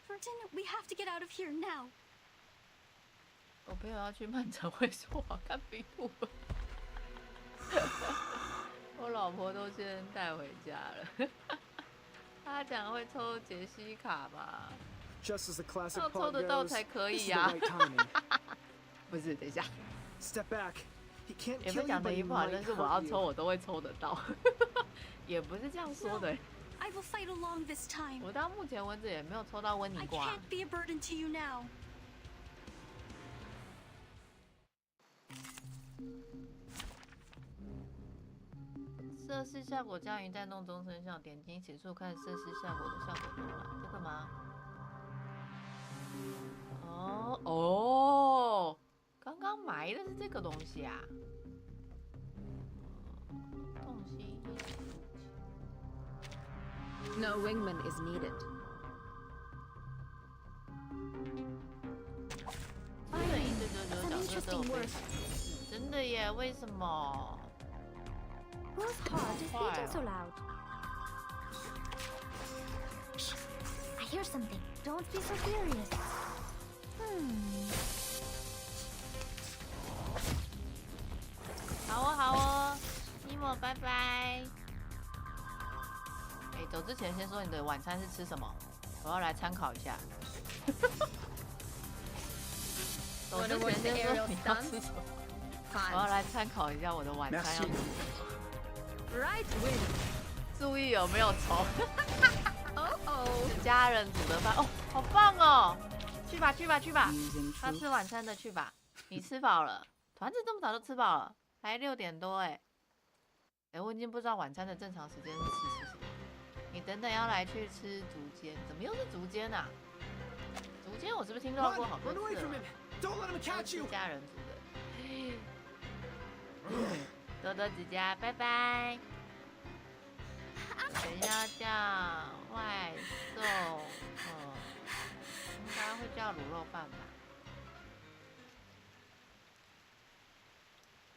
Burton, we have to get out of here now. 我朋友要去漫展会，说我要看 VTuber。我老婆都先带回家了。他讲会抽杰西卡吧？ Just as the classic 要抽 part 得到 goes, 才可 this 以 is the 呀。 right timing. 不是，等一下。 Step back. He can't 也 kill 没 you, 讲的 but 一 he 不好， might 但是我要 hurt 抽 you. 我都会抽得到。也不是这样说的。 I will fight along this time. 我到目前为止也没有抽到温妮 I 瓜。 can't be a burden to you now. 摄氏效果将于带动中生效，点击起诉看摄氏效果的效果图案，这个吗？哦，刚刚埋的是这个东西啊。洞悉 No wingman is needed. 对，199角色都有被砍，真的耶？为什么？ Whose heart is beating so loud? Shh! I hear something. Don't be so furious. 好哦，好哦，尼莫，拜拜。哎，走之前先说你的晚餐是吃什么，我要来参考一下。走之前先说你要吃什么，我要来参考一下我的晚餐要吃什么。 Right wing. 注意有没有虫。Oh. 家人煮的饭哦，好棒哦！去吧，去吧，去吧。他吃晚餐的去吧。你吃饱了？团子这么早就吃饱了，才6点多哎。哎，我已经不知道晚餐的正常时间是吃什么。你等等要来去吃竹间，怎么又是竹间啊？竹间我是不是听到过好多次了？都是家人煮的。多多指甲，拜拜。等一下叫外送，应该会叫卤肉饭吧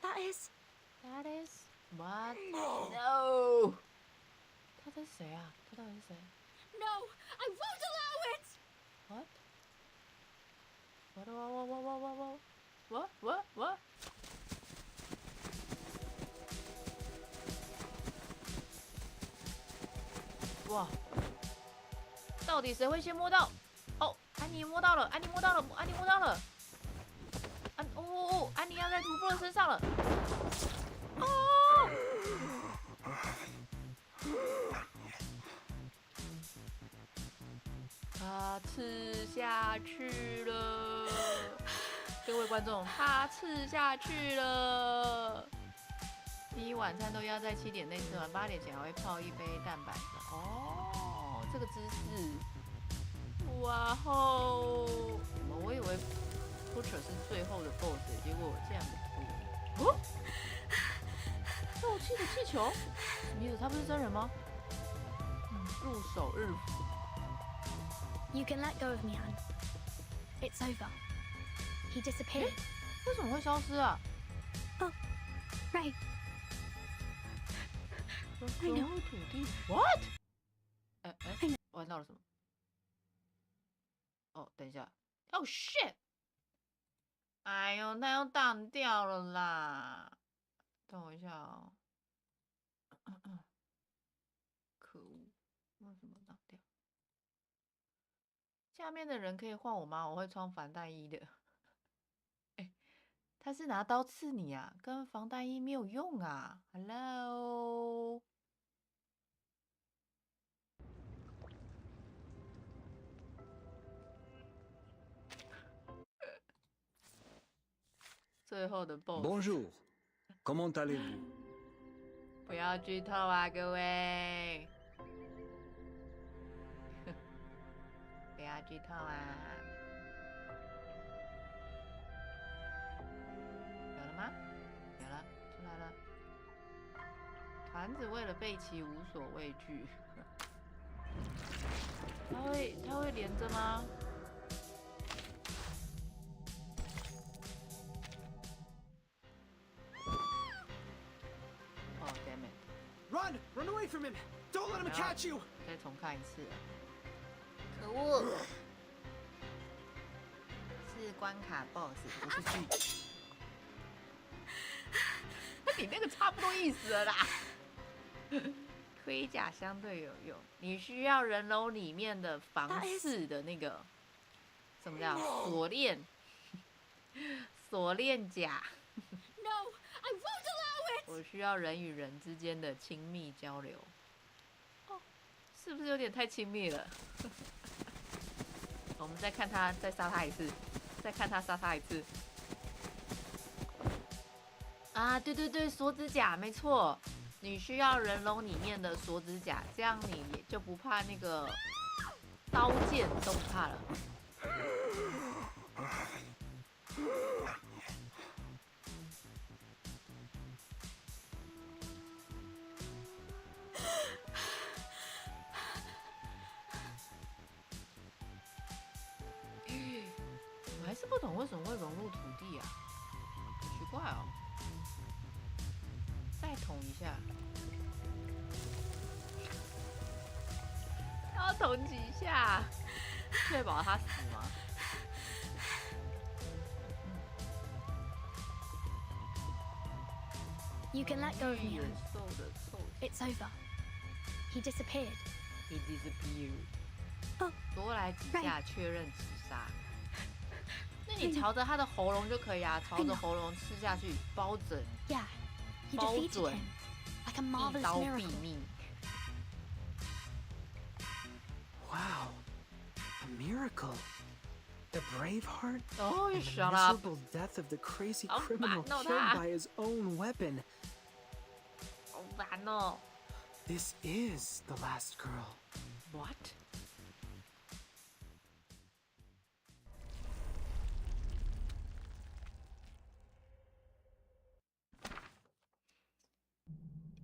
That is what? No！ 他这是谁啊？他到底是谁 No! I won't allow it! What? 哇，到底谁会先摸到？哦，安妮摸到了，安妮摸到了，安妮摸到了。安妮要在屠夫的身上了。哦！他吃下去了，各位观众，他吃下去了。你晚餐都要在7点内吃完，8点前还会泡一杯蛋白粉。哦，这个姿势，哇吼！我以为 Butcher 是最后的 BOSS， 结果竟然不吐。哦，漏气的气球，什么意思？他不是真人吗？入手日服。You can let go of me, Anne. It's over. He disappeared. 为什么会消失啊？ Oh, right. 融入土地 ？What？ 玩到了什么？哦，等一下。Oh shit！ 哎呦，那要挡掉了啦！等我一下哦。可恶，为什么挡掉？下面的人可以换我吗？我会穿防弹衣的。他是拿刀刺你啊，跟防弹衣没有用啊。Hello。最后的 BOSS。Bonjour, comment allez-vous？ 不要剧透啊，各位！不要剧透啊！有了吗？有了，出来了。团子为了贝奇无所畏惧。他会连着吗？Run! Run away from him! Don't let him catch you! 再重看一次。可恶！是关卡 BOSS， 不是剧情。那比那个差不多意思了啦。盔甲相对有用，你需要人楼里面的防刺的那个，什么叫锁链？锁链甲。No, I won't allow it. 我需要人与人之间的亲密交流。哦，是不是有点太亲密了？我们再看他，再杀他一次，再看他杀他一次。啊，对对对，锁指甲，没错。你需要人龙里面的锁指甲，这样你也就不怕那个刀剑都不怕了。我还是不懂为什么会融入土地啊，好奇怪哦。再捅一下，要捅几下，确保他死吗？You can let go of me. It's over. He disappeared. He disappeared. 哦，多来几下确认击杀。那你朝着他的喉咙就可以啊，朝着喉咙吃下去，包准。Yeah. 包准， like a marvelous 一刀毙 miracle. 命。Wow, a miracle. The brave heart Oh, and the shut up. miserable death of the crazy 好 criminal 烦哦 killed 他 by his own weapon. 好烦哦。This is the last girl. What?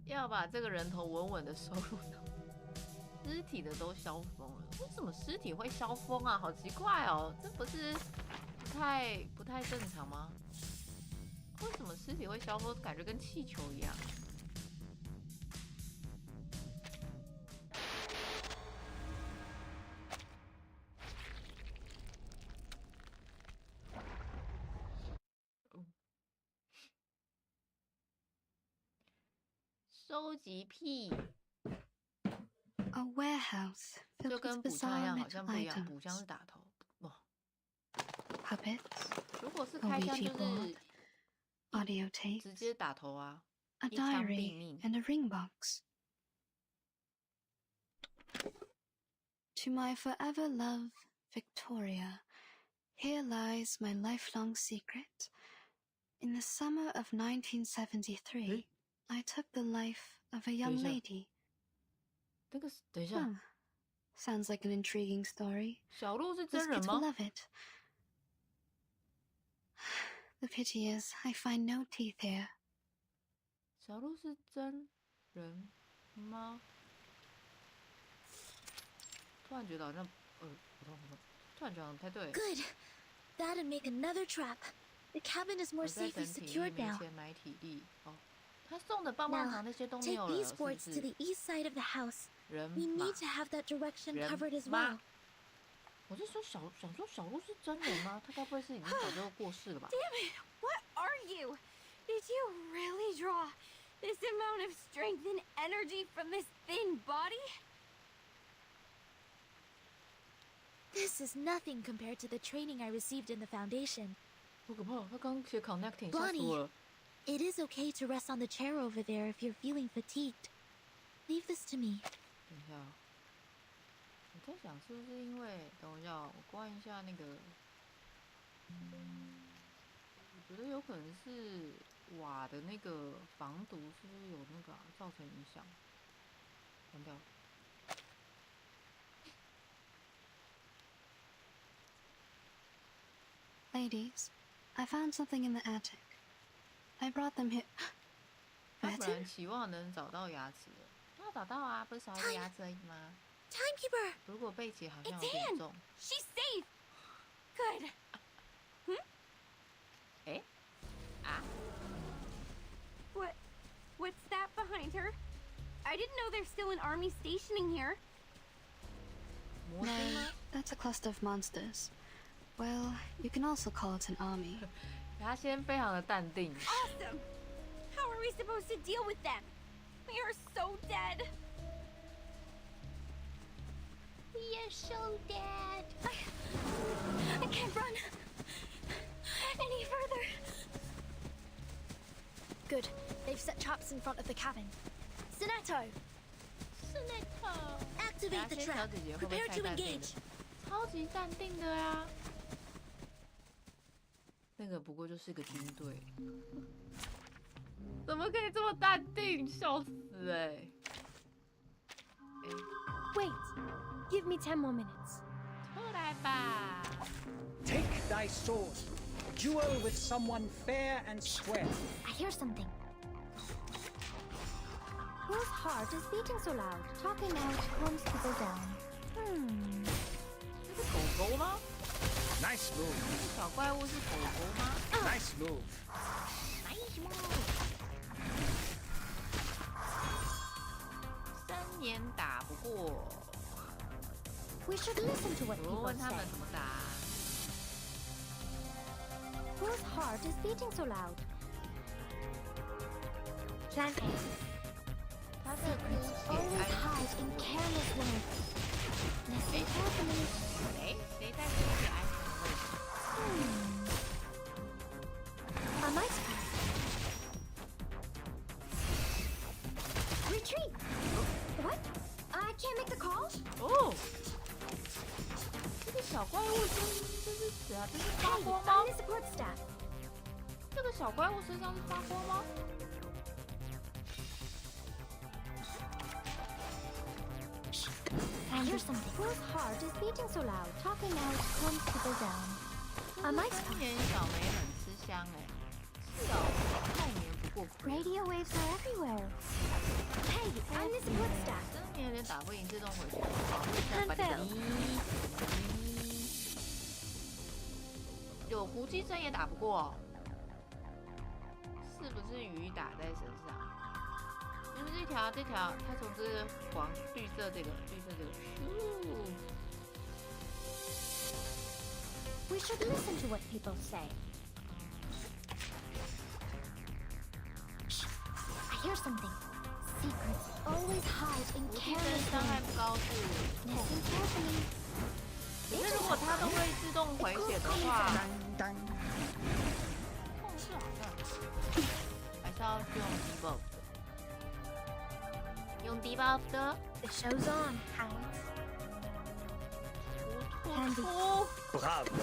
要把这个人头稳稳的收入到，尸体的都消风了。为什么尸体会消风啊？好奇怪哦，这不是不太正常吗？为什么尸体会消风？感觉跟气球一样。收集癖。A warehouse 就 filled 跟 with 补枪 bizarre 一样，好 metal 像不一样。补 items. 枪是打头，哇！ Puppets, 如果是 a 开枪 Ouija 就 board, 是 audio tapes, 直接打头啊， a 一枪毙 diary, 命。 and a ring box. To my forever love, Victoria, here lies my lifelong secret. In the summer of 1973, I took the life of a young lady. 这个等一下， Sounds like an intriguing story. 小鹿是 This 真人 kid 吗？ will love it. The pity is, I find no teeth here. 小鹿是真人吗？突然觉得好像，突然觉得好像不太对。 Good. That'd make another trap. The cabin is more 我在 safely 等体力， secured 没 now. 钱买体力。哦，他送的棒棒糖那些都没 Take 有了， these 是不 boards to 是 the？ east side of the house. 人 We 马 need to have that direction 人 covered as 马 well. 我是说想说小鹿是真人吗？他该不会是已经早就过世了吧？ Damn it! What are you? Did you really draw this amount of strength and energy from this thin body? This is nothing compared to the training I received in the Foundation. 好可怕！他刚写 connecting， 吓死我 Bonnie, 了。 it is okay to rest on the chair over there if you're feeling fatigued. Leave this to me. 等一下，我在想是不是因为，等我一下，我关一下那个，我觉得有可能是瓦的那个防毒是不是有那个造成影响？关掉。 Ladies, I found something in the attic. I brought them here. 他本来期望能找到牙齿的，要找到啊，不是少一个牙齿而已吗？ Timekeeper! 如果背起好像有 It's 点 Anne! 重。 She's safe! Good. Eh? Ah? What's that behind her? I didn't know there's still an army stationing here. No, that's a cluster of monsters. Well, you can also call it an army. 牙仙非常的淡定。 Awesome! How are we supposed to deal with them? We are so dead. We are so dead. I can't run any further. Good. They've set traps in front of the cabin. Sonetto! Activate 牙 the 仙小 trap. 姐姐会不会 Prepare 太 to 淡定 engage. 了？超级淡定的呀。那个不过就是个军队，怎么可以这么淡定？笑死欸！ Wait. Give me 10 more minutes. 出来吧！ Take thy sword. Duel with someone fair and square. I hear something. Whose heart is beating so loud? Talking out calms people down. 这是狗狗吗？ Nice move. 这小怪物是狗狗吗 Nice move.？Nice move！ 3年打不过， We should listen to what 我 people 问他 say. 们怎么打。 Whose heart is beating so loud? Plan A. 他这个 Always hide in careless words. Listen carefully. 哎，谁在这里安全的位置？ A mice pass. Retreat. What? I can't make the call? 哦，这个小怪物这是谁啊？这是发 Hey, 光吗 I'm？the support staff. 这个小怪物身上是发光吗？ I hear something. Whose heart is beating so loud? Talking out calms people down. A mice 3 pass. 年小梅很吃香哎。是哦，少年不过苦。 Radio waves are everywhere. Hey, I'm the support staff. 3年有点打不赢，自动回去。保护一下把你。有胡姬针也打不过，是不是鱼打在身上？就是这条，它从这个绿色这个，We should listen to what people say. I hear something. secrets always hide in 无敌 careless 跟伤害 hands. 不高是 Listen carefully. 可是如果它都会自动回血的话，控制好像还是要用 debuff 的。用 debuff 的 The show's on, hounds. 突 Bravo.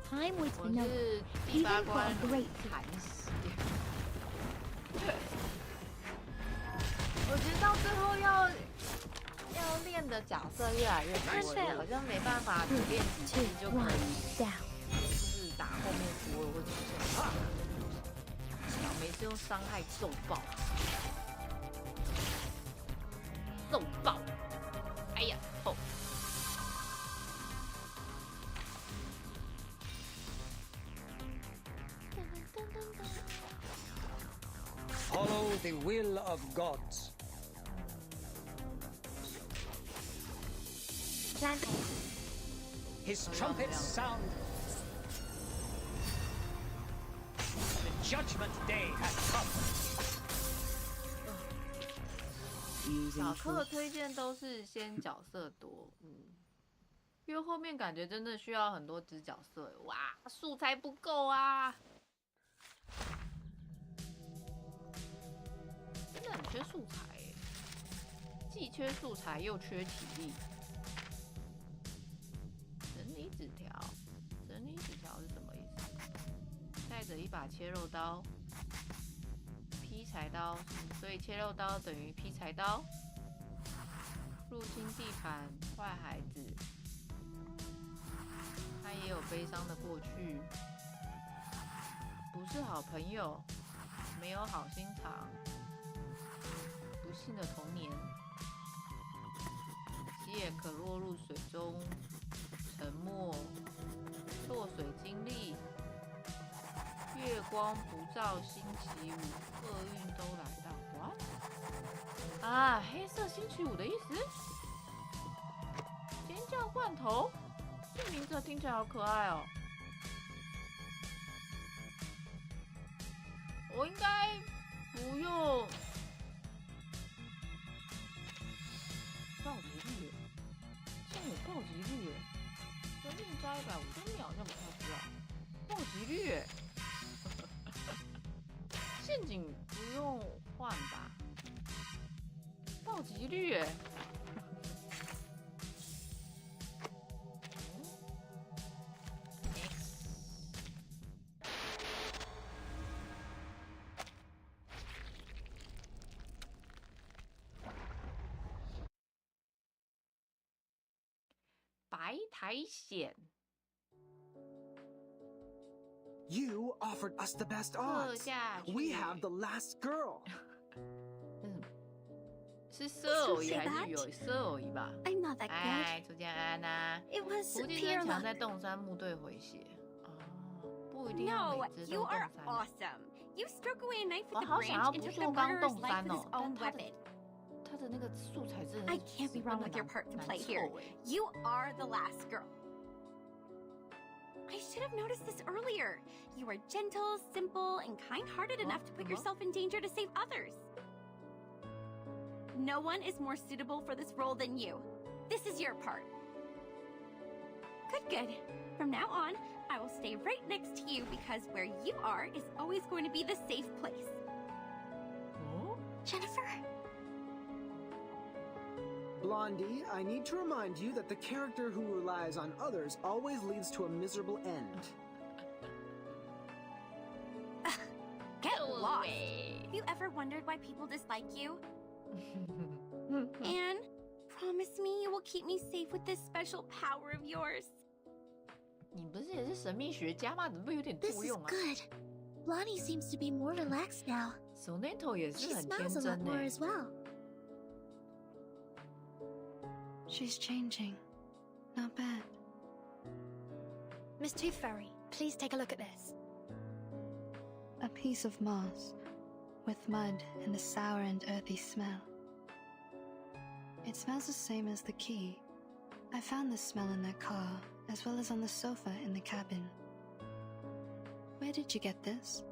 Time waits 我 for no 是 one, 第 even 8 for 关 a great 寒死。我觉得到最后要练的角色越来越多了，好像没办法只练几次就可以，就是打后面所有会出现的。小梅是用伤害揍爆，揍爆！哎呀，痛！ Follow the will of gods. Plan His trumpets sound. The judgment day has come. 小课推荐都是先角色多，因为后面感觉真的需要很多只角色，哇，素材不够啊，真的很缺素材耶，既缺素材又缺体力。整理纸条，整理纸条是什么意思？带着一把切肉刀。 劈柴刀，所以切肉刀等于劈柴刀。入侵地盘，坏孩子。他也有悲伤的过去，不是好朋友，没有好心肠，不幸的童年。其也可落入水中，沉没，落水经历。 月光不照星期五，厄运都来到。What？ 啊，黑色星期五的意思？尖叫罐头，这名字听起来好可爱哦。我应该不用暴击率，现在有暴击率，生命加150，生命好像不太需要。暴击率。 陷阱不用换吧？暴击率耶！白苔藓。 You offered us the best odds. We have the last girl. 是色偶仪还是有色偶仪吧？ I'm not that good. 哎，楚江安呐。It was 福晋真强在洞山木队回血。哦，不一定要每只都 you 洞 are 山。 awesome. You struck away a knife 我 with 好 the 想要 branch 不 and took 锈 the 钢 murderer's 洞 life 山 with 哦 his，own 但 weapon. 它的那个素材真的 I can't be wrong with your part to play here. You are the last girl. I should have noticed this earlier. You are gentle, simple, and kind-hearted enough to put yourself in danger to save others. No one is more suitable for this role than you. This is your part. Good, good. From now on, I will stay right next to you because where you are is always going to be the safe place. Jennifer? Blondie, I need to remind you that the character who relies on others always leads to a miserable end. Get lost. Have you ever wondered why people dislike you? Anne, promise me you will keep me safe with this special power of yours. 你不是也是神秘学家吗？怎么会有点 This 作 is 用啊 good. Blondie seems to be more relaxed now. ？Soneto 也 She 是很天 smiles a lot 真 more 呢。 as well. She's changing. Not bad. Miss Tooth Fairy, please take a look at this. A piece of moss, with mud and a sour and earthy smell. It smells the same as the key. I found this smell in that car, as well as on the sofa in the cabin. Where did you get this?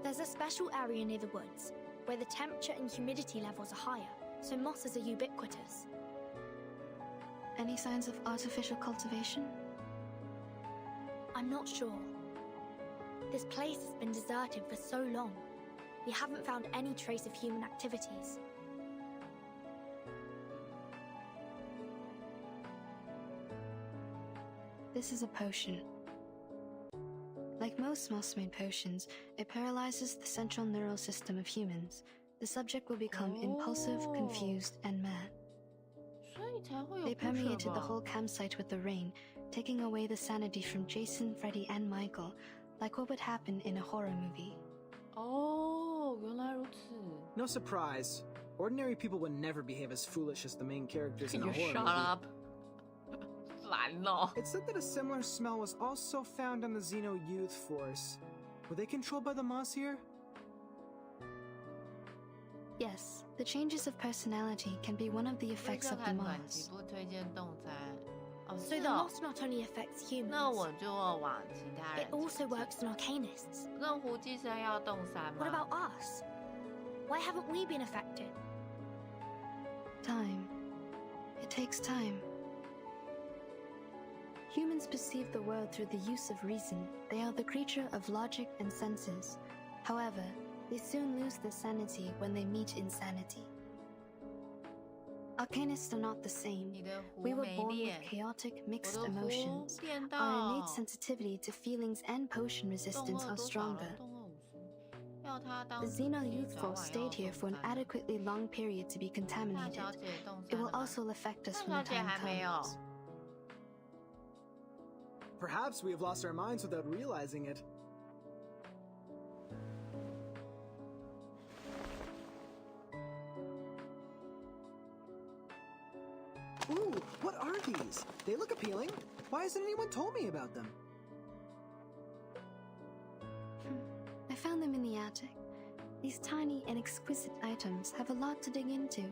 There's a special area near the woods. where the temperature and humidity levels are higher, so mosses are ubiquitous. Any signs of artificial cultivation? I'm not sure. This place has been deserted for so long. We haven't found any trace of human activities. This is a potion. Like most moss-made potions, it paralyzes the central neural system of humans. The subject will become impulsive, confused, and mad. They permeated the whole campsite with the rain, taking away the sanity from Jason, Freddy, and Michael, like what would happen in a horror movie. Oh, 原来如此. No surprise. Ordinary people would never behave as foolish as the main characters in a You horror shut movie. up. It said that a similar smell was also found on the Xeno Youth Force. Were they controlled by the moss here? Yes, the changes of personality can be one of the effects of the moss. So the moss not only affects humans, it also works on arcanists. What about us? Why haven't we been affected? Time. It takes time. Humans perceive the world through the use of reason. They are the creature of logic and senses. However, they soon lose their sanity when they meet insanity. Arcanists are not the same. We were born with chaotic, mixed emotions. Our innate sensitivity to feelings and potion resistance are stronger. The Xeno Youth Force stayed here for an adequately long period to be contaminated. It will also affect us when the time comes. Perhaps we have lost our minds without realizing it. Ooh, what are these? They look appealing. Why hasn't anyone told me about them? I found them in the attic. These tiny and exquisite items have a lot to dig into.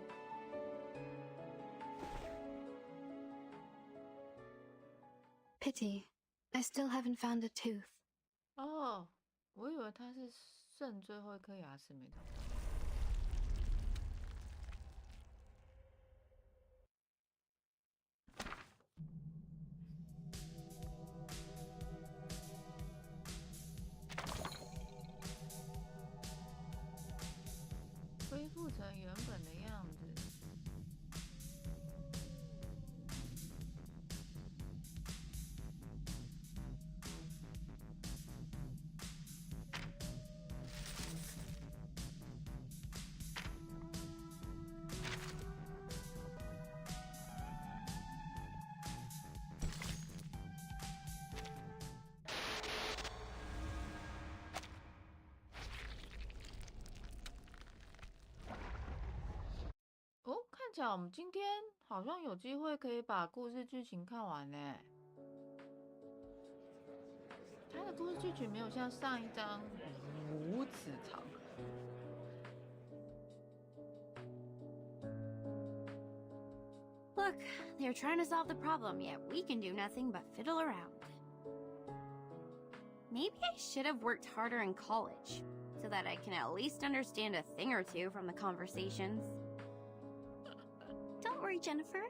Pity. I still haven't found a tooth. 哦，我以为它是剩最后一颗牙齿没找到。恢复成原本的样子。看起来我们今天好像有机会可以把故事剧情看完呢。它的故事剧情没有像上一章如此长。Look, they're trying to solve the problem, yet we can do nothing but fiddle around. Maybe I should have worked harder in college, so that I can at least understand a thing or two from the conversations. Don't worry, Jennifer.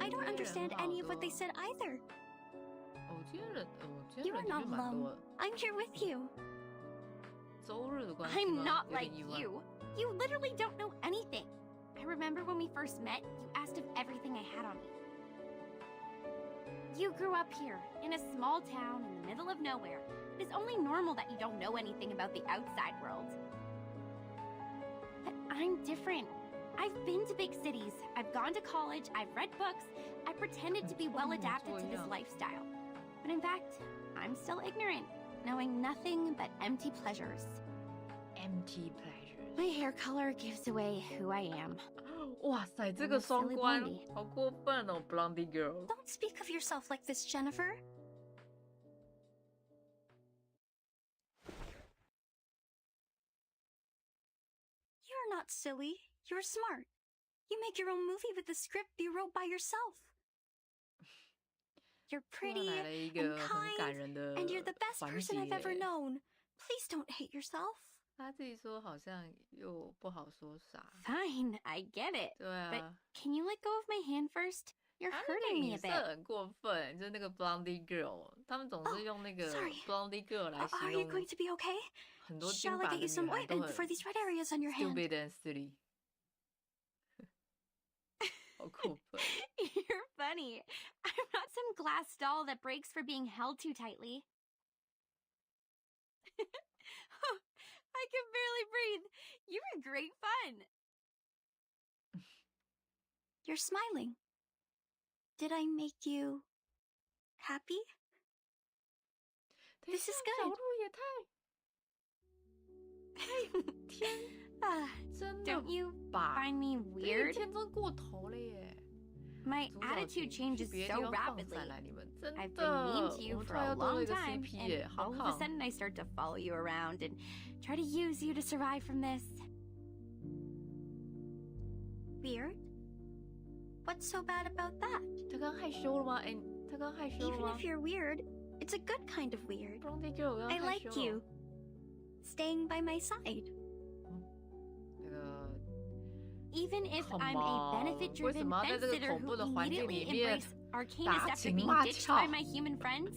I don't understand any of what they said either. You are not alone. I'm here with you. I'm not like you. You literally don't know anything. I remember when we first met, you asked if everything I had on me. You grew up here, in a small town in the middle of nowhere. It is only normal that you don't know anything about the outside world. But I'm different. I've been to big cities, I've gone to college, I've read books, I pretended to be well adapted to this lifestyle. But in fact, I'm still ignorant, knowing nothing but empty pleasures. Empty pleasures. My hair color gives away who I am. 哇塞，这个双关好过分哦 ，Blondie Girl。 Don't speak of yourself like this, Jennifer. You're not silly. You're smart. You make your own movie with the script you wrote by yourself. You're pretty and kind, and you're the best person I've ever known. Please don't hate yourself. 他自己说好像又不好说啥。 Fine, I get it. 对啊 But can you let go of my hand first? You're 他那个 hurting me 影 a 射 bit. 很过分，就是那个 blondie girl， 他们总是用那个 sorry. blondie girl 来 Are 形 you 容 going to be okay? 很多金 Shall I 发 get 的 you some 女孩都 ointment 很 for these red areas on your hand? stupid and silly。 好过分。 You're funny. I'm not some glass doll that breaks for being held too tightly. I can barely breathe. You were great fun. You're smiling. Did I make you happy? This is 小 good. 鹿也太天 真的 Don't you 吧 find me 这也 weird? 天真过头了耶。 My 主角 attitude 群去 changes 别的 so 地方放 rapidly. 闪来，你们真 I've 的， been mean to 我 you 们突 for 然 a 又多了 long 一个 time, CP and 耶，好 all of a 看。 sudden I start to follow you around and try to use you to survive from this. Weird? What's so bad about that? 他刚害羞了吗？哎，他刚害羞了 Even 吗 if you're weird, it's a good kind of weird. ？blondie girl 刚 I 害羞 liked you. Staying by my side. 那个 Even if Come I'm a on. benefit-driven 为什么要在这个 fence-sitter 恐怖 who 的环境 immediately 里面 embrace Arcanus 打 after 情 being 骂 ditched 俏 by my human friends?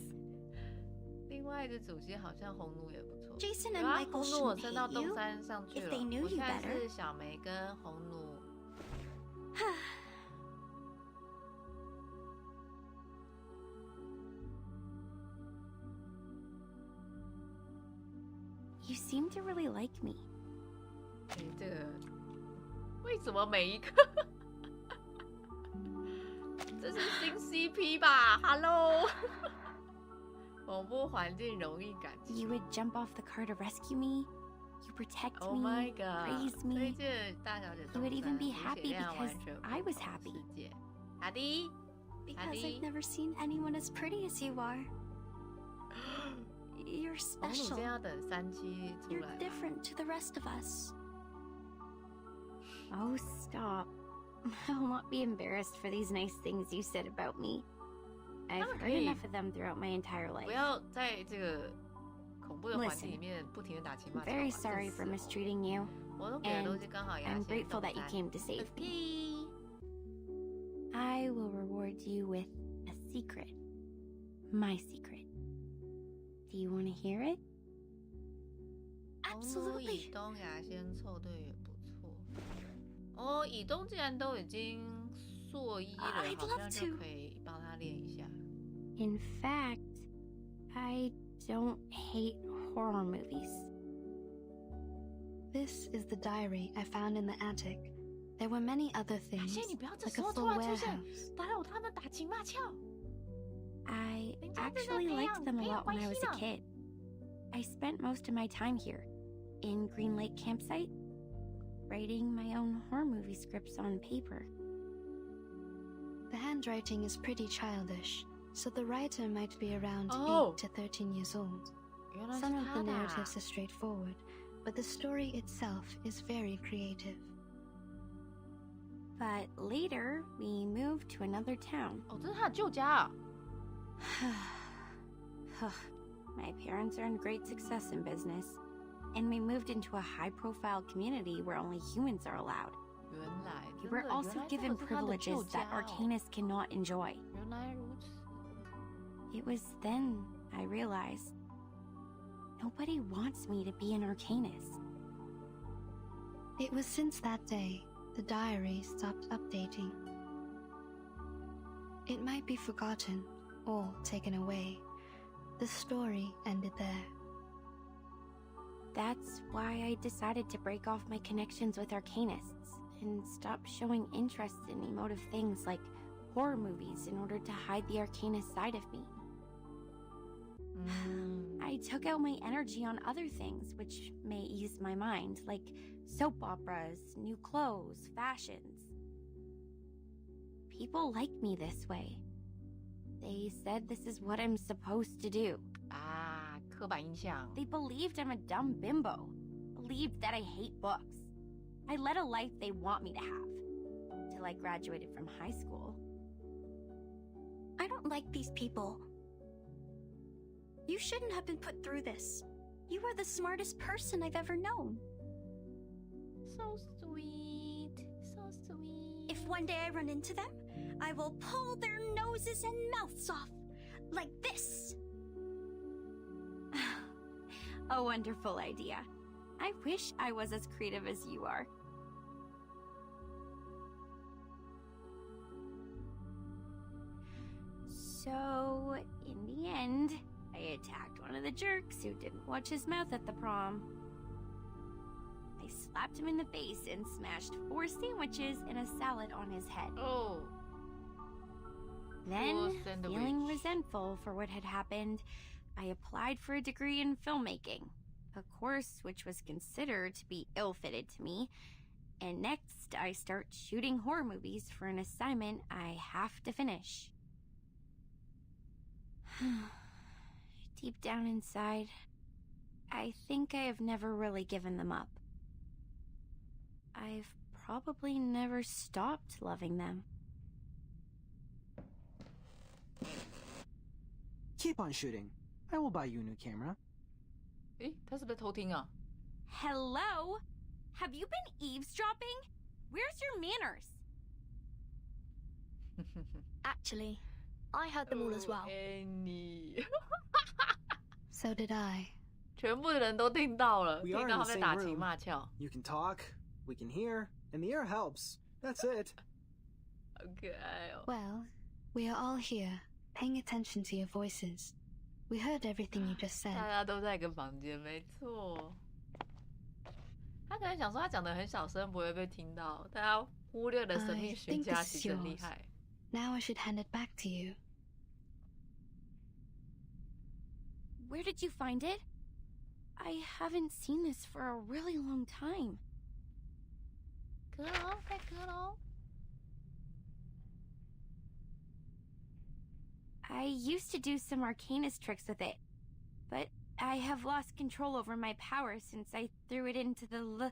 另外一只主线好像红奴也不错。 Jason 有 and 啊， Michael 红奴我 shouldn't 升到 hate 东 you 山上去 if 了。 they knew 我 you 现在 better. 是小梅跟红奴。 You seem to really like me. 哎，这个为什么每一个？这是新 CP 吧 ？Hello， 恐怖环境容易感情。 You would jump off the car to rescue me. You protect Oh me, my god！ praise 推 me. 荐大小姐 You 东 would 山 even be 无血 happy 量 because 完全 I was 不同 happy. 世界。好的， Because I've never seen anyone as pretty as you are. You're 红奴 special. 现在要等3期出 You're 来。 different to the rest of us. Oh, stop. I'll not be embarrassed for these nice things you said about me. I've heard Okay. enough of them throughout my entire life. 不要在这个恐怖的环境里面不停的打情骂 I'm 俏。 very 真 sorry 是 for 哦 mistreating you. 我都给的东 And 西刚好牙 I'm 仙 grateful that you 东 came to save 山 me. I will reward you with a secret. My secret. Do you want to hear it? 红奴以 Absolutely. 东牙仙凑对也不错。哦，以东既然都已经硕一了， I'd 好 love 像就 to. 可以帮他练一下。 In fact, I don't hate horror movies. This is the diary I found in the attic. There were many other 牙 things, 仙，你不要这 like 时 a 候突 full 然出现， warehouse. 打扰他们打情骂俏。 I 人家正在 actually 培养 liked them a 培养 lot 关 when I 系 was a 呢。 kid. I spent most of my time here, in Green Lake Campsite, writing my own horror movie scripts on paper. The handwriting is pretty childish, so the writer might be around Oh. 8 to 13 years old. 原来是 Some of 他 the 的啊。 narratives are straightforward, but the story itself is very creative. But later, we moved to another town. 哦，这是他的旧家啊。 My parents earned great success in business, and we moved into a high-profile community where only humans are allowed. 原来， We 真 were 的 also 原来这 given 个是他的旧 privileges 家 that 哦。 Arcanus cannot enjoy. 原来如此。 It was then I realized nobody wants me to be an Arcanus. It was since that day the diary stopped updating. It might be forgotten or taken away. The story ended there. That's why I decided to break off my connections with Arcanists and stop showing interest in emotive things like horror movies in order to hide the Arcanist side of me. I took out my energy on other things which may ease my mind, like soap operas, new clothes, fashions. People like me this way. They said this is what I'm supposed to do. 啊，刻板印象。 They believed I'm a dumb bimbo, believed that I hate books. I led a life they want me to have, till I graduated from high school. I don't like these people. You shouldn't have been put through this. You are the smartest person I've ever known. So sweet, so sweet. If one day I run into them, I will pull their noses and mouths off, like this. A wonderful idea. I wish I was as creative as you are. So, in the end, I attacked one of the jerks who didn't watch his mouth at the prom. I slapped him in the face and smashed 4 sandwiches and a salad on his head. Oh. Then, feeling resentful for what had happened, I applied for a degree in filmmaking, a course which was considered to be ill-fitted to me, and next I start shooting horror movies for an assignment I have to finish. Deep down inside, I think I have never really given them up. I've probably never stopped loving them. Keep on shooting. I will buy you a new camera. 诶，他是不是偷听啊？ Hello? Have you been eavesdropping? Where's your manners? Actually, I heard them all as well. So did I. 全部的人都听到了， We 听 are 到 in 他 the 们 same 打情 room. 骂俏。 You can talk, we can hear, and the air helps. That's it. 好可爱哦。 Well, we are all here, paying attention to your voices. We heard everything you just said. 大家都在一个房间，没错。他可能想说他讲的很小声，不会被听到，但他忽略了神秘学家其实很厉害。 Now I should hand it back to you. Where did you find it? I haven't seen this for a really long time. 歌喽，开歌喽。 I used to do some arcanist tricks with it, but I have lost control over my power since I threw it into the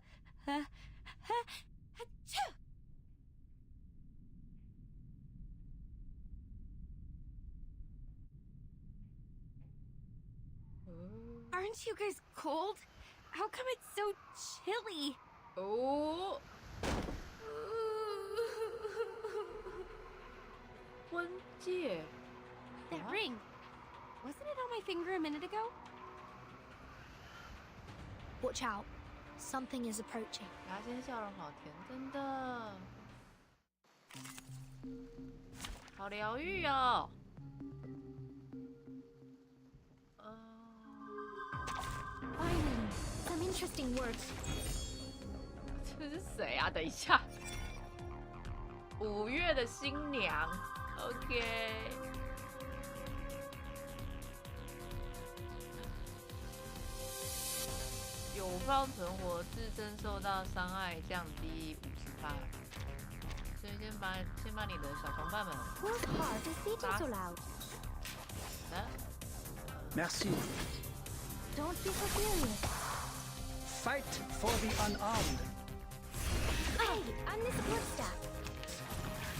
Aren't you guys cold? How come it's so chilly? Oh. 婚戒 That ring. Wasn't it on my finger a minute ago? Watch out. Something is approaching. 牙仙笑容好甜，真的，好疗愈哦。Finally, some interesting words. 这是谁啊？等一下，5月的新娘 ，OK。有方存活，自身受到伤害降低58%。所以先把你的小同伴们 Whose heart is beating so loud? Merci. Don't be so serious. Fight for the unarmed. Hey, I'm the support staff.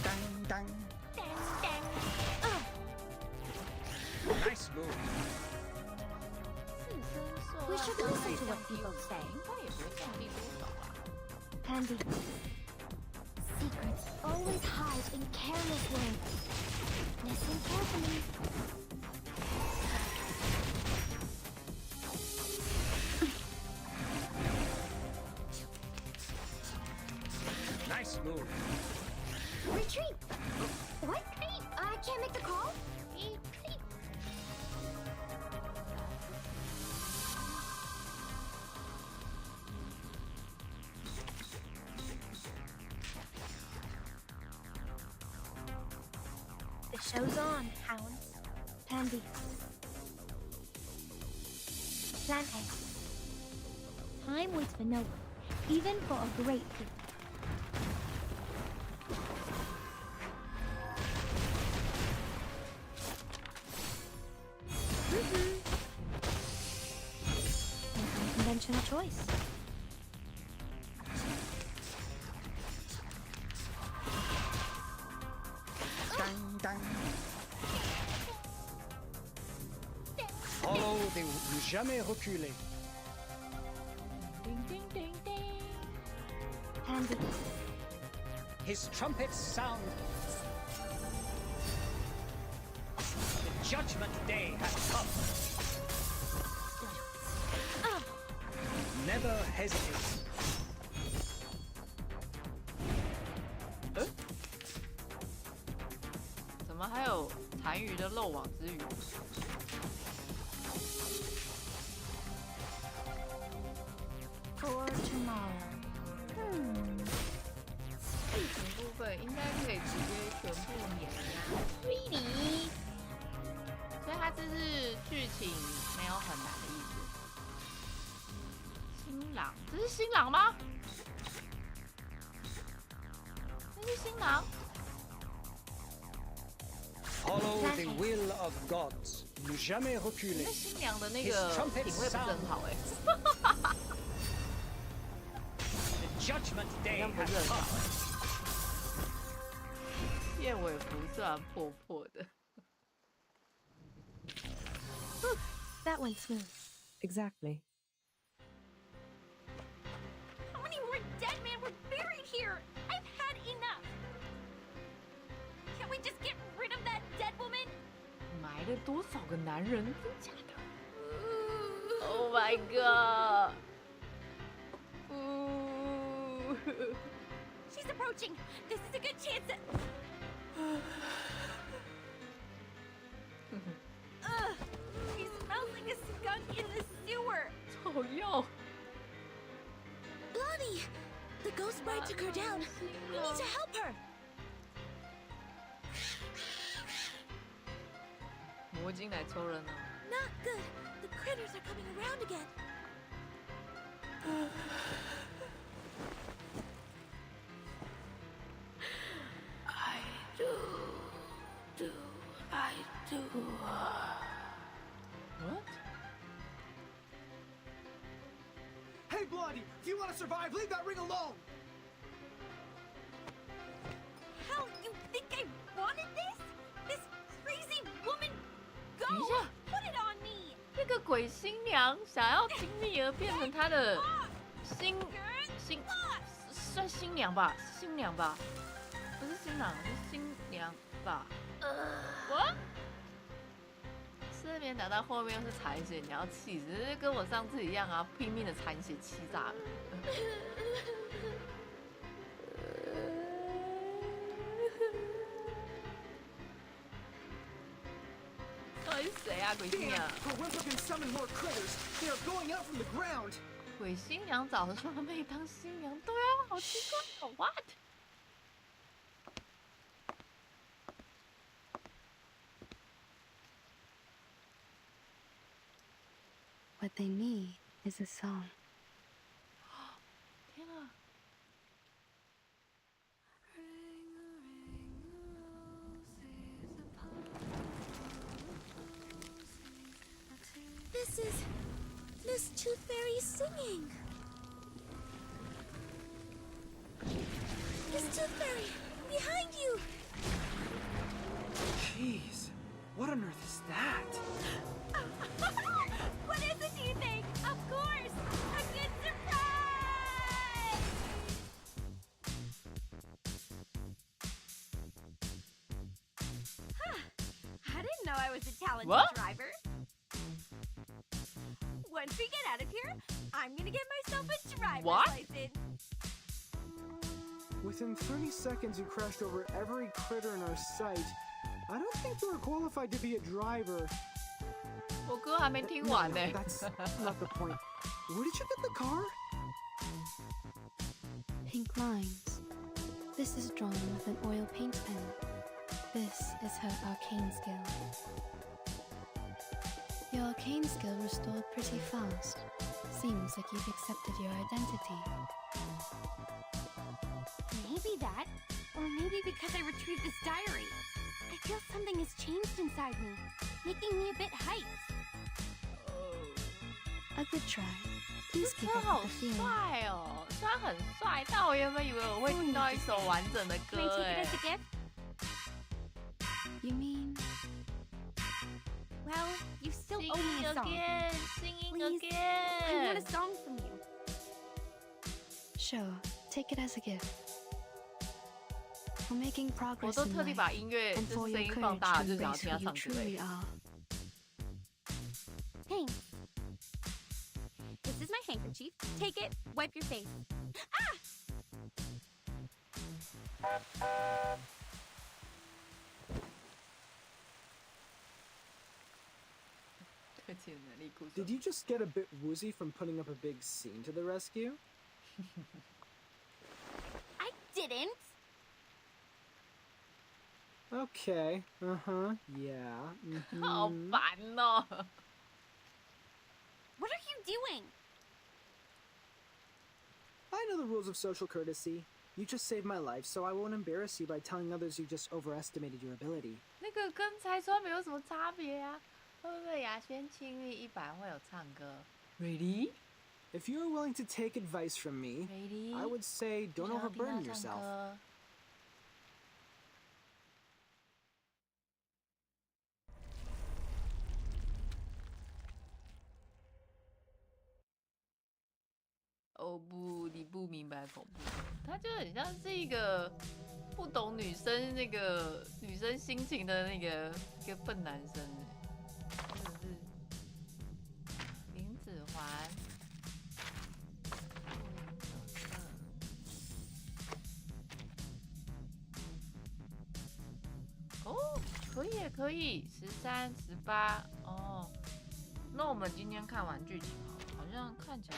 Dang, dang. Dang, dang. Nice move. We should listen to what people say. Candy. Secrets always hide in careless words. Listen carefully. Nice move. Retreat! What? I can't make the call? Retreat! The show's on, hounds. Candy. Plan A. Time waits for no one, even for a great people. Unconventional choice. Dang, dang. Follow the jamais reculer. His trumpets sound. The judgment day has come. Never hesitate. 怎么还有残余的漏网之鱼？剧情部分应该可以直接全部免啦。Really？ 所以它这是剧情没有很难的意思。新郎，这是新郎吗？这是新郎。Follow the will of gods. Ne jamais reculer. 那新娘的那个品味不是很好哎。The judgment day has come. 燕尾服算破破的。That went smooth. Exactly. How many more dead men were buried here? I've had enough. Can't we just get rid of that dead woman? 埋了多少个男人？真假的 ？Oh my god! She's approaching. This is a good chance. She smells like a skunk in the sewer. 臭鼬。Lonnie! The ghost bride took her down. We need to help her. 魔晶来抽人了。Not good. The critters are coming around again. I do. What? Hey, Blondie! If you want to survive, leave that ring alone! Hell, you think I wanted this? This crazy woman? 等一 Go! 下， Put it on me! 那个鬼新娘想要亲密而变成她的算新娘吧，是新娘吧？不是新郎，是新娘吧？我这边打到后面又是残血，你要气死，就是跟我上次一样啊，拼命的残血欺诈。到底是谁啊？鬼新娘？ Her whimper can summon more critters. They are going out from the ground. 鬼新娘找的双妹当新娘，对啊，好奇怪哦 ，what？ What they need is a song. 天啊！ This is Miss Tooth Fairy singing. Miss Tooth Fairy, behind you. Jeez, what on earth is that? What is it, do you think? Of course! A good surprise! I didn't know I was a talented driver. Once we get out of here, I'm gonna get myself a driver's license. Within 30 seconds, you crashed over every critter in our sight. I don't think you are qualified to be a driver. 我歌还没听完呢。 That's not the point. Where did you get the car? Pink lines. This is drawn with an oil paint pen. This is her arcane skill. Your arcane skill restored pretty fast. Seems like you've accepted your identity. Maybe that, or maybe because I retrieved this diary. I feel something has changed inside me, making me a bit hyped. A good try. Please keep 歌 up 好 with the feeling. 帅哦，虽然很帅，但我原本以为我会听到一首完整的 Can I 歌 take 哎 it as a gift? You mean? Well, you still owe me a song. Singing Please, again. I want a song from you. Sure. Take it as a gift. We're making 我 progress 都 in 特地把 life, 音乐 and 就 for 是 your 声音放 courage 大， to 就想要 embrace 听他 who you 唱歌。 truly are. This is my handkerchief. Take it, wipe your face. Ah! 特技能力库 Did you just get a bit woozy from putting up a big scene to the rescue? I didn't. Okay. Yeah. 好烦哦。 What are you doing? I know the rules of social courtesy. You just saved my life, so I won't embarrass you by telling others you just overestimated your ability. 那个跟拆穿没有什么差别啊。会不会牙仙亲历100会有唱歌 ？Ready? If you are willing to take advice from me, Ready? I would say don't 想要听他 overburden 唱 yourself. 歌。哦不，你不明白恐怖，他就很像是一个不懂女生心情的一个笨男生，真的是林子环。哦，可以也可以，13、18哦。那我们今天看完剧情好像看起来。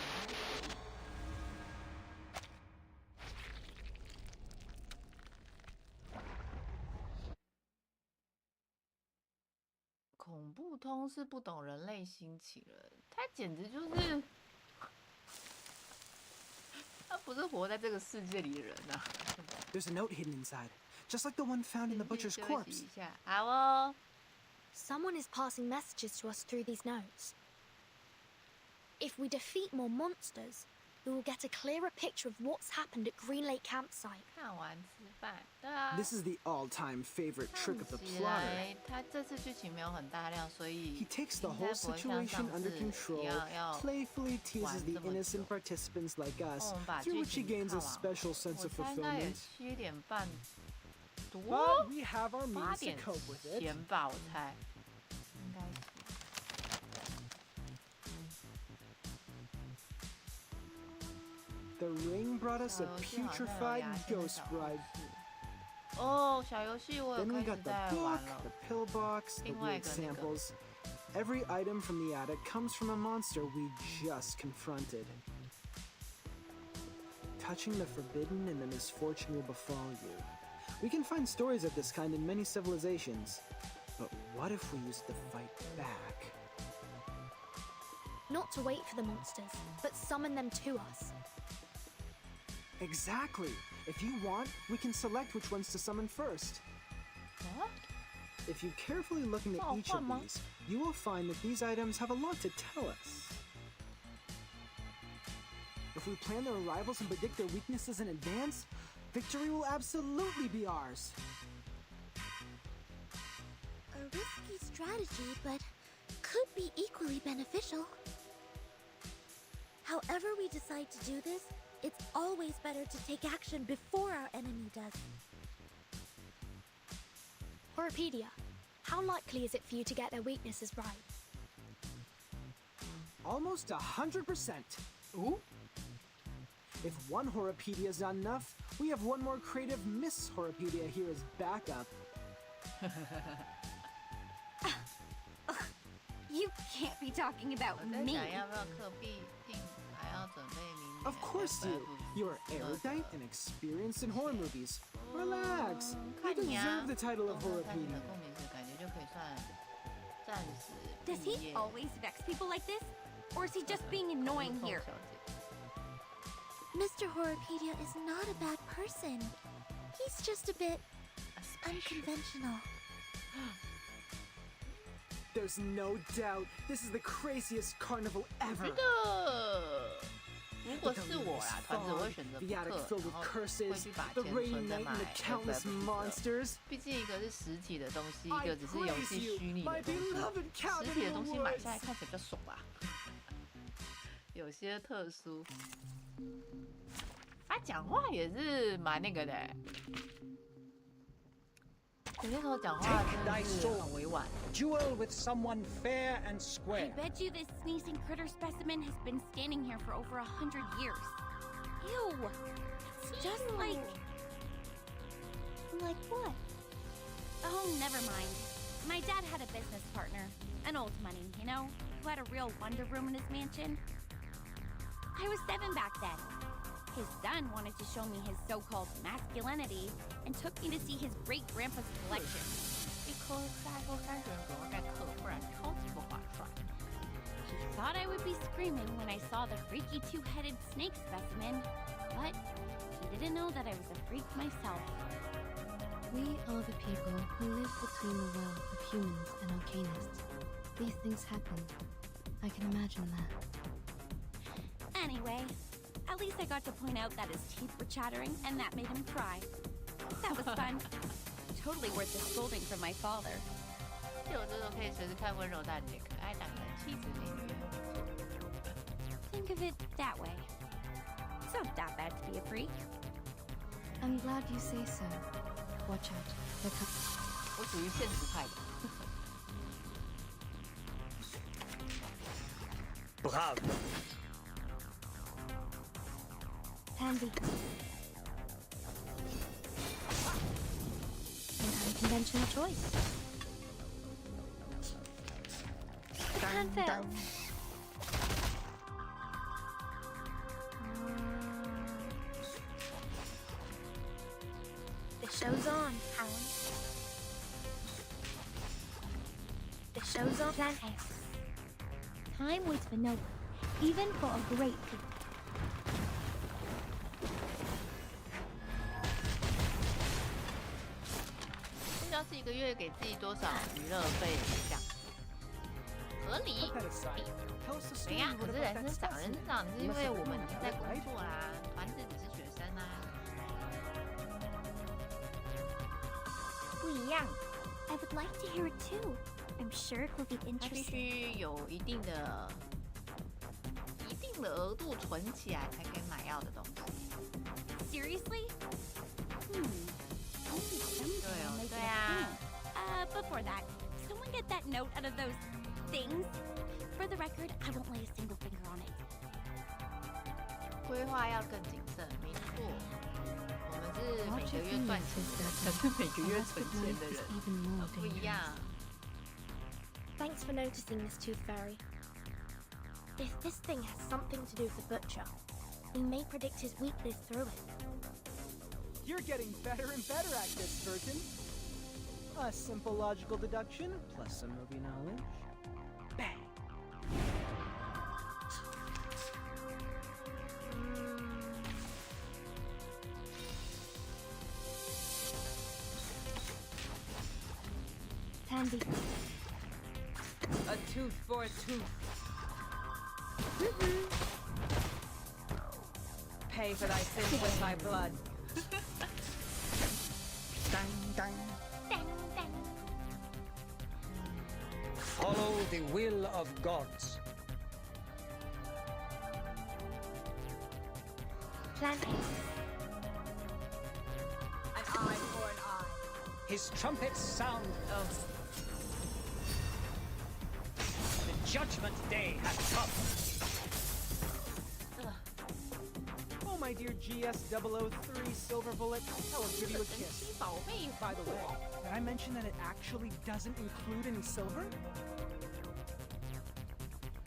恐怖通是不懂人类心情了，他简直就是，他不是活在这个世界里的人啊。There's a note hidden inside, just like the one found in the butcher's 休息 corpse. 一下，好哦。 Someone is passing messages to us through these notes. If we defeat more monsters, we will get a clearer picture of what's happened at Green Lake Campsite. 看完吃饭，对啊。 This is the all-time favorite trick of the 看起 plotter. 来他这次剧情没有很大量，所以 He takes the 应该 whole 不会像 situation 上 under 次 control, 要 playfully teases 玩 the 这么 innocent 久。 participants like us, 我们把 through 剧 which he 情 gains 看 a 完， special sense 我 of 猜应该也 fulfillment. 7点半多 But we have our ，8 means to 点 cope with it. 前吧，我猜，应该是。 The ring brought us a 小游戏好像有 putrefied 牙仙的 ghost 小 bride. 哦，小游戏我有 Then we 开 got 始 the 在 book, 玩了 the。pill box, the 另外一 weird 个那个 samples. Every item from the attic comes from a monster we just confronted. Touching the forbidden and the misfortune will befall you. We can find stories of this kind in many civilizations. But what if we used the fight back? Not to wait for the monsters, but summon them to us. Exactly! If you want, we can select which ones to summon first. What? If you carefully look into Oh, each of come on. these, you will find that these items have a lot to tell us. If we plan their arrivals and predict their weaknesses in advance, victory will absolutely be ours. A risky strategy, but could be equally beneficial. However we decide to do this, it's always better to take action before our enemy does. Horopedia, how likely is it for you to get their weaknesses right? Almost 100%. Ooh. If one Horopedia is not enough, we have one more creative Miss Horopedia here as backup. You can't be talking about 我在 me. 想要不要课必定还要准备明年 Of course you. You are erudite and experienced in horror movies. Relax. You 看你啊， deserve the title of 看你的 Horopedia. 共鸣值，感觉就可以算暂时 Does 毕 he 业。 always vex people like this? Or is he just being annoying 宋 here? 小姐 Mr. Horopedia is not a bad person. He's just a bit unconventional. There's no doubt this is the craziest carnival 我 ever. 觉得如果是我啦，团子我会选择 The 不 attic 氪， filled 然 with 后 curses, 会去把 the 钱 rainy 存着 night 买 and the countless monsters. 毕竟一个是实体的东西，一 I 个只是游 praise 戏 you, 虚拟 my 的东西。 beloved cabin 实体的 in 东 the 西买 woods. 下来看起来比较爽吧，有些特殊。他讲话也是蛮那个的，有些时候讲话真的是很委婉。Duel with someone fair and square. I bet you this sneezing critter specimen has been standing here for over 100 years. Ew! It's just like... Like what? Oh, never mind. My dad had a business partner, an old money, you know, who had a real wonder room in his mansion. I was 7 back then. His son wanted to show me his so-called masculinity and took me to see his great-grandpa's collection. 一颗下一颗3元狗在嗑，不然超级不划算。 He thought I would be screaming when I saw the freaky 2-headed snake specimen, but he didn't know that I was a freak myself. We are the people who live between the world of humans and arcanists. These things happen. I can imagine that. Anyway, at least I got to point out that his teeth were chattering and that made him cry. That was fun. Totally worth the scolding from my father. 就有这种可以随时看温柔大姐可爱党的气质美女。 Think of it that way. It's not that bad to be a freak. I'm glad you say so. Watch out. They're coming. 我属于现实派的。 Bravo. Pansy. An unconventional choice. The plan failed. The show's on, Alan. The show's on. Plan A. Time waits for no one, even for a great freak. 这要是一个月给自己多少娱乐费这样？合理。对呀，可是人生长，人生长是因为我们已经在工作啦，团子只是学生啊。不一样。I would like to hear it too. I'm sure it will be 它必 interesting. 须有一定的额度存起来才可以买要的东西。 Seriously? Only some 对哦， make 对 it a 啊。 thing. Before that, someone get that note out of those things? For the record, I won't lay a single finger on it. 规划要更谨慎，没错。我们是每个月赚钱的人，可是每个月存钱的人不一样。 Thanks for noticing this tooth fairy. If this thing has something to do with the butcher, we may predict his weakness through it. You're getting better and better at this, Burton. A simple logical deduction plus some movie knowledge. Bang! Pansy. A tooth for a tooth. Pay for thy sins with thy blood. Dang, dang. Dang, dang. Follow the will of gods. Plan A. An eye for an eye. His trumpets sound. The judgment day has come. Oh, my dear GS003 Silver Bullet, I will give you a kiss. By the way, did I mention that it actually doesn't include any silver?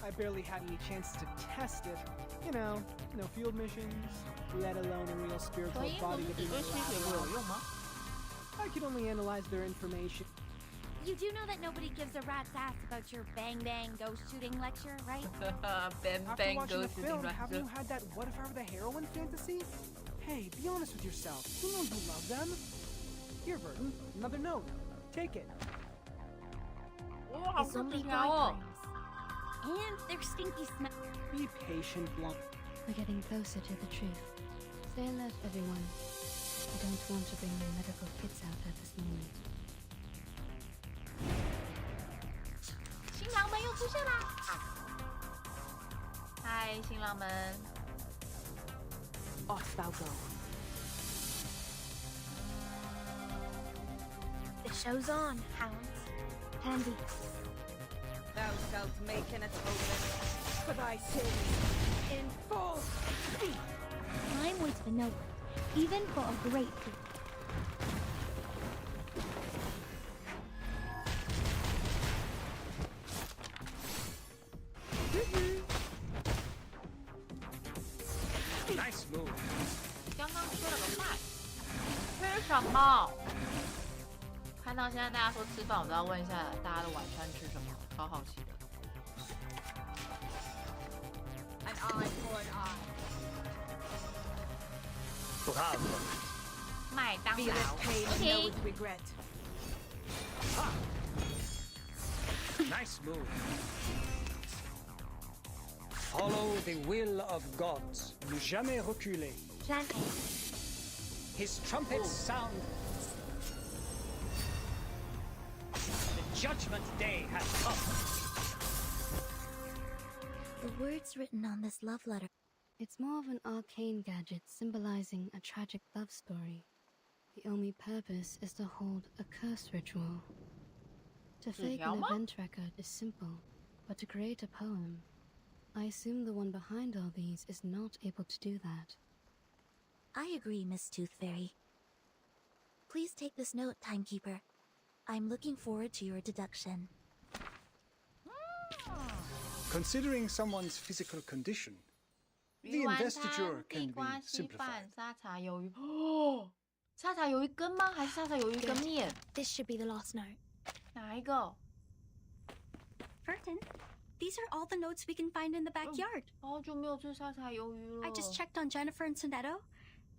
I barely had any chances to test it. You know, no field missions, let alone a real spiritual body of I could only analyze their information. You do know that nobody gives a rat's ass about your bang bang ghost shooting lecture, right? Bang After bang watching the ghost film, shooting haven't you lecture. had that what if I were the heroine fantasy? Hey, be honest with yourself. You know you love them. Here, Burton, another note. Take it. The zombie bride rings. And their stinky smell. Be patient, Blunt. We're getting closer to the truth. Stay alert, everyone. I don't want to bring my medical kits out at this moment. 新郎们又出现啦！嗨，新郎们！ off thou go. The show's on, hounds. Handy. Thou shalt make an atonement for thy sins in full. Time waits for no one, even for a great feat. Nice move. 刚刚吃了个饭，吃什么？看到现在大家说吃饭，我都要问一下大家的晚餐吃什么，超好奇的。An eye for an eye. 不怕了。麦当 Feel 劳 its pain and know its regret. Nice move. Follow the will of gods. Ne jamais reculer. Plan A. His trumpets sound. The judgment day has come. The words written on this love letter. It's more of an arcane gadget symbolizing a tragic love story. The only purpose is to hold a curse ritual. To fake an event record is simple, but to create a poem, I assume the one behind all these is not able to do that. I agree, Miss Tooth Fairy. Please take this note, Timekeeper. I'm looking forward to your deduction. Considering someone's physical condition, the investiture can be simplified. 沙茶鱿鱼哦，沙茶鱿鱼羹吗？还是沙茶鱿鱼跟面？ This should be the last note. 哪一个？ Furton, these are all the notes we can find in the backyard. 好久没有吃沙茶鱿鱼了。 I just checked on Jennifer and Sonetto.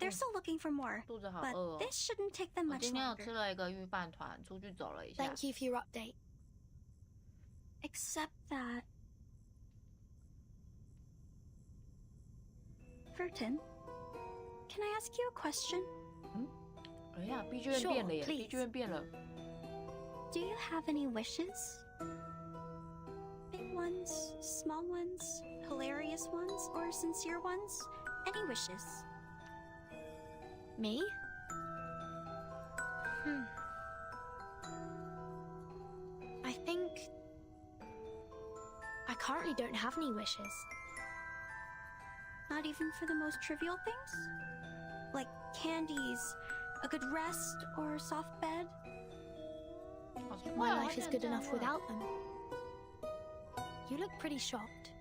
They're still looking for more. 肚子好 But 饿哦。 this shouldn't take them 我 much 今天有 longer. 吃了一个御饭团，出去走了一下。 Thank you for your update. Except that... Furton, can I ask you a question? 哎呀，B 剧院变了耶 Sure, ！B 剧院变了。 Do you have any wishes? Big ones, small ones, hilarious ones, or sincere ones? Any wishes? Me? I think... I currently don't have any wishes. Not even for the most trivial things? Like candies, a good rest, or a soft bed? My life is good enough without them. You look pretty shocked.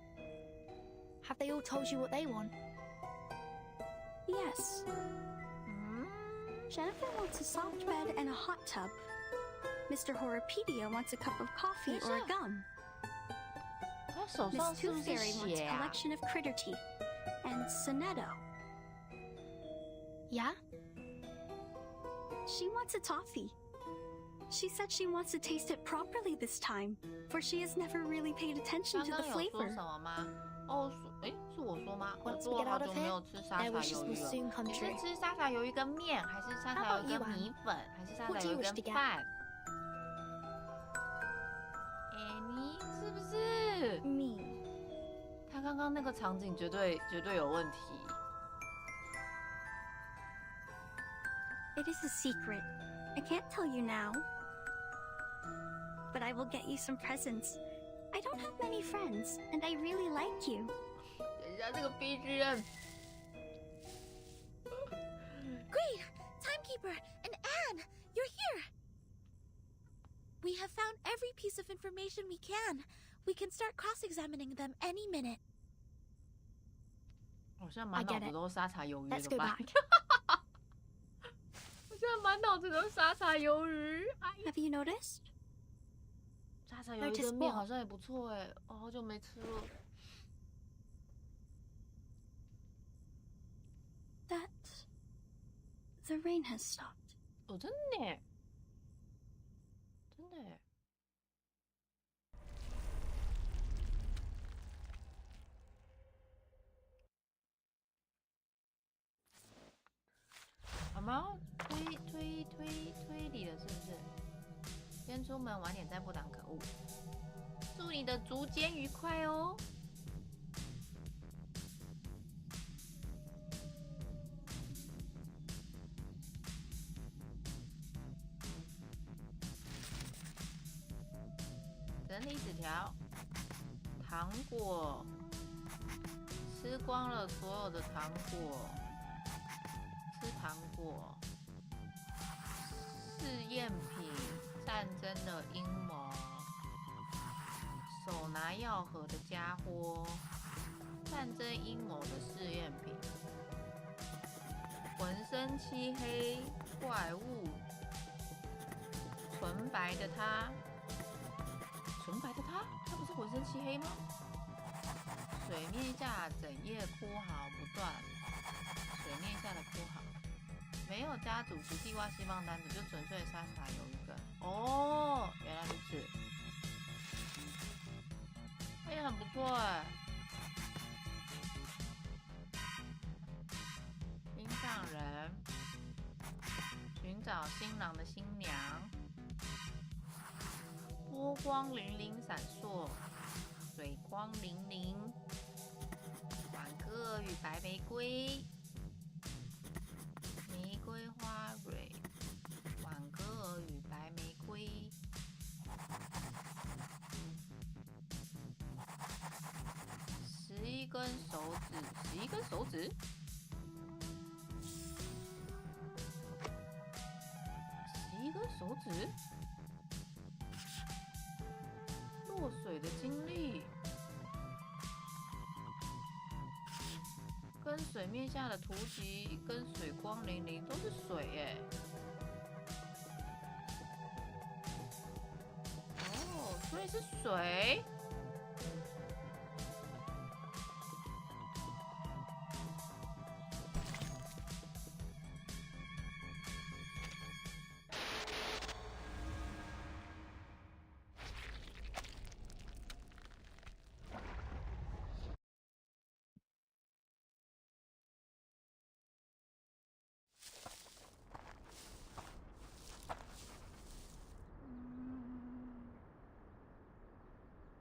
Have they all told you what they want? Yes. Jennifer wants a soft bed and a hot tub. Mr. Horripedia wants a cup of coffee or a gum. 他手 Miss 上是不 Tooth 是 Fairy wants 血 a 啊？ collection of critter teeth. And Sonetto. Yeah? She wants a toffee. She said she wants to taste it properly this time, for she has never really paid attention 刚 to 刚 the 有说 flavor. 什么吗？哦，是我说吗？我 Once 说 we 我 get 好 out 久 of 没有 here, 吃沙茶 their wishes 鱿 will 鱼了。 soon come 你是 true. 吃沙茶鱿鱼跟面，还是沙 How 茶鱿 about 鱼 you, 跟 Anne? 米粉，还是沙茶 What do 鱿 you 鱼 wish to 跟 get? 饭？哎，你是不是？ Me. 他刚刚那个场景绝对有问题。 It is a secret. I can't tell you now. But I will get you some presents. I don't have many friends, and I really like you. 等一下，这个 B 剧院 Great! Timekeeper and Anne! You're here! We have found every piece of information we can. We can start cross-examining them any minute. 我现在满脑子都是沙茶鱿鱼， Let's 怎 go 么办？ back. 我现在满脑子都是沙茶鱿鱼。 Have you noticed? 沙茶鱿鱼跟面好像也不错哎，我好久没吃了。 That the rain has stopped. 哦，真的耶，真的耶。我们要推理了，是不是？先出门晚点再不挡可恶。祝你的竹间愉快哦。整理纸条，糖果，吃光了所有的糖果，吃糖果，试验品，战争的阴谋，手拿药盒的家伙，战争阴谋的试验品，浑身漆黑怪物，纯白的他。纯白的他不是浑身漆黑吗？水面下整夜哭嚎不断，水面下的哭嚎，没有加主题地瓜希望单子，就纯粹3盘有一个。哦，原来如此，也很不错哎。心上人，寻找新郎的新娘。波光粼粼闪烁，水光粼粼。挽歌与白玫瑰，玫瑰花蕊，挽歌与白玫瑰。11根手指，11根手指。11根手指。落水的经历，跟水面下的图集，跟水光粼粼都是水耶。哦，所以是水。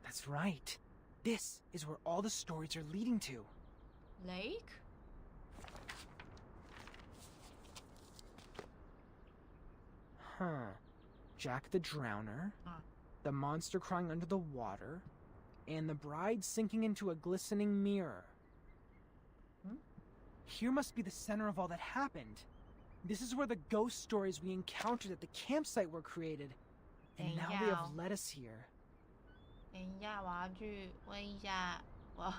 That's right. This is where all the stories are leading to. Lake? Huh. Jack the Drowner, the monster crying under the water, and the bride sinking into a glistening mirror. Here must be the center of all that happened. This is where the ghost stories we encountered at the campsite were created. And now they have led us here. 等一下，我要去问一下，我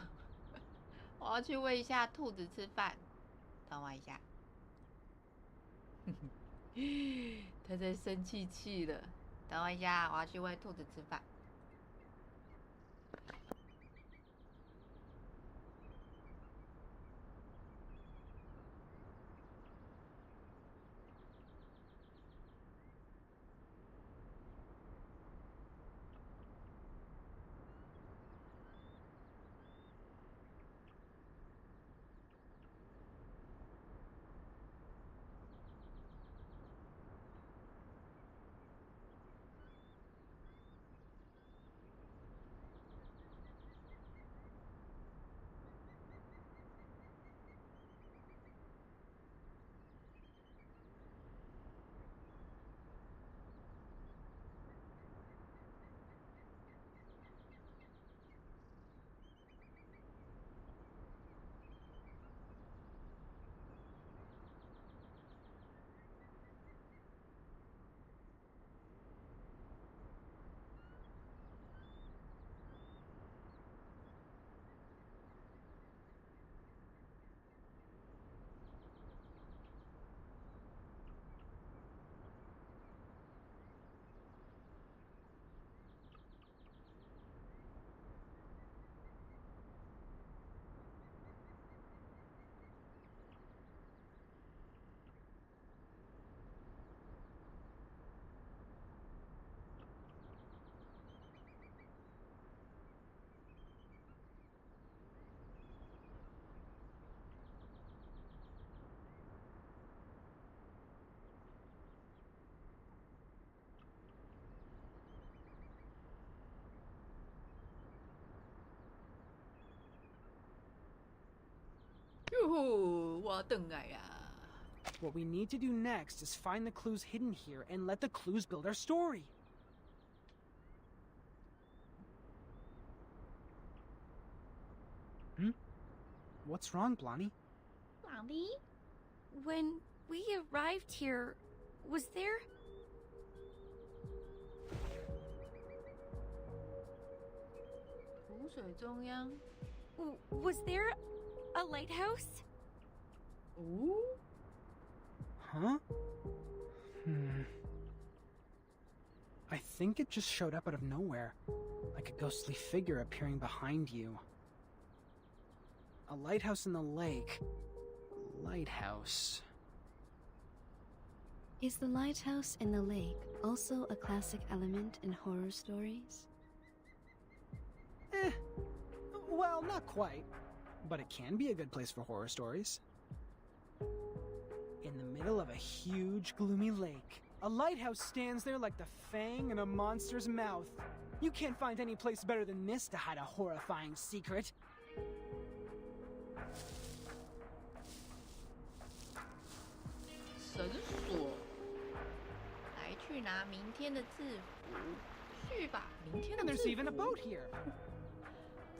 要去喂一下兔子吃饭，等我一下。他在生气了，等我一下，我要去喂兔子吃饭。我等来呀。What we need to do next is find the clues hidden here and let the clues build our story. Hmm? What's wrong, Blondie? Blondie? When we arrived here, was there... Was there a lighthouse? Ooh? Huh? I think it just showed up out of nowhere, like a ghostly figure appearing behind you. A lighthouse in the lake. Lighthouse. Is the lighthouse in the lake also a classic element in horror stories? Well, not quite. But it can be a good place for horror stories. In the middle of a huge, gloomy lake, a lighthouse stands there like the fang in a monster's mouth. You can't find any place better than this to hide a horrifying secret. 绳索，来去拿明天的制服，去吧，明天的 And 制 there's 服。 even a boat here.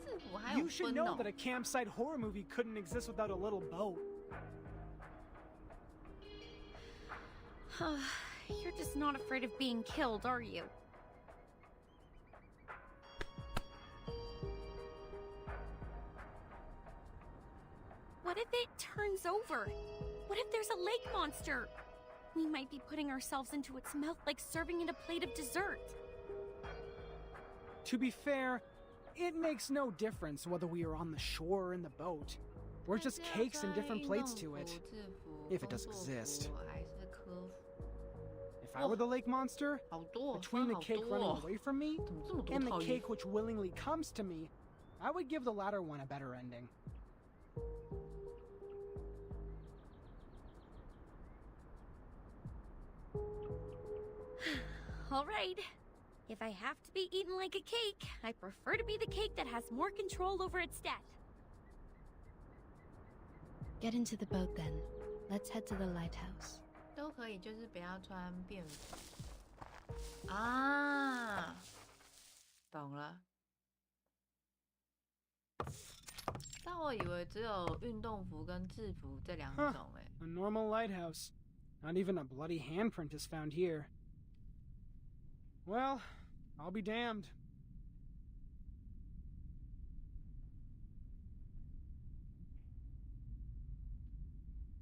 制服还有 You should 分 know 哦 that a campsite horror movie couldn't exist without a little boat. You're just not afraid of being killed, are you? What if it turns over? What if there's a lake monster? We might be putting ourselves into its mouth like serving it a plate of dessert. To be fair, it makes no difference whether we are on the shore or in the boat. We're just cakes and different plates to it. If it does exist. If I were the lake monster, between the cake running away from me and the cake which willingly comes to me, I would give the latter one a better ending. All right. If I have to be eaten like a cake, I prefer to be the cake that has more control over its death. Get into the boat then. Let's head to the lighthouse. 都可以，就是不要穿便服啊，懂了。但我以为只有运动服跟制服这两种诶。A normal lighthouse. Not even a bloody handprint is found here. Well, I'll be damned.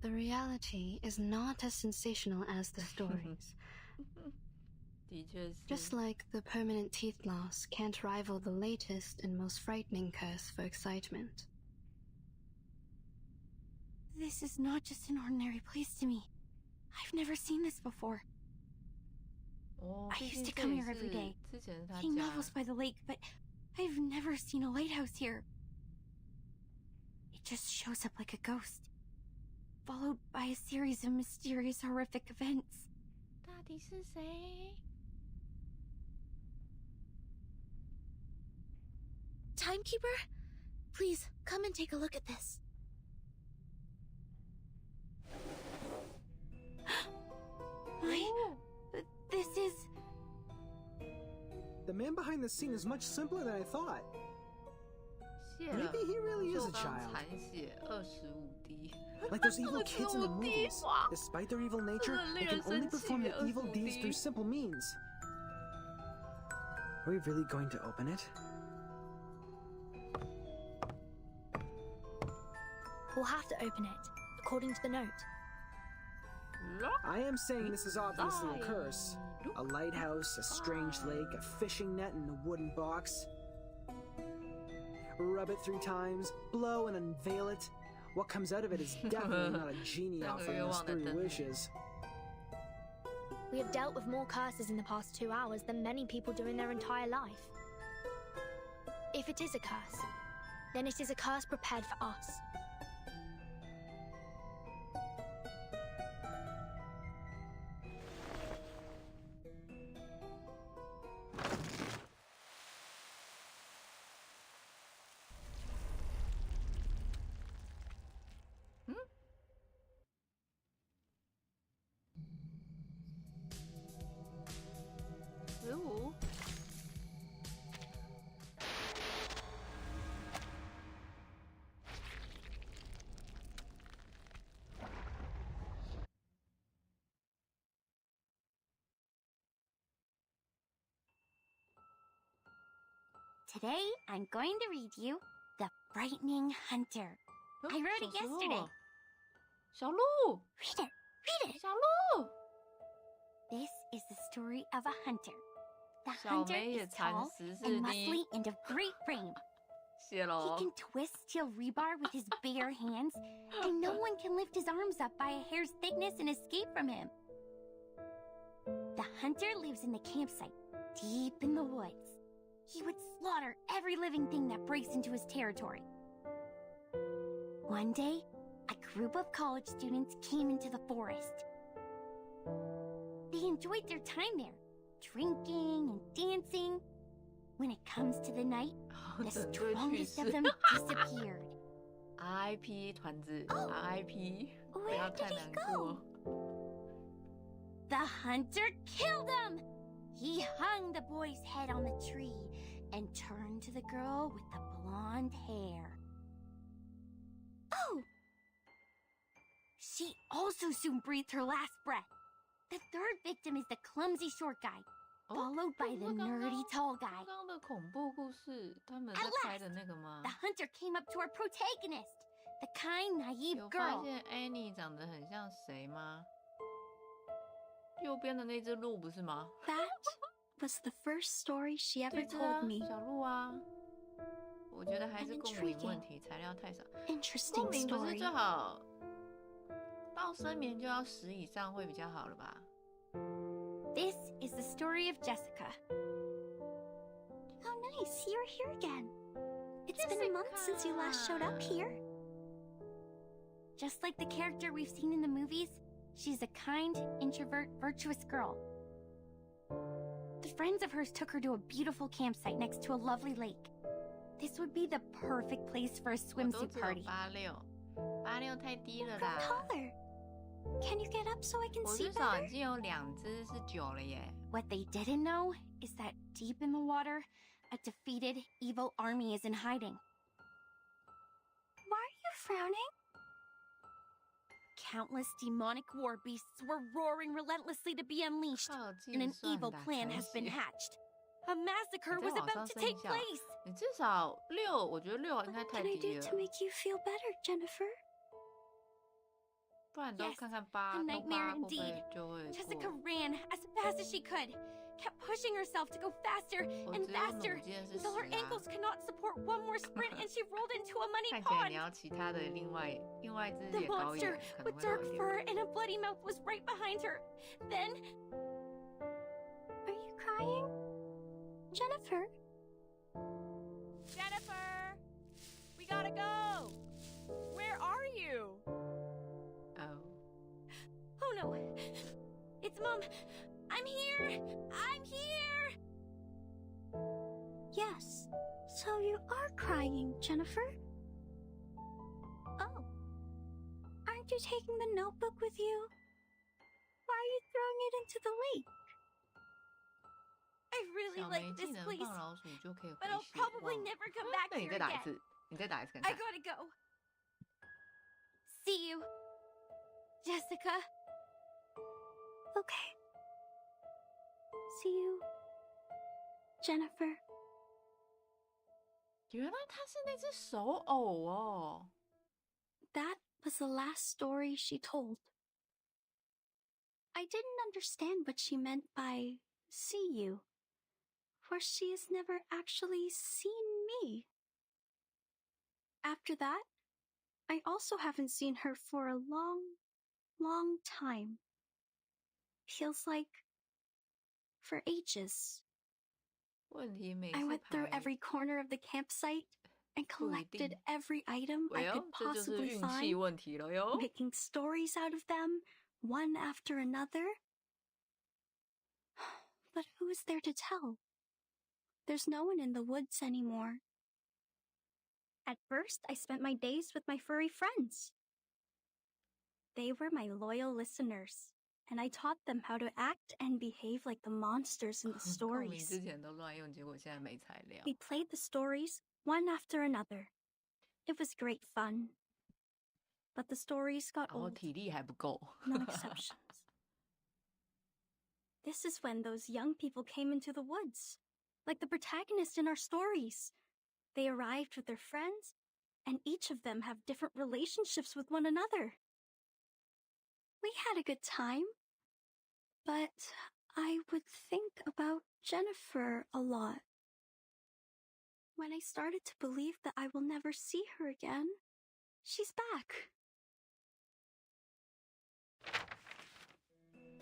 The reality is not as sensational as the stories. 的确是。 Just like the permanent teeth loss can't rival the latest and most frightening curse for excitement. This is not just an ordinary place to me. I've never seen this before. I used to come here every day, reading novels by the lake, but I've never seen a lighthouse here. It just shows up like a ghost, followed by a series of mysterious, horrific events. 到底是谁？ Timekeeper? Please, come and take a look at this. This is... The man behind the scene is much simpler than I thought. 谢了。 Maybe he really is a 就当 child. 残血25滴。 Like those evil kids in the movies. Despite their evil nature, they can only perform their evil deeds through simple means. Are we really going to open it? We'll have to open it, according to the note. I am saying this is obviously a curse. A lighthouse, a strange lake, a fishing net, and a wooden box. Rub it 3 times, blow and unveil it. What comes out of it is definitely not a genie offering us 3 wishes. We have dealt with more curses in the past 2 hours than many people do in their entire life. If it is a curse, then it is a curse prepared for us. Ooh. Today, I'm going to read you The Frightening Hunter. I wrote it yesterday. 小鹿 Read it. 小鹿 This is the story of a hunter. The 小 hunter 梅也 is 馋 tall 食是 and 你 muscly and of great frame. 谢 He 喽 can twist steel rebar with his bare hands, and no one can lift his arms up by a hair's thickness and escape from him. The hunter lives in the campsite, deep in the woods. He would slaughter every living thing that breaks into his territory. One day, a group of college students came into the forest. They enjoyed their time there, drinking and dancing. When it comes to the night, the strongest of them disappeared. RIP 团子 RIP 不 Where 要 did 太 he 难 go? 过 The hunter killed him! He hung the boy's head on the tree and turned to the girl with the blonde hair. Oh! She also soon breathed her last breath. The third victim is the clumsy short guy, followed by the nerdy tall guy. 刚刚的恐怖故事他们在 At 拍的那个吗 The hunter came up to our protagonist, the kind, naive 有发 girl. 现 Annie 长得很像谁吗？右边的那只鹿不是吗？ That was the first story she ever 这只啊 told me. 小鹿啊，我觉得还是 An 共鸣 intriguing 问题，材料太少。 Interesting 共鸣不是 story. 最好报声眠就要10以上会比较好了吧？ This is the story of Jessica. How nice, you're here again. It's been a month since you last showed up here. Just like the character we've seen in the movies, she's a kind, introvert, virtuous girl. The friends of hers took her to a beautiful campsite next to a lovely lake. This would be the perfect place for a 我都 swimsuit 只有 party. 86太低了 Grow 啦。 taller. Can you get up so I can 我 see 至少 better? 已经有2只是9了耶。 What they didn't know is that deep in the water, a defeated, evil army is in hiding. Why are you frowning? Countless demonic war beasts were roaring relentlessly to be unleashed, 靠 and 近 an 算 evil 打 plan 才 has been 行 hatched. A massacre 你 was 再往 about 上 to 升一 take 下 place. 你至少6，我觉得6应该 What 太 can I 低 do 了 to，make you feel better, Jennifer? 不然都 Yes, 看看 a 8，都 nightmare 8会不 indeed. 会就会 Jessica 过？ ran as fast as she could, kept pushing herself to go faster 我 and 只有 faster 弩箭是 until her 10啊 ankles could not support one more sprint and she rolled into a muddy 看起来你 pond. 要其他的另外一只 The 也高一 monster 点，可能 with 会好 dark 一 fur 点。 and a bloody mouth was right behind her. Then, Are you crying? Jennifer? Jennifer! We gotta go! Where are you? Oh， oh no, it's Mom. I'm here. I'm here. Yes. So you are crying, Jennifer? Oh. Aren't you taking the notebook with you? Why are you throwing it into the lake? I really 小梅 like 技 this 能 place, 放老鼠就可以 but 回 I'll 血 probably 旺。 never come back 那你 here 再打一 again. 次，你再打一次看 I 看。 gotta go. See you, Jessica. Okay. See you, Jennifer. 原来它是那只手偶哦。 That was the last story she told. I didn't understand what she meant by see you, for she has never actually seen me. After that, I also haven't seen her for a long, long time. Feels like for ages. 问题每 I 次 went through 排 every corner of the campsite and 不一 collected 定。 every item I 喂 could 哦，这就是 possibly 运气 find, 问题了哟。 making stories out of them, one after another. But who is there to tell? There's no one in the woods anymore. At first, I spent my days with my furry friends. They were my loyal listeners, and I taught them how to act and behave like the monsters in the 共鸣 stories. 之前都乱用，结果现在没材料。 We played the stories one after another. It was great fun. But the stories got 然后 old, 体力还不够。 no exceptions. This is when those young people came into the woods. like the protagonists in our stories. They arrived with their friends, and each of them have different relationships with one another. We had a good time, but I would think about Jennifer a lot. When I started to believe that I will never see her again, she's back.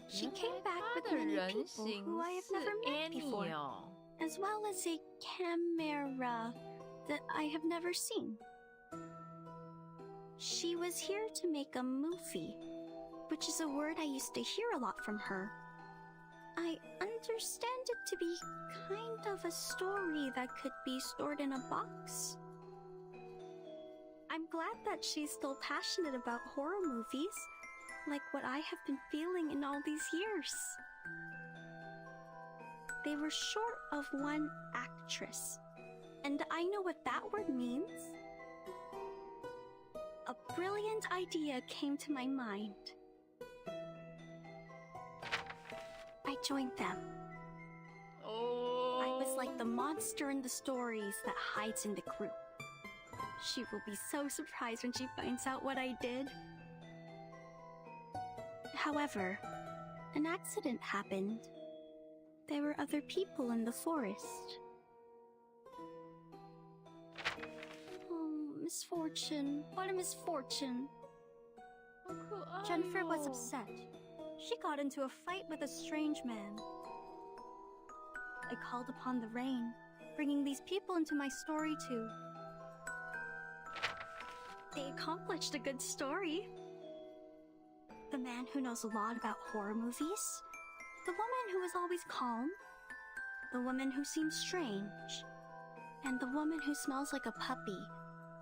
She came back with many people who I have never met before, as well as a camera that I have never seen. She was here to make a movie, which is a word I used to hear a lot from her. I understand it to be kind of a story that could be stored in a box. I'm glad that she's still passionate about horror movies, like what I have been feeling in all these years. They were short of one actress, and I know what that word means. A brilliant idea came to my mind. I joined them. I was like the monster in the stories that hides in the group. She will be so surprised when she finds out what I did. However, an accident happened. There were other people in the forest. Oh, misfortune. What a misfortune. Jennifer was upset. She got into a fight with a strange man. I called upon the rain, bringing these people into my story too. They accomplished a good story. The man who knows a lot about horror movies, the woman who is always calm, the woman who seems strange, and the woman who smells like a puppy.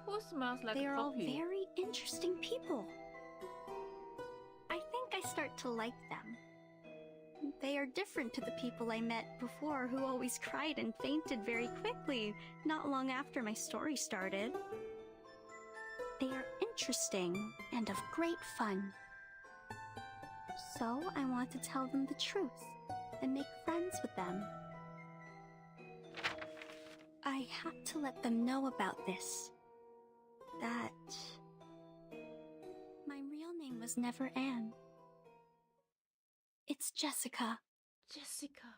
Who smells like a puppy? They are all very interesting people. I think I start to like them. They are different to the people I met before who always cried and fainted very quickly, not long after my story started. They are interesting and of great fun. So I want to tell them the truth and make friends with them. I have to let them know about this. That my real name was never Anne. It's Jessica. Jessica.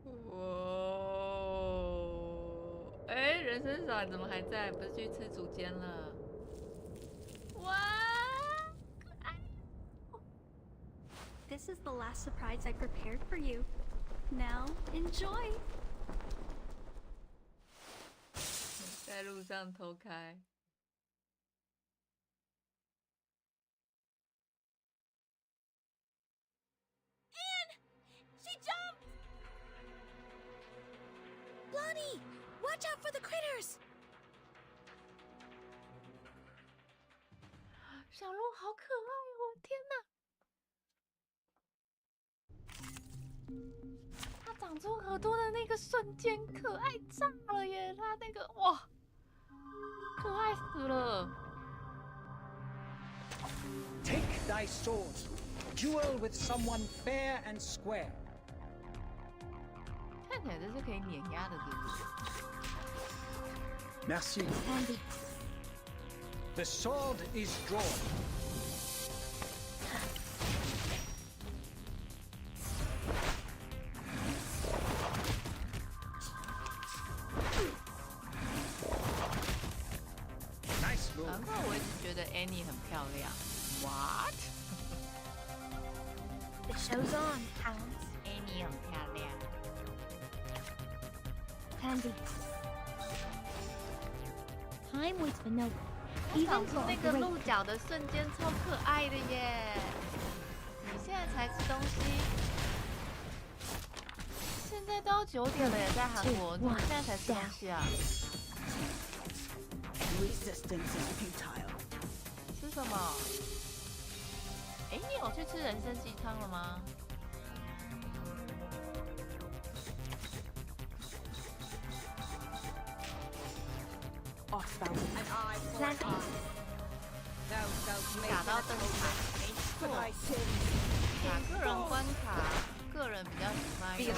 Whoa. 哎，人参嫂怎么还在？不是去吃竹间了？哇，可爱。This is the last surprise I prepared for you. Now, enjoy. 在路上偷开。Anne! She jumped! Blondie! Watch out for the critters! 小鹿好可爱哦！天哪！它长出耳朵的那个瞬间，可爱炸了耶！它那个哇，可爱死了。Take thy sword, duel with someone fair and square. 看起来这是可以碾压的，对不对？ Merci. Andy. The sword is drawn. Nice move. 难怪我一直觉得 Annie 很漂亮。What？ The show's on, hounds. Annie 很漂亮。Andy. Time waits for no one. 长出那个鹿角的瞬间超可爱的耶！你现在才吃东西，现在都要9点了耶，在韩国，你现在才吃东西啊？ Resistance is futile. 吃什么？哎，你有去吃人参鸡汤了吗？ An eye for an eye. Thou 你打到灯塔，没错。打个人关卡，个人比较喜欢用视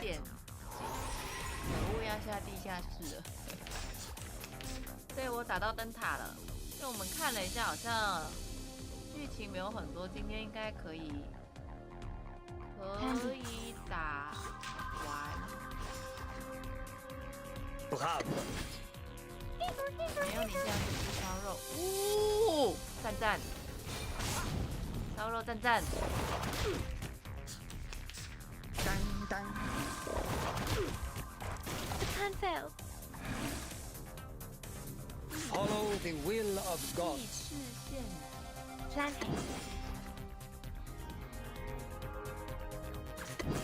线。可恶，要下地下室了。对，我打到灯塔了。因为我们看了一下，好像剧情没有很多，今天应该可以打完。不好。没有你这样子吃烧肉，呜，赞赞，烧肉赞赞。当当。The plan failed. Follow the will of God. Plan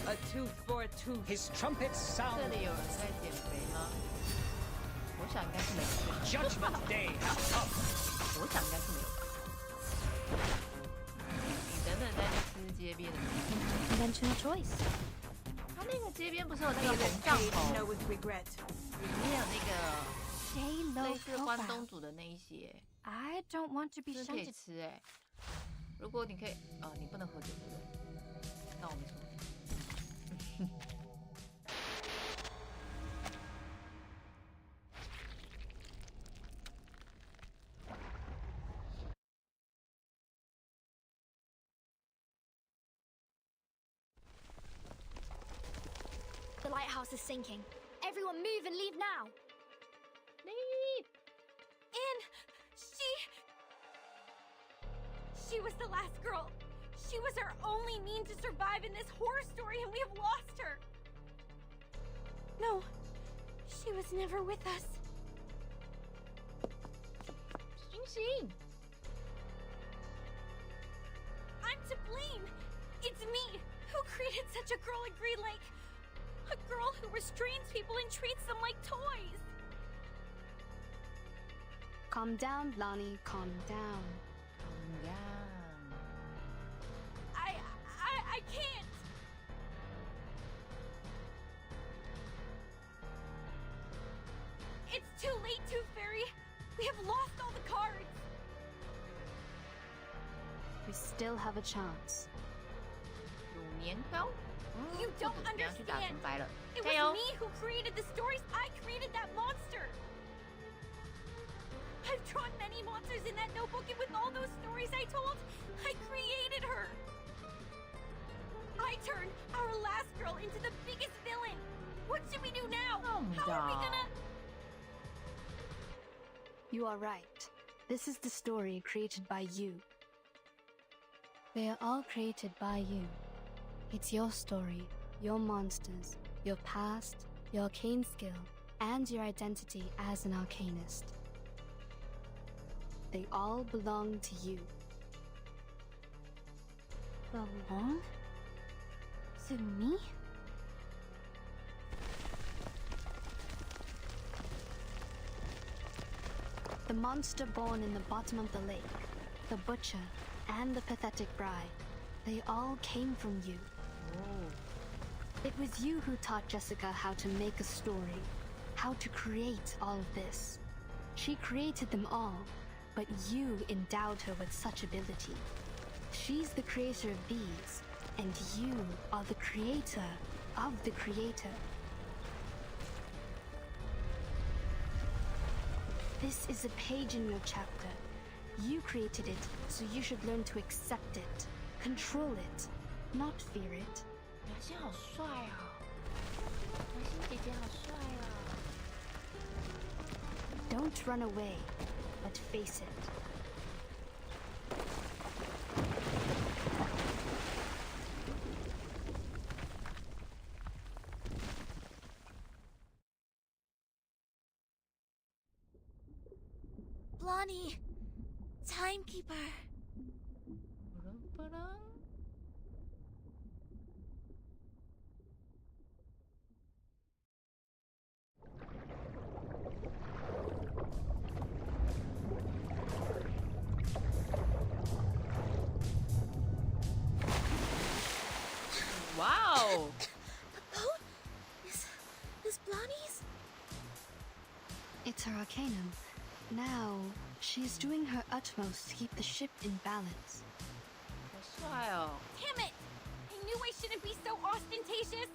A tooth for a tooth. His trumpets sound. 这里有人在减肥吗？我想应该是没有。Judgment Day has come. 我想应该是没有吧。你等等再去吃街边的。Conventional choice. 他那个街边不是有那个红帐篷？里面有那个类似关东煮的那一些。I don't want to be 是可以吃哎。如果你可以，你不能喝酒对不对？那我没什么。The lighthouse is sinking. Everyone move and leave now. Leave. Anne, she was the last girl. She was our only means to survive in this horror story, and we have lost her. No, she was never with us. 醒醒 I'm to blame. It's me who created such a girl at Green Lake. A girl who restrains people and treats them like toys. Calm down, Lonnie. Calm down. Calm down. I can't. It's too late, Tooth Fairy. We have lost all the cards. We still have a chance. 乳年糕。 You don't understand. It was me who created the stories. I created that monster. I've drawn many monsters in that notebook, and with all those stories I told, I created her. I turned our last girl into the biggest villain. What should we do now? How are we gonna... You are right. This is the story created by you. They are all created by you. It's your story, your monsters, your past, your arcane skill, and your identity as an arcanist. They all belong to you. Belong? To me? The monster born in the bottom of the lake, the butcher, and the pathetic bride, they all came from you. It was you who taught Jessica how to make a story, how to create all of this. She created them all, but you endowed her with such ability. She's the creator of these, and you are the creator of the creator. This is a page in your chapter. You created it, so you should learn to accept it, control it, not fear it. 雅欣好帅哦！雅欣姐姐好帅哦！ Don't run away, but face it. Blondie! Timekeeper! Wow! The boat is Blondie's? It's her arcanum. Now, she's doing her utmost to keep the ship in balance. 好帅哦！ Damn it! I knew I shouldn't be so ostentatious.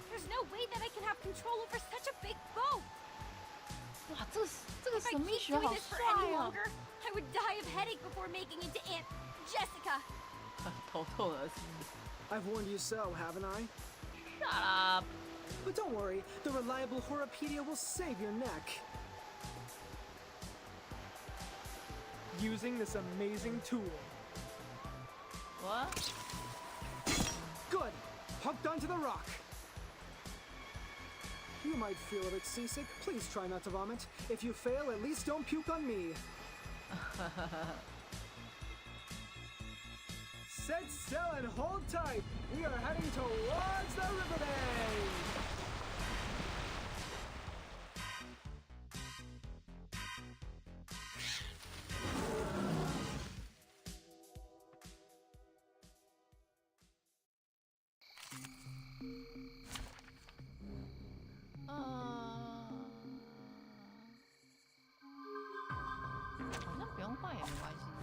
There's no way that I can have control over such a big boat. 哇，这个 If I 神秘 keep 学 doing 好 this for 帅 any 哦！ longer, I would die of headache before making it to Aunt Jessica. 头痛了是不是？ I've warned you so, haven't I? Shut up! But don't worry, the reliable Horopedia will save your neck. Using this amazing tool. What? Good! Hooked onto the rock. You might feel a bit seasick. Please try not to vomit. If you fail, at least don't puke on me. Set sail and hold tight. We are heading towards the river bank.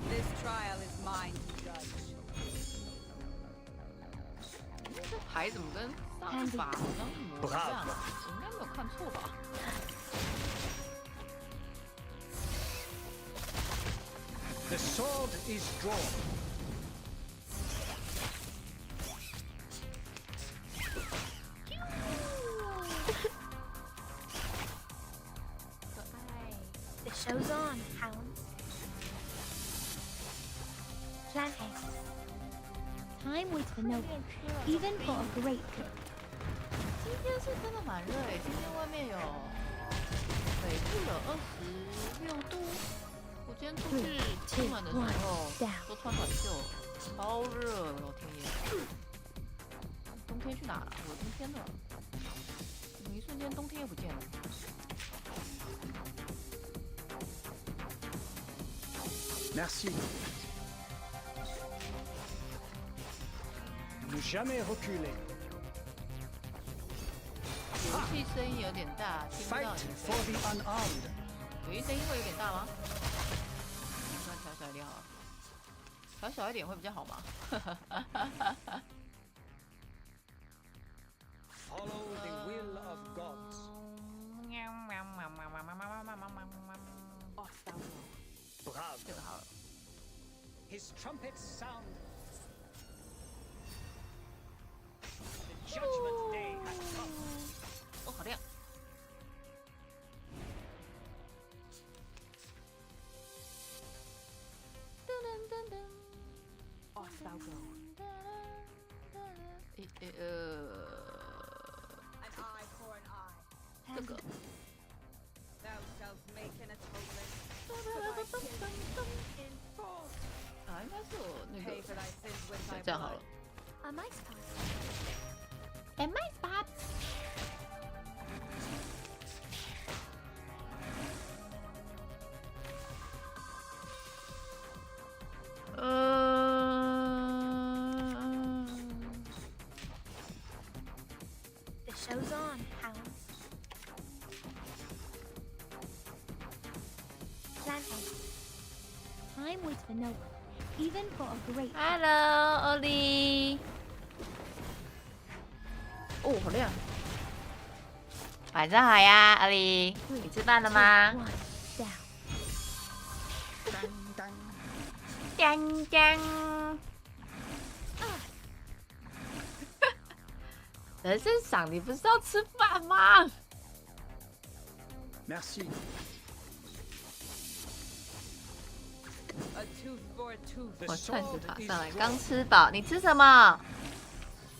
This trial is mine to judge. 这牌怎么跟上把好像一模一样？我应该没有看错吧？ The sword is drawn. The show's on, hounds. Plan haste. Time waits for no one, even for a great good. 今天是真的蛮热诶，今天外面有北部有26度。我今天出去出门的时候都穿短袖，超热，老天爷！冬天去哪了？我冬天的，怎么一瞬间冬天又不见了？ Merci. Ne jamais reculer. 游戏声音有点大，听不到 Fight 你的 for 声音。 the unarmed. 游戏声音会有点大吗？那调小一点好了，调小一点会比较好吗Follow the will of gods. Bravo. 这个好了。 His trumpets sound. The judgment day has come. 哦，好亮！ Off thou go. An eye for an eye. 这个 Thou shalt make an atonement for thy sins in full. 啊，应该是我那 Pay 个 for thy sins with thy 这样好 blood. 了。 A mice spot. A mice spot. The show's on, hounds. Plan haste. Time waits for no one, even for a great. Hello，欧丽。哦，好亮。晚上好呀，欧丽。你吃饭了吗？ Down. 当当。人生赏，你不是要吃饭吗？ Merci. A tooth for a tooth. 我算是爬上来，刚吃饱。你吃什么？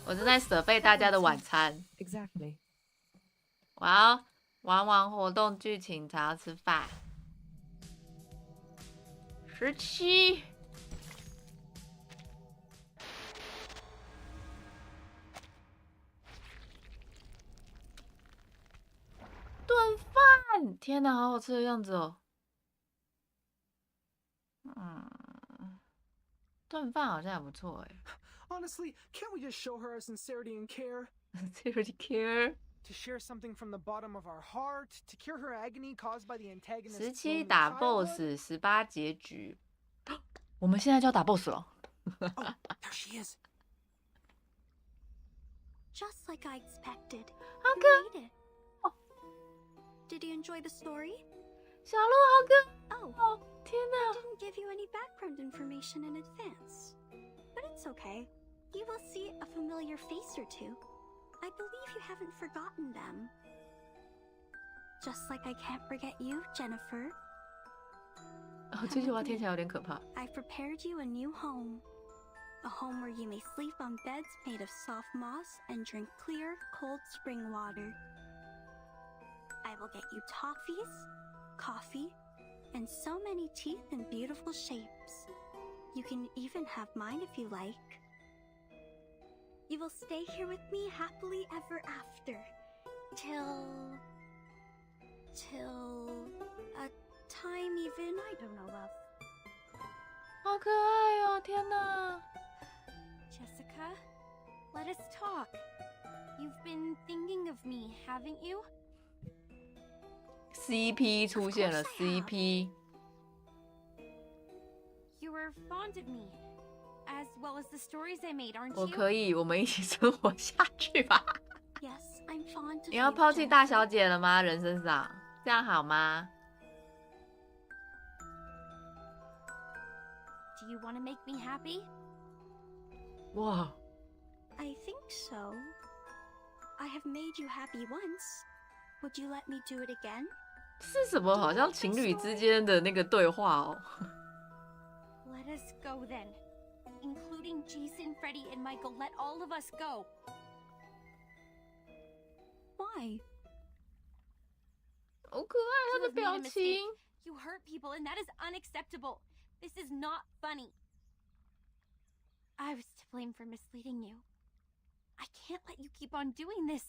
我正在舍备大家的晚餐。 Exactly. 我要玩完活动剧情才要吃饭。17。炖饭，天哪，好好吃的样子哦。炖饭好像还不错哎。 Honestly, can't we just show her our sincerity and care? Sincerity care. to share something from the bottom of our heart, to cure her agony caused by the antagonist. 17打 BOSS，18结局。我们现在就要打 BOSS 了。Oh, there she is. Just like I expected. 好 You 可 made it. Did you enjoy the story? 小鹿好可 Oh, 哦！天 I 哪！ didn't give you any background information in advance. But it's okay. You will see a familiar face or two. I believe you haven't forgotten them. Just like I can't forget you, Jennifer. 哦，这句话听起来有点可怕。 I've prepared you a new home. A home where you may sleep on beds made of soft moss and drink clear, cold spring water. I will get you toffees, coffee, and so many teeth in beautiful shapes. You can even have mine if you like. You will stay here with me happily ever after. Till a time even I don't know of. 好可爱哦！天哪！ Jessica, let us talk. You've been thinking of me, haven't you? CP 出现了 CP。 You were fond of me, as well as the stories I made, aren't 我 you? 可以，我们一起生活下去吧。 Yes, I'm fond of 你要 you, 抛弃大 Jennifer. 小姐了吗？人身上这样好吗？ Do you want to make me happy? 哇！ I think so. I have made you happy once. Would you let me do it again? 是什么？好像情侣之间的那个对话哦。 Let us go then. Including Jason, Freddy, and Michael, let all of us go. Why? 好可爱，他 You 的 have made 表 a mistake. 情。 You hurt people, and that is unacceptable. This is not funny. I was to blame for misleading you. I can't let you keep on doing this.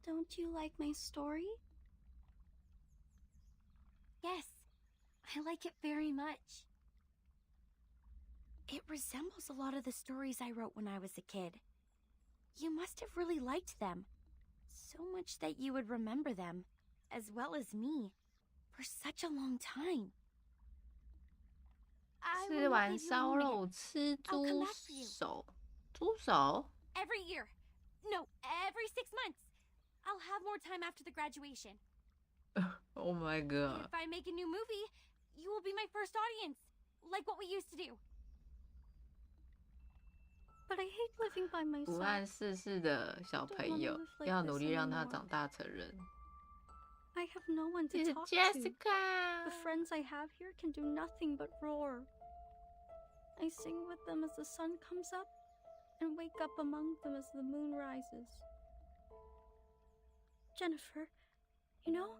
Don't you like my story? Yes, I like it very much. It resembles a lot of the stories I wrote when I was a kid. You must have really liked them. So much that you would remember them, as well as me, for such a long time. 吃完烧肉吃猪手，猪手 Every year. No, every 6 months. I'll have more time after the graduation. Oh my god！ If I make a new movie, you will be my first audience, like what we used to do. But I hate living by 不 myself. 谙世事的小朋友，要努力让他长大成人。 I have no one to 这是 talk to. Jessica。 The friends I have here can do nothing but roar. I sing with them as the sun comes up, and wake up among them as the moon rises. Jennifer, you know,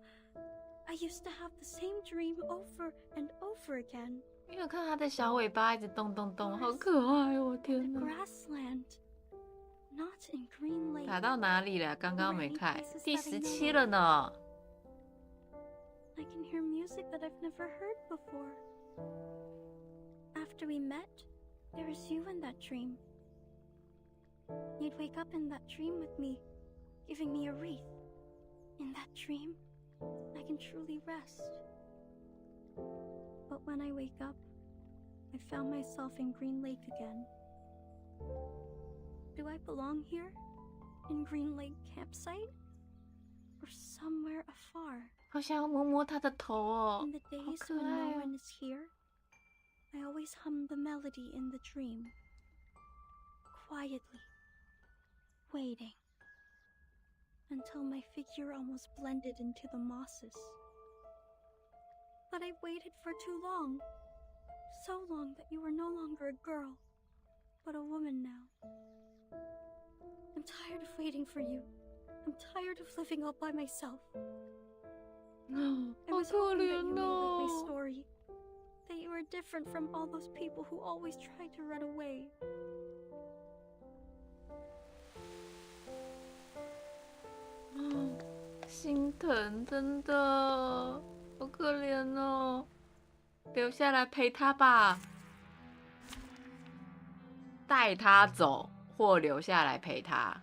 I used to have the same dream over and over again. 你有看他的小尾巴一直动动动，好可爱哦！天哪！ Grassland, not in Green Lake. 打到哪里了？刚刚没看，第17了呢。 I can hear music that I've never heard before. After we met, there was you in that dream. You'd wake up in that dream with me, giving me a wreath. In that dream, I can truly rest. But when I wake up, I found myself in Green Lake again. Do I belong here? In Green Lake campsite? Or somewhere afar? 好想要摸摸他的头哦， In the 好 days 可 when 爱 no 哦 one is here, I always hum the melody in the dream. Quietly, waiting, until my figure almost blended into the mosses. But I waited for too long. So long that you are no longer a girl, but a woman now. I'm tired of waiting for you. I'm tired of living all by myself. I 好 was 可 hoping that 怜 you would like my 哦。 story. That you are different from all those people who always try to run away. 心疼，真的，好可怜哦。留下来陪他吧，带他走。或留下来陪他。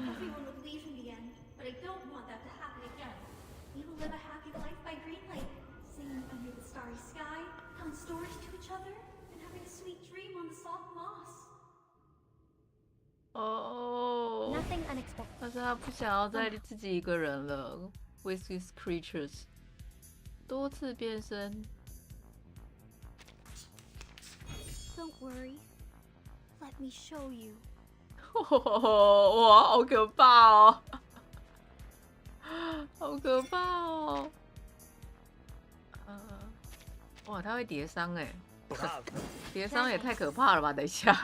Everyone would leave in the end, but I don't want that to happen again. We will live a happy life by green light, singing under the starry sky, telling stories to each other, and having a sweet dream on the soft moss. 哦， Nothing unexpected. 但是他不想要再自己一个人了。With these creatures， 多次变身。Don't worry. Let me show you. 哇，好可怕哦！好可怕哦！哇，他会叠伤哎！叠伤也太可怕了吧！等一下，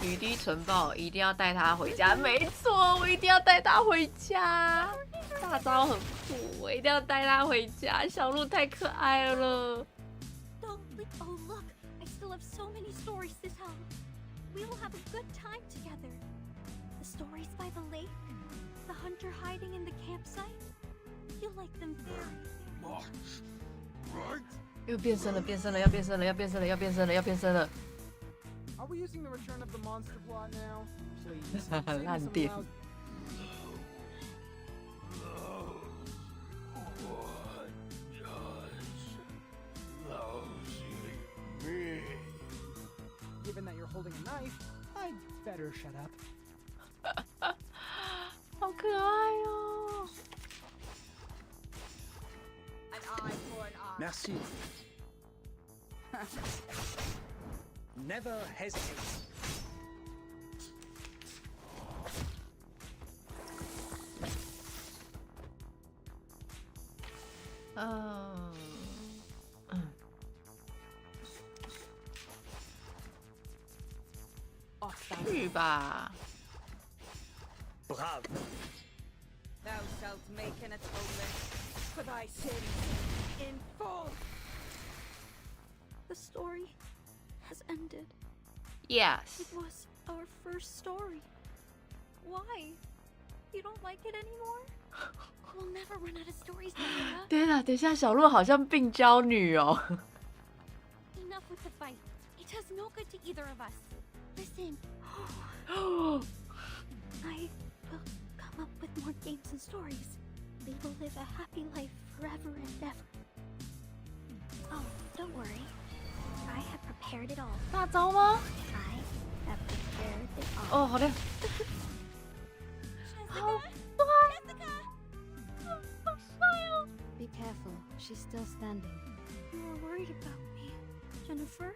雨滴纯爆，一定要带他回家。没错，我一定要带他回家。大招很酷，我一定要带他回家。小鹿太可爱了。Oh, look! I still have so many stories to tell. We will have a good time together. The stories by the lake, the hunter hiding in the campsite. You'll like them very much. 又变身了，变身了，要变身了，要变身了，要变身了，要变身了。Are we using the return of the monster plot now? Please. 烂电。Given that you're holding a knife, I'd better shut up. 好可爱哦。An eye for an eye. Merci. Never hesitate. Off thou 去吧。 Brave. Thou shalt make an atonement for thy sins in full. The story has ended. Yes. It was our first story. Why? You don't like it anymore? We'll never run out of stories, Nana. 天啊，等一下，小鹿好像病娇女哦。 Enough with the fight. It does no good to either of us. Listen. I will come up with more games and stories. We will live a happy life forever and ever. Oh, don't worry. I have prepared it all. 大招吗？ I have prepared it all. 哦，好亮。好帅！好帅哦！ Be careful, she's still standing. You are worried about me, Jennifer.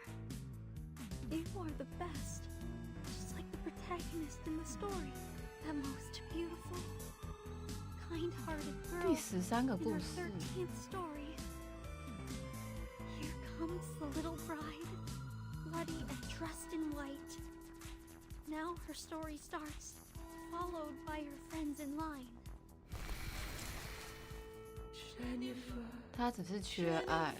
You are the best. Just like the protagonist in the story. That most beautiful, kind-hearted girl 第13个故 in our 事。 13th story. Here comes the little bride, bloody and dressed in white. Now her story starts, followed by her friends in line. 他只是缺爱，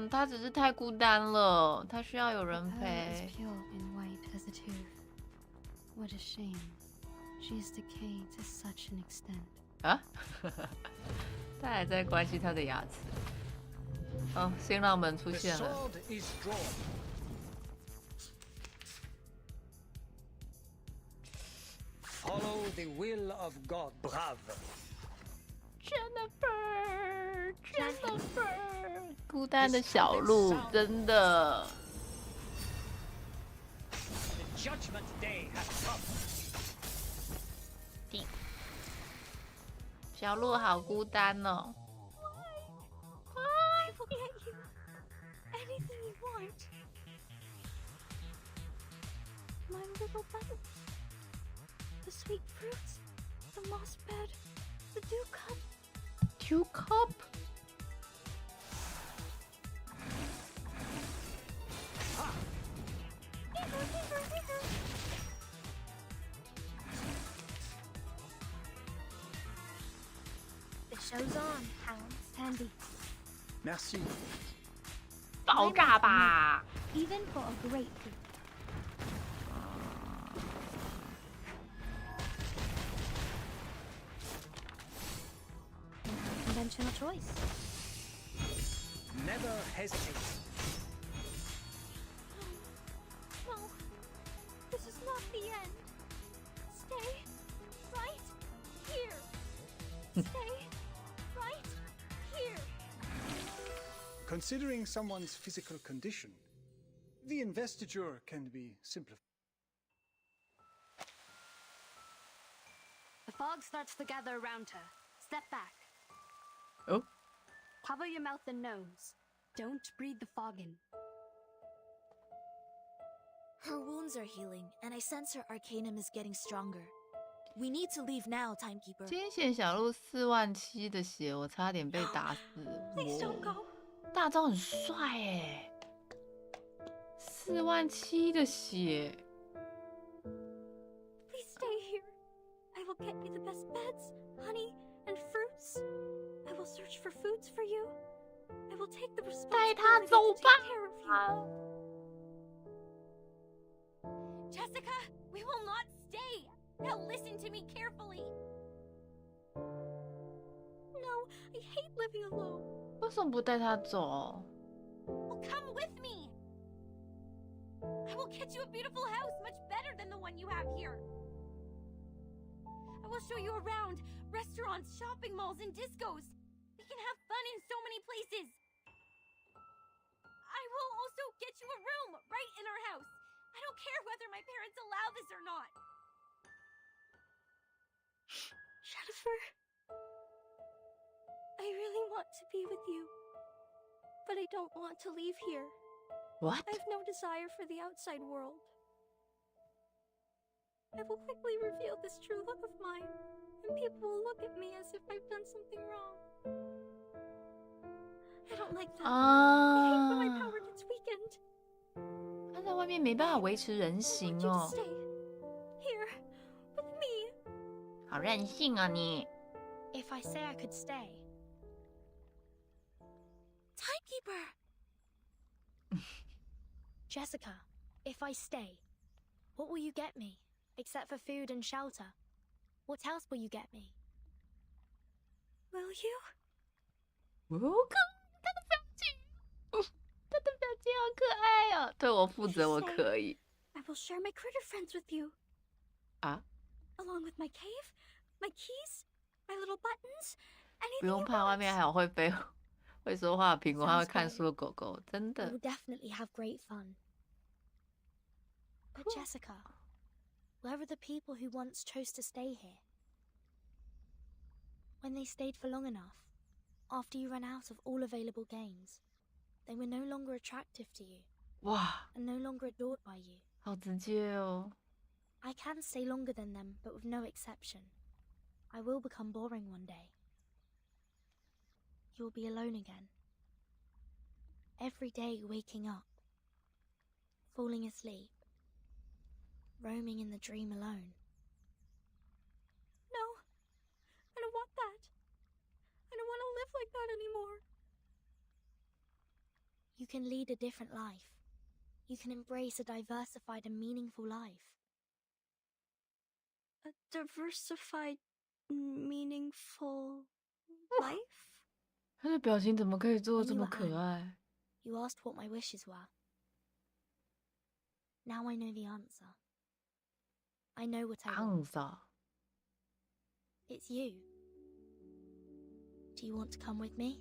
他只是太孤单了，他需要有人 Her 陪 is。pure and white as a tooth. What a shame. She is decayed to such an extent. 啊，他还在关心他的牙齿。哦，新郎们出 The 现了。 sword is drawn. Follow the will of God. Brave. Jennifer，孤单的小鹿，真的。 The judgment day has come. 小鹿好孤单哦。 I will get you anything you want. My little bunny. The sweet fruits, the moss bed, the dew cup. Dew cup？ The show's on, hounds. Handy. Merci. 爆炸吧！ Even for a great group. Conventional choice. Never hesitate. the end. Stay right here. Stay right here. Considering someone's physical condition, the investiture can be simplified. The fog starts to gather around her. Step back. Oh. Cover your mouth and nose. Don't breathe the fog in. Her wounds are healing, and I sense her arcanum is getting stronger. We need to leave now, timekeeper. 惊险小路47000的血，我差点被打死。Please don't go. 大招很帅耶，47000的血。Please stay here. I will get you the best beds, honey, and fruits. I will search for foods for you. I will take the responsibility to take care of you. Jessica, we will not stay. Now listen to me carefully. No, I hate living alone. 为什么不带他走？ Well, come with me. I will get you a beautiful house, much better than the one you have here. I will show you around restaurants, shopping malls, and discos. We can have fun in so many places. I will also get you a room right in our house. I don't care whether my parents allow this or not. Jennifer, I really want to be with you, but I don't want to leave here. What? I have no desire for the outside world. I will quickly reveal this true love of mine, and people will look at me as if I've done something wrong. I don't like that. I hate when my power gets weakened. 他在外面没办法维持人形哦。 Here, with me. 好任性啊你！ If I say I could stay. Timekeeper! Jessica, if I stay, what will you get me? Except for food and shelter. What else will you get me? Will you? 我靠，他的表情，他的表情好可爱哦！对我负责，我可以。 I will share my critter friends with you. 啊？ Along with my cave, my keys, my little buttons, 不用怕，外面还有会飞、会说话的苹果，还会看书的狗狗，真的。 We will definitely have great fun. But Jessica, where are the people who once chose to stay here? When they stayed for long enough, after you ran out of all available games, they were no longer attractive to you. 哇 and no longer adored by you. 好直接哦。 I can stay longer than them, but with no exception. I will become boring one day. You will be alone again. Every day waking up, falling asleep, roaming in the dream alone. No, I don't want that. I don't want to live like that anymore. You can lead a different life. You can embrace a diversified and meaningful life. A diversified, meaningful life? 他的表情怎么可以做得这么可爱？ You asked what my wishes were. Now I know the answer. I know what I want. Answer. It's you. Do you want to come with me?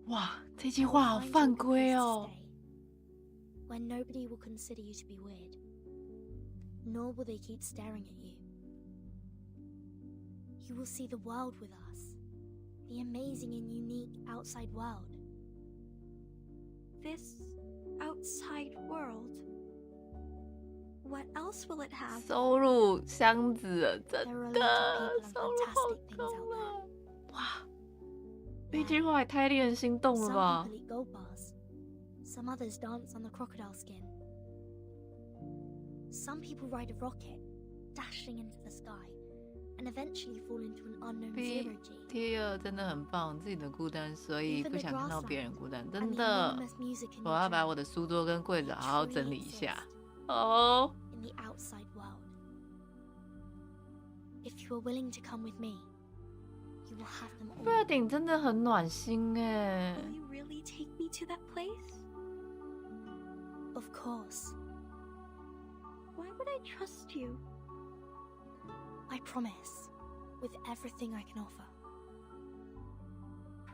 哇，这句话好犯规哦。 When nobody will consider you to be weird, nor will they keep staring at you. You will see the world with us, the amazing and unique outside world. This outside world? What else will it have? 收入箱子了，真的，收入好高啊！哇，这句话也太令人心动了吧！ Some people eat gold bars. Some others dance on the crocodile skin. Some people ride a rocket, dashing into the sky, and eventually fall into an unknown zero G. Tia 真的很棒，自己的孤单，所以不想看到别人孤单，真的。我要把我的书桌跟柜子好好整理一下。哦。 In the outside world. If you are willing to come with me, you will have them all. 贝尔顶真的很暖心哎。 Will you really take me to that place? Of course. Why would I I trust you? I promise, with everything I can offer.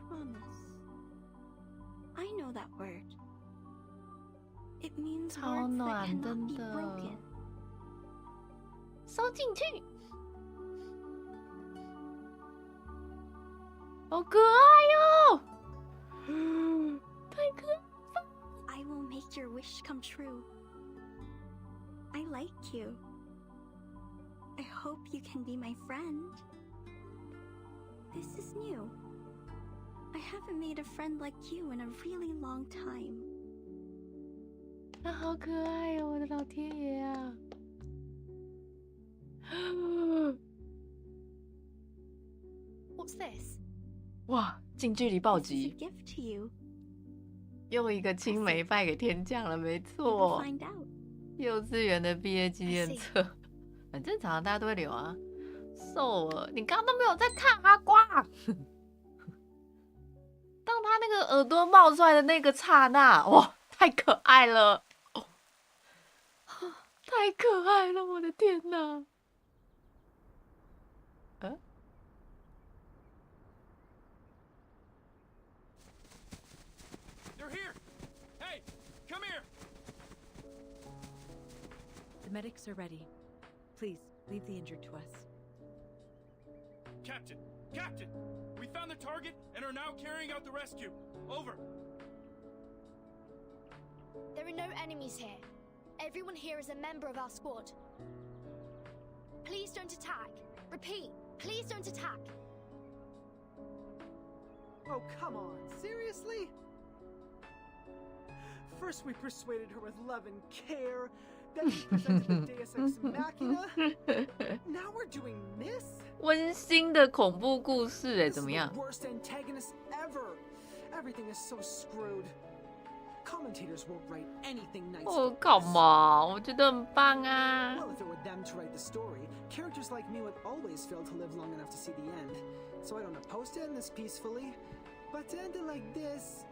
Promise. I know that word. It means words that cannot be broken. 收进去，好可爱哟！太可爱了。I will make your wish come true. I like you. I hope you can be my friend. This is new. I haven't made a friend like you in a really long time. 他好可爱哦，我的老天爷啊！What's this? 哇，近距离暴 This is a 击， gift to you. 又一个青梅败给天将了，没错。 Find out. 幼稚园的毕业纪念册，很正常，大家都会留啊。瘦了，你刚刚都没有在看阿瓜。当他那个耳朵冒出来的那个刹那，哇，太可爱了，哦，太可爱了，我的天哪！They're here! Hey, come here! The medics are ready. Please, leave the injured to us. Captain! Captain! We found the target and are now carrying out the rescue. Over. There are no enemies here. Everyone here is a member of our squad. Please don't attack. Repeat, please don't attack. Oh, come on. Seriously? First we persuaded her with love and care, then we presented the Deus Ex Machina. Now we're doing this? 温馨的恐怖故事，哎，怎么样？ Worst antagonist ever. Everything is so screwed. Commentators won't write anything nice. 哦，come on，我觉得很棒啊。 Well, if it were them to write the story, characters like me would always fail to live long enough to see the end. So I don't oppose to end this peacefully, but to end it like this.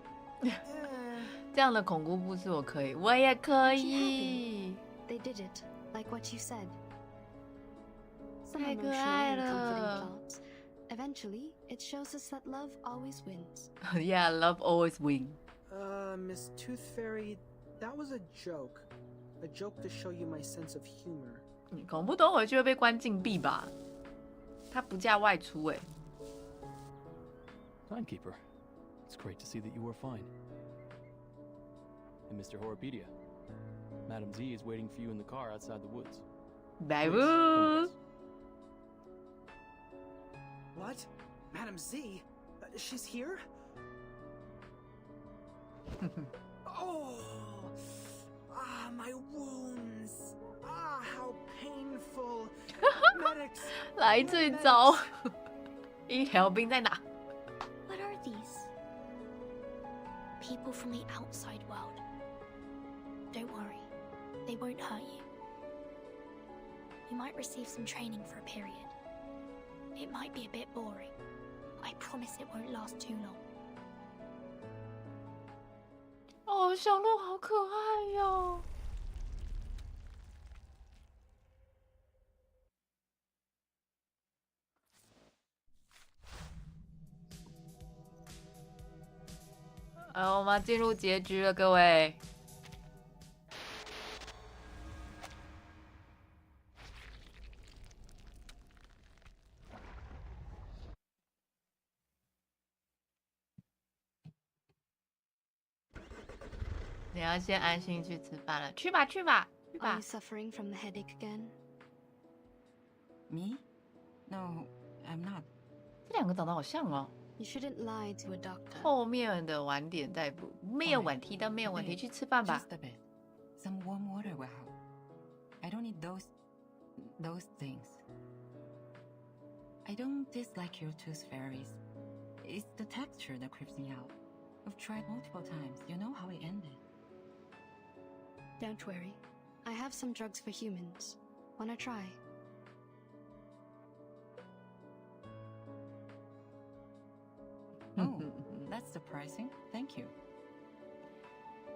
这样的恐怖故事我可以，我也可以。 They did it, like what you said. Some 太可 emotional 爱 and 了。 comforting plots. Eventually, it shows us that love always wins. Yeah, love always win. Miss Tooth Fairy, that was a joke. A joke to show you my sense of humor. 你恐怖都回去会被关禁闭吧？他不嫁外出哎。 Timekeeper, it's great to see that you are fine. And Mr. Horripedia, Madam Z is waiting for you in the car outside the woods. Bye Please, come with us. What? Madam Z? She's here? Oh! Ah, my wounds! Ah, how painful! Medics! 来最早，医疗兵在哪？ What are these? People from the outside world. Don't worry, they won't hurt you. You might receive some training for a period. It might be a bit boring, but I promise it won't last too long. 哦，小鹿好可爱哟。我们要进入结局了，各位。你要先安心去吃饭了，去吧，去吧，去 Are 吧 you。suffering from the headache again? Me? No, I'm not. 这两个长得好像哦。 You shouldn't lie to a doctor. 后面的晚点再补，没有问题的，没有问题，去吃饭吧。 Just a bit. Some warm water will help. I don't need those things. I don't dislike your tooth fairies. It's the texture that creeps me out. I've tried multiple times. You know how it ended. Don't worry. I have some drugs for humans. Wanna try? Oh, that's surprising. Thank you.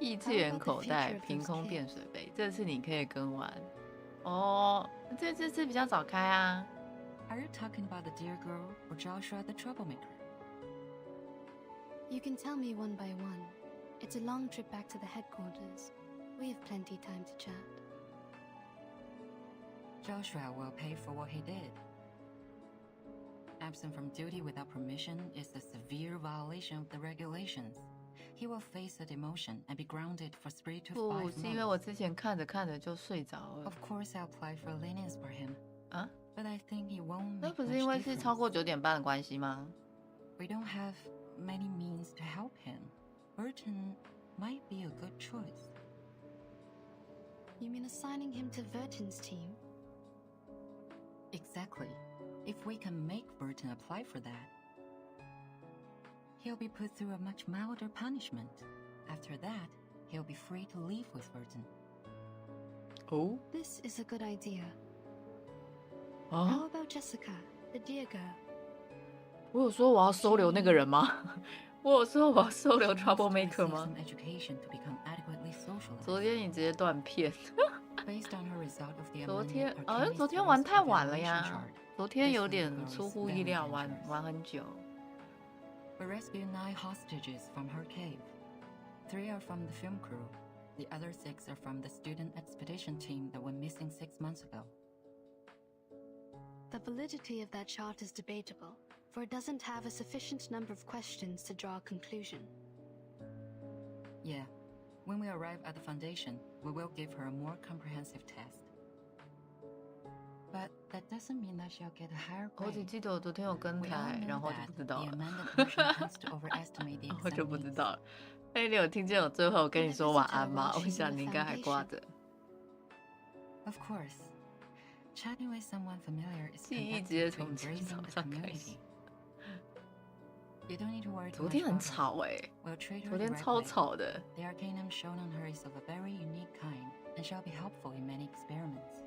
异次元口袋凭空变水杯，这次你可以跟完。哦，这次比较早开啊。Are you talking about the dear girl or Joshua the troublemaker? You can tell me one by one. It's a long trip back to the headquarters. We have plenty time to chat. Joshua will pay for what he did. Absent from duty without permission is a severe violation of the regulations. He will face a demotion and be grounded for 3 to 5 months. 不是因为我之前看着看着就睡着了。 Of course, I'll apply for lenience for him. 啊？ But I think he won't 那 make 不是 much 因为是 difference. 超过9点半的关系吗？ We don't have many means to help him. Burton might be a good choice. You mean assigning him to Verton's team? Exactly. If we can make Burton apply for that, he'll be put through a much milder punishment. After that, he'll be free to leave with Burton. Oh? This is a good idea. Huh? How about Jessica, the dear girl? 我有说我要收留那个人吗？我有说我要收留 troublemaker 吗？ Some education to become adequately socialized. 昨天你直接断片。 Based on her result of the 昨天 amended 昨天 Archimedes 玩太晚了 evaluation 呀 chart.，昨天有点出乎意料，玩很久。 We rescued 9 hostages from her cave. 3 are from the film crew. The other 6 are from the student expedition team that went missing 6 months ago. The validity of that chart is debatable, for it doesn't have a sufficient number of questions to draw a conclusion. Yeah. When we arrive at the foundation, we will give her a more comprehensive test. But that doesn't mean that she'll get a higher 我只 grade. 记得我昨天有跟 We all 台， know 然后就 that 不知道 the 了， amended version tends to overestimate the 我就不知 examinees. 道了。哎，你有听见我最后跟你说晚安吗？我想你应该还挂着。 Of course. Chatting with someone familiar is 记忆直接 connected to 从今天 embracing 早 the 上开始。 community. You don't need to worry too 昨 much 天很 about her. 吵哎， We'll treat her 昨 the 天 right 超 way. 吵的。 The arcanum shown on her is of a very unique kind, and shall be helpful in many experiments.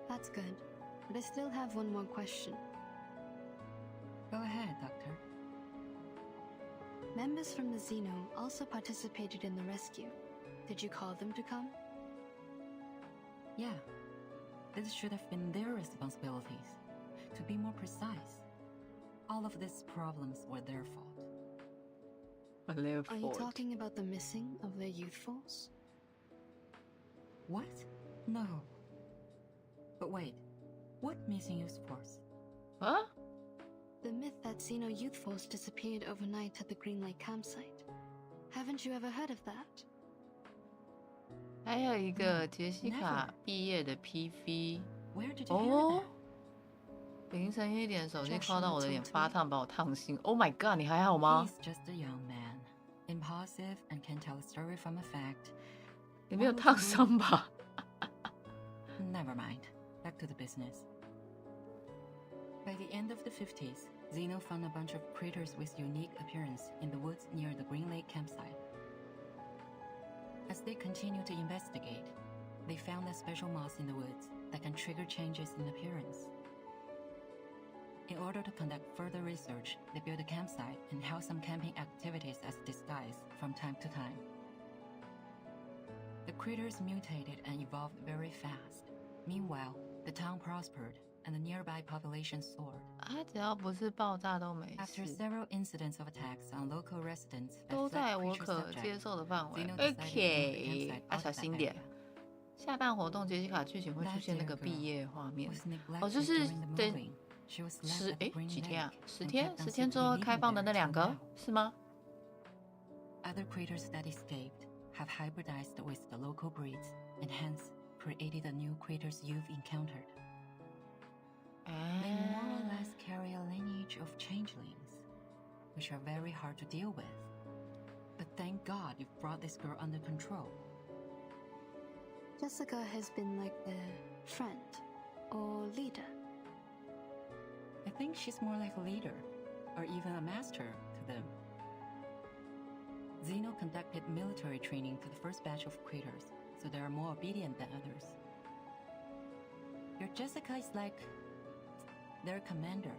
That's good, but I still have one more question. Go ahead, Doctor. Members from the Xeno also participated in the rescue. Did you call them to come? Yeah. This should have been their responsibilities. To be more precise, all of these problems were their fault. Are you talking about the missing of their youth force? What? No. But wait, what missing youth force? Huh? The myth that Xeno youth force disappeared overnight at the Green Lake campsite. Haven't you ever heard of that? 还有一个杰西卡毕业的 PV。 Where did you hear 哦 that?，凌晨1点手机靠到我的脸发烫，把我烫醒。Oh my god， 你还好吗？ He's just a young man, impulsive and can tell a story from a fact. 你没有烫伤吧？ Never mind. Back to the business. By the end of the 50s, Xeno found a bunch of critters with unique appearance in the woods near the Green Lake campsite. As they continued to investigate, they found a special moss in the woods that can trigger changes in appearance. In order to conduct further research, they built a campsite and held some camping activities as a disguise from time to time. The critters mutated and evolved very fast. Meanwhile, the town prospered and the nearby population soared. 它只要不是爆炸都没 After 事， several incidents of attacks on local residents that 都 fled 在我 creature 可接 subject, 受的范围。 Xeno decided to move the OK， campsite 啊， out 小 of that 心点 area.。下半活动杰西卡剧情会出 That 现那 dear 个 girl 毕业画面 was。哦， neglected 就是 during the 等 moving. She was left at the 几 Green 天啊 Lake ？10 and 天， kept on 10天之 simply 后 leaving 开放的 there 那2 till 个 now. 是吗？ Other critters that escaped have hybridized with the local breeds and hence created the new critters you've encountered. They more or less carry a lineage of changelings, which are very hard to deal with. But thank God you've brought this girl under control. Jessica has been like the friend or leader. I think she's more like a leader, or even a master to them. Xeno conducted military training for the first batch of critters, so they are more obedient than others. Your Jessica is like their commander.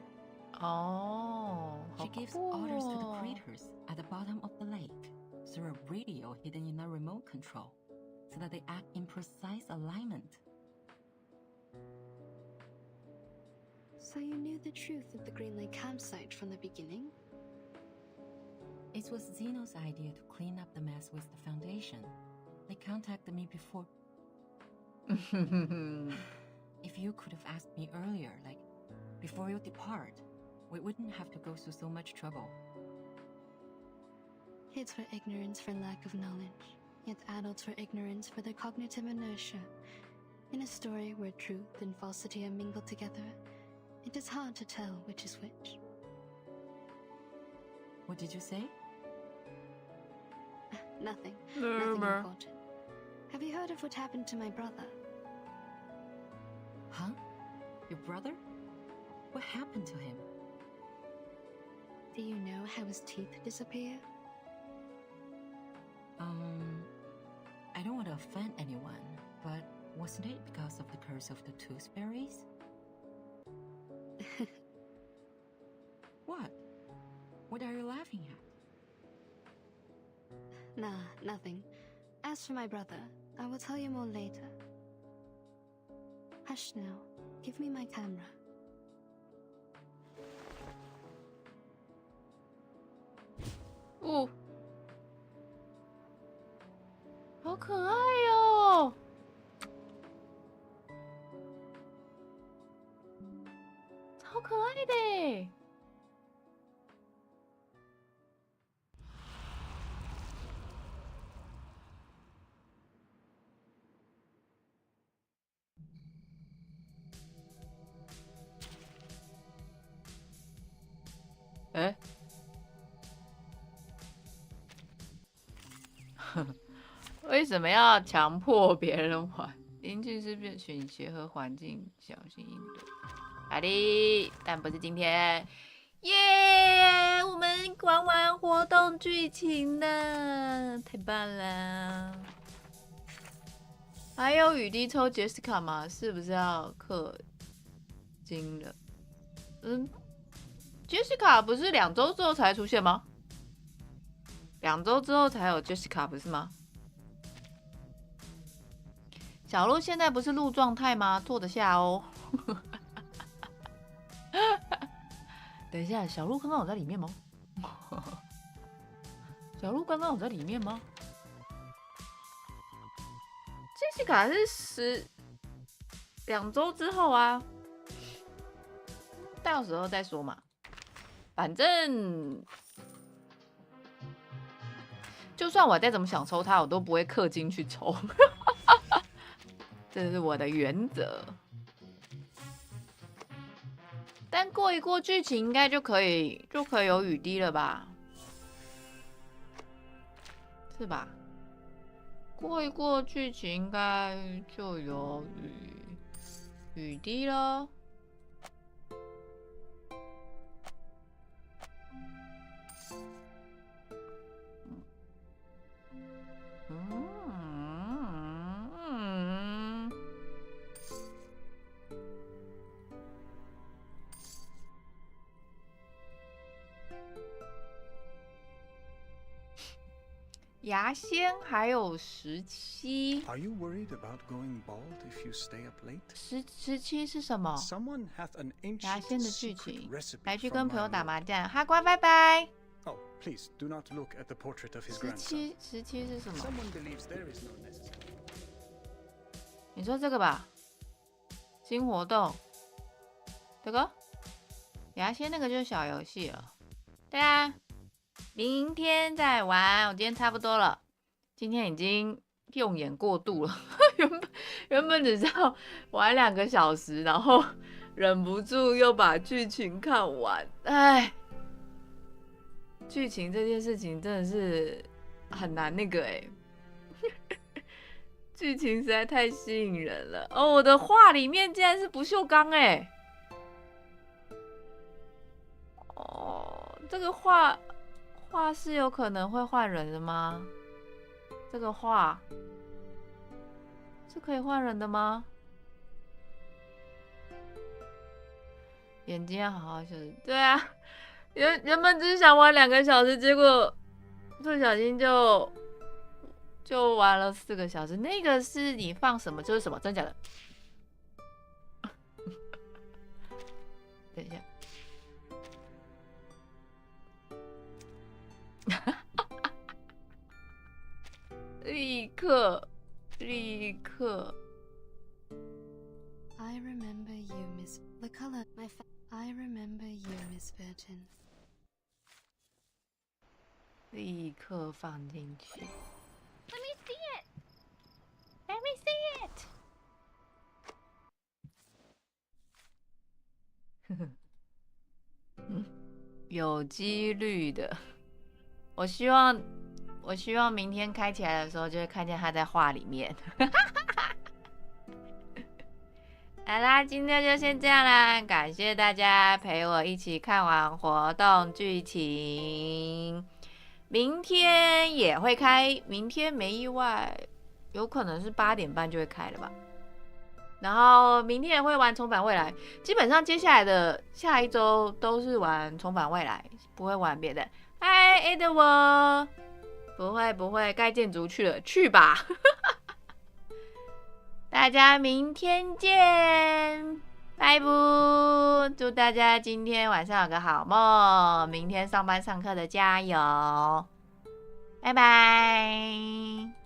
哦，好 She gives 酷 orders to the 哦！ critters at the bottom of the lake through a radio hidden in a remote control. so that they act in precise alignment. So you knew the truth of the Green Lake campsite from the beginning? It was Zeno's idea to clean up the mess with the Foundation. They contacted me before. If you could have asked me earlier, like before you depart, we wouldn't have to go through so much trouble. Kids were ignorance for lack of knowledge, yet adults were ignorance for their cognitive inertia. In a story where truth and falsity are mingled together, it is hard to tell which is which. What did you say? Nothing. Nothing important. Have you heard of what happened to my brother? Huh? Your brother? What happened to him? Do you know how his teeth disappear? I don't want to offend anyone, but wasn't it because of the curse of the tooth fairies? What? What are you laughing at? Nah, nothing. As for my brother, I will tell you more later. Hush now. Give me my camera. Oh. 好可爱哟！超可爱的耶！哎，为什么要强迫别人玩？邻居是不是请结合环境小心应对？好的，但不是今天。耶！我们玩完活动剧情了，太棒了！还有雨滴抽杰西卡吗？是不是要氪金了？杰西卡不是2周之后才出现吗？2周之后才有杰西卡不是吗？小鹿现在不是鹿状态吗？坐得下哦。等一下，小鹿刚刚有在里面吗？小鹿刚刚有在里面吗？杰西卡是2周之后啊，到时候再说嘛。反正就算我再怎么想抽它，我都不会氪金去抽，这是我的原则。但过一过剧情，应该就可以有雨滴了吧？是吧？过一过剧情，应该就有雨滴了。牙仙还有17。Are you worried about going bald if you stay up late? 17是什么？ Someone hath an 牙 ancient 仙的剧 secret 情， recipe 来去 from 跟朋友 my 打 lord. 麻将。哈瓜，拜拜。Oh, please do not look at the portrait of his grandson. 17是什么？ Someone believes there is no necessity. 你说这个吧？新活动，这个牙仙那个就是小游戏了。对啊。明天再玩，我今天差不多了。今天已经用眼过度了，原本只是要玩2个小时，然后忍不住又把剧情看完。哎，剧情这件事情真的是很难那个剧情实在太吸引人了。哦，我的画里面竟然是不锈钢哦，这个画是有可能会换人的吗？这个画是可以换人的吗？眼睛要好好休息。对啊，原本只是想玩2个小时，结果不小心就就玩了4个小时。那个是你放什么就是什么，真假的？等一下。立刻。I remember you, Miss. The color, I remember you, Miss Burton. 立刻放进去。Let me see it. Let me see it. 有几率的。我希望明天开起来的时候，就会看见他在画里面。好啦，今天就先这样啦，感谢大家陪我一起看完活动剧情。明天也会开，明天没意外，有可能是8点半就会开了吧。然后明天也会玩重返未来，基本上接下来的下一周都是玩重返未来，不会玩别的。嗨 ，Edward， 不会，该建筑去了，去吧。大家明天见，拜拜！祝大家今天晚上有个好梦，明天上班上课的加油，拜拜。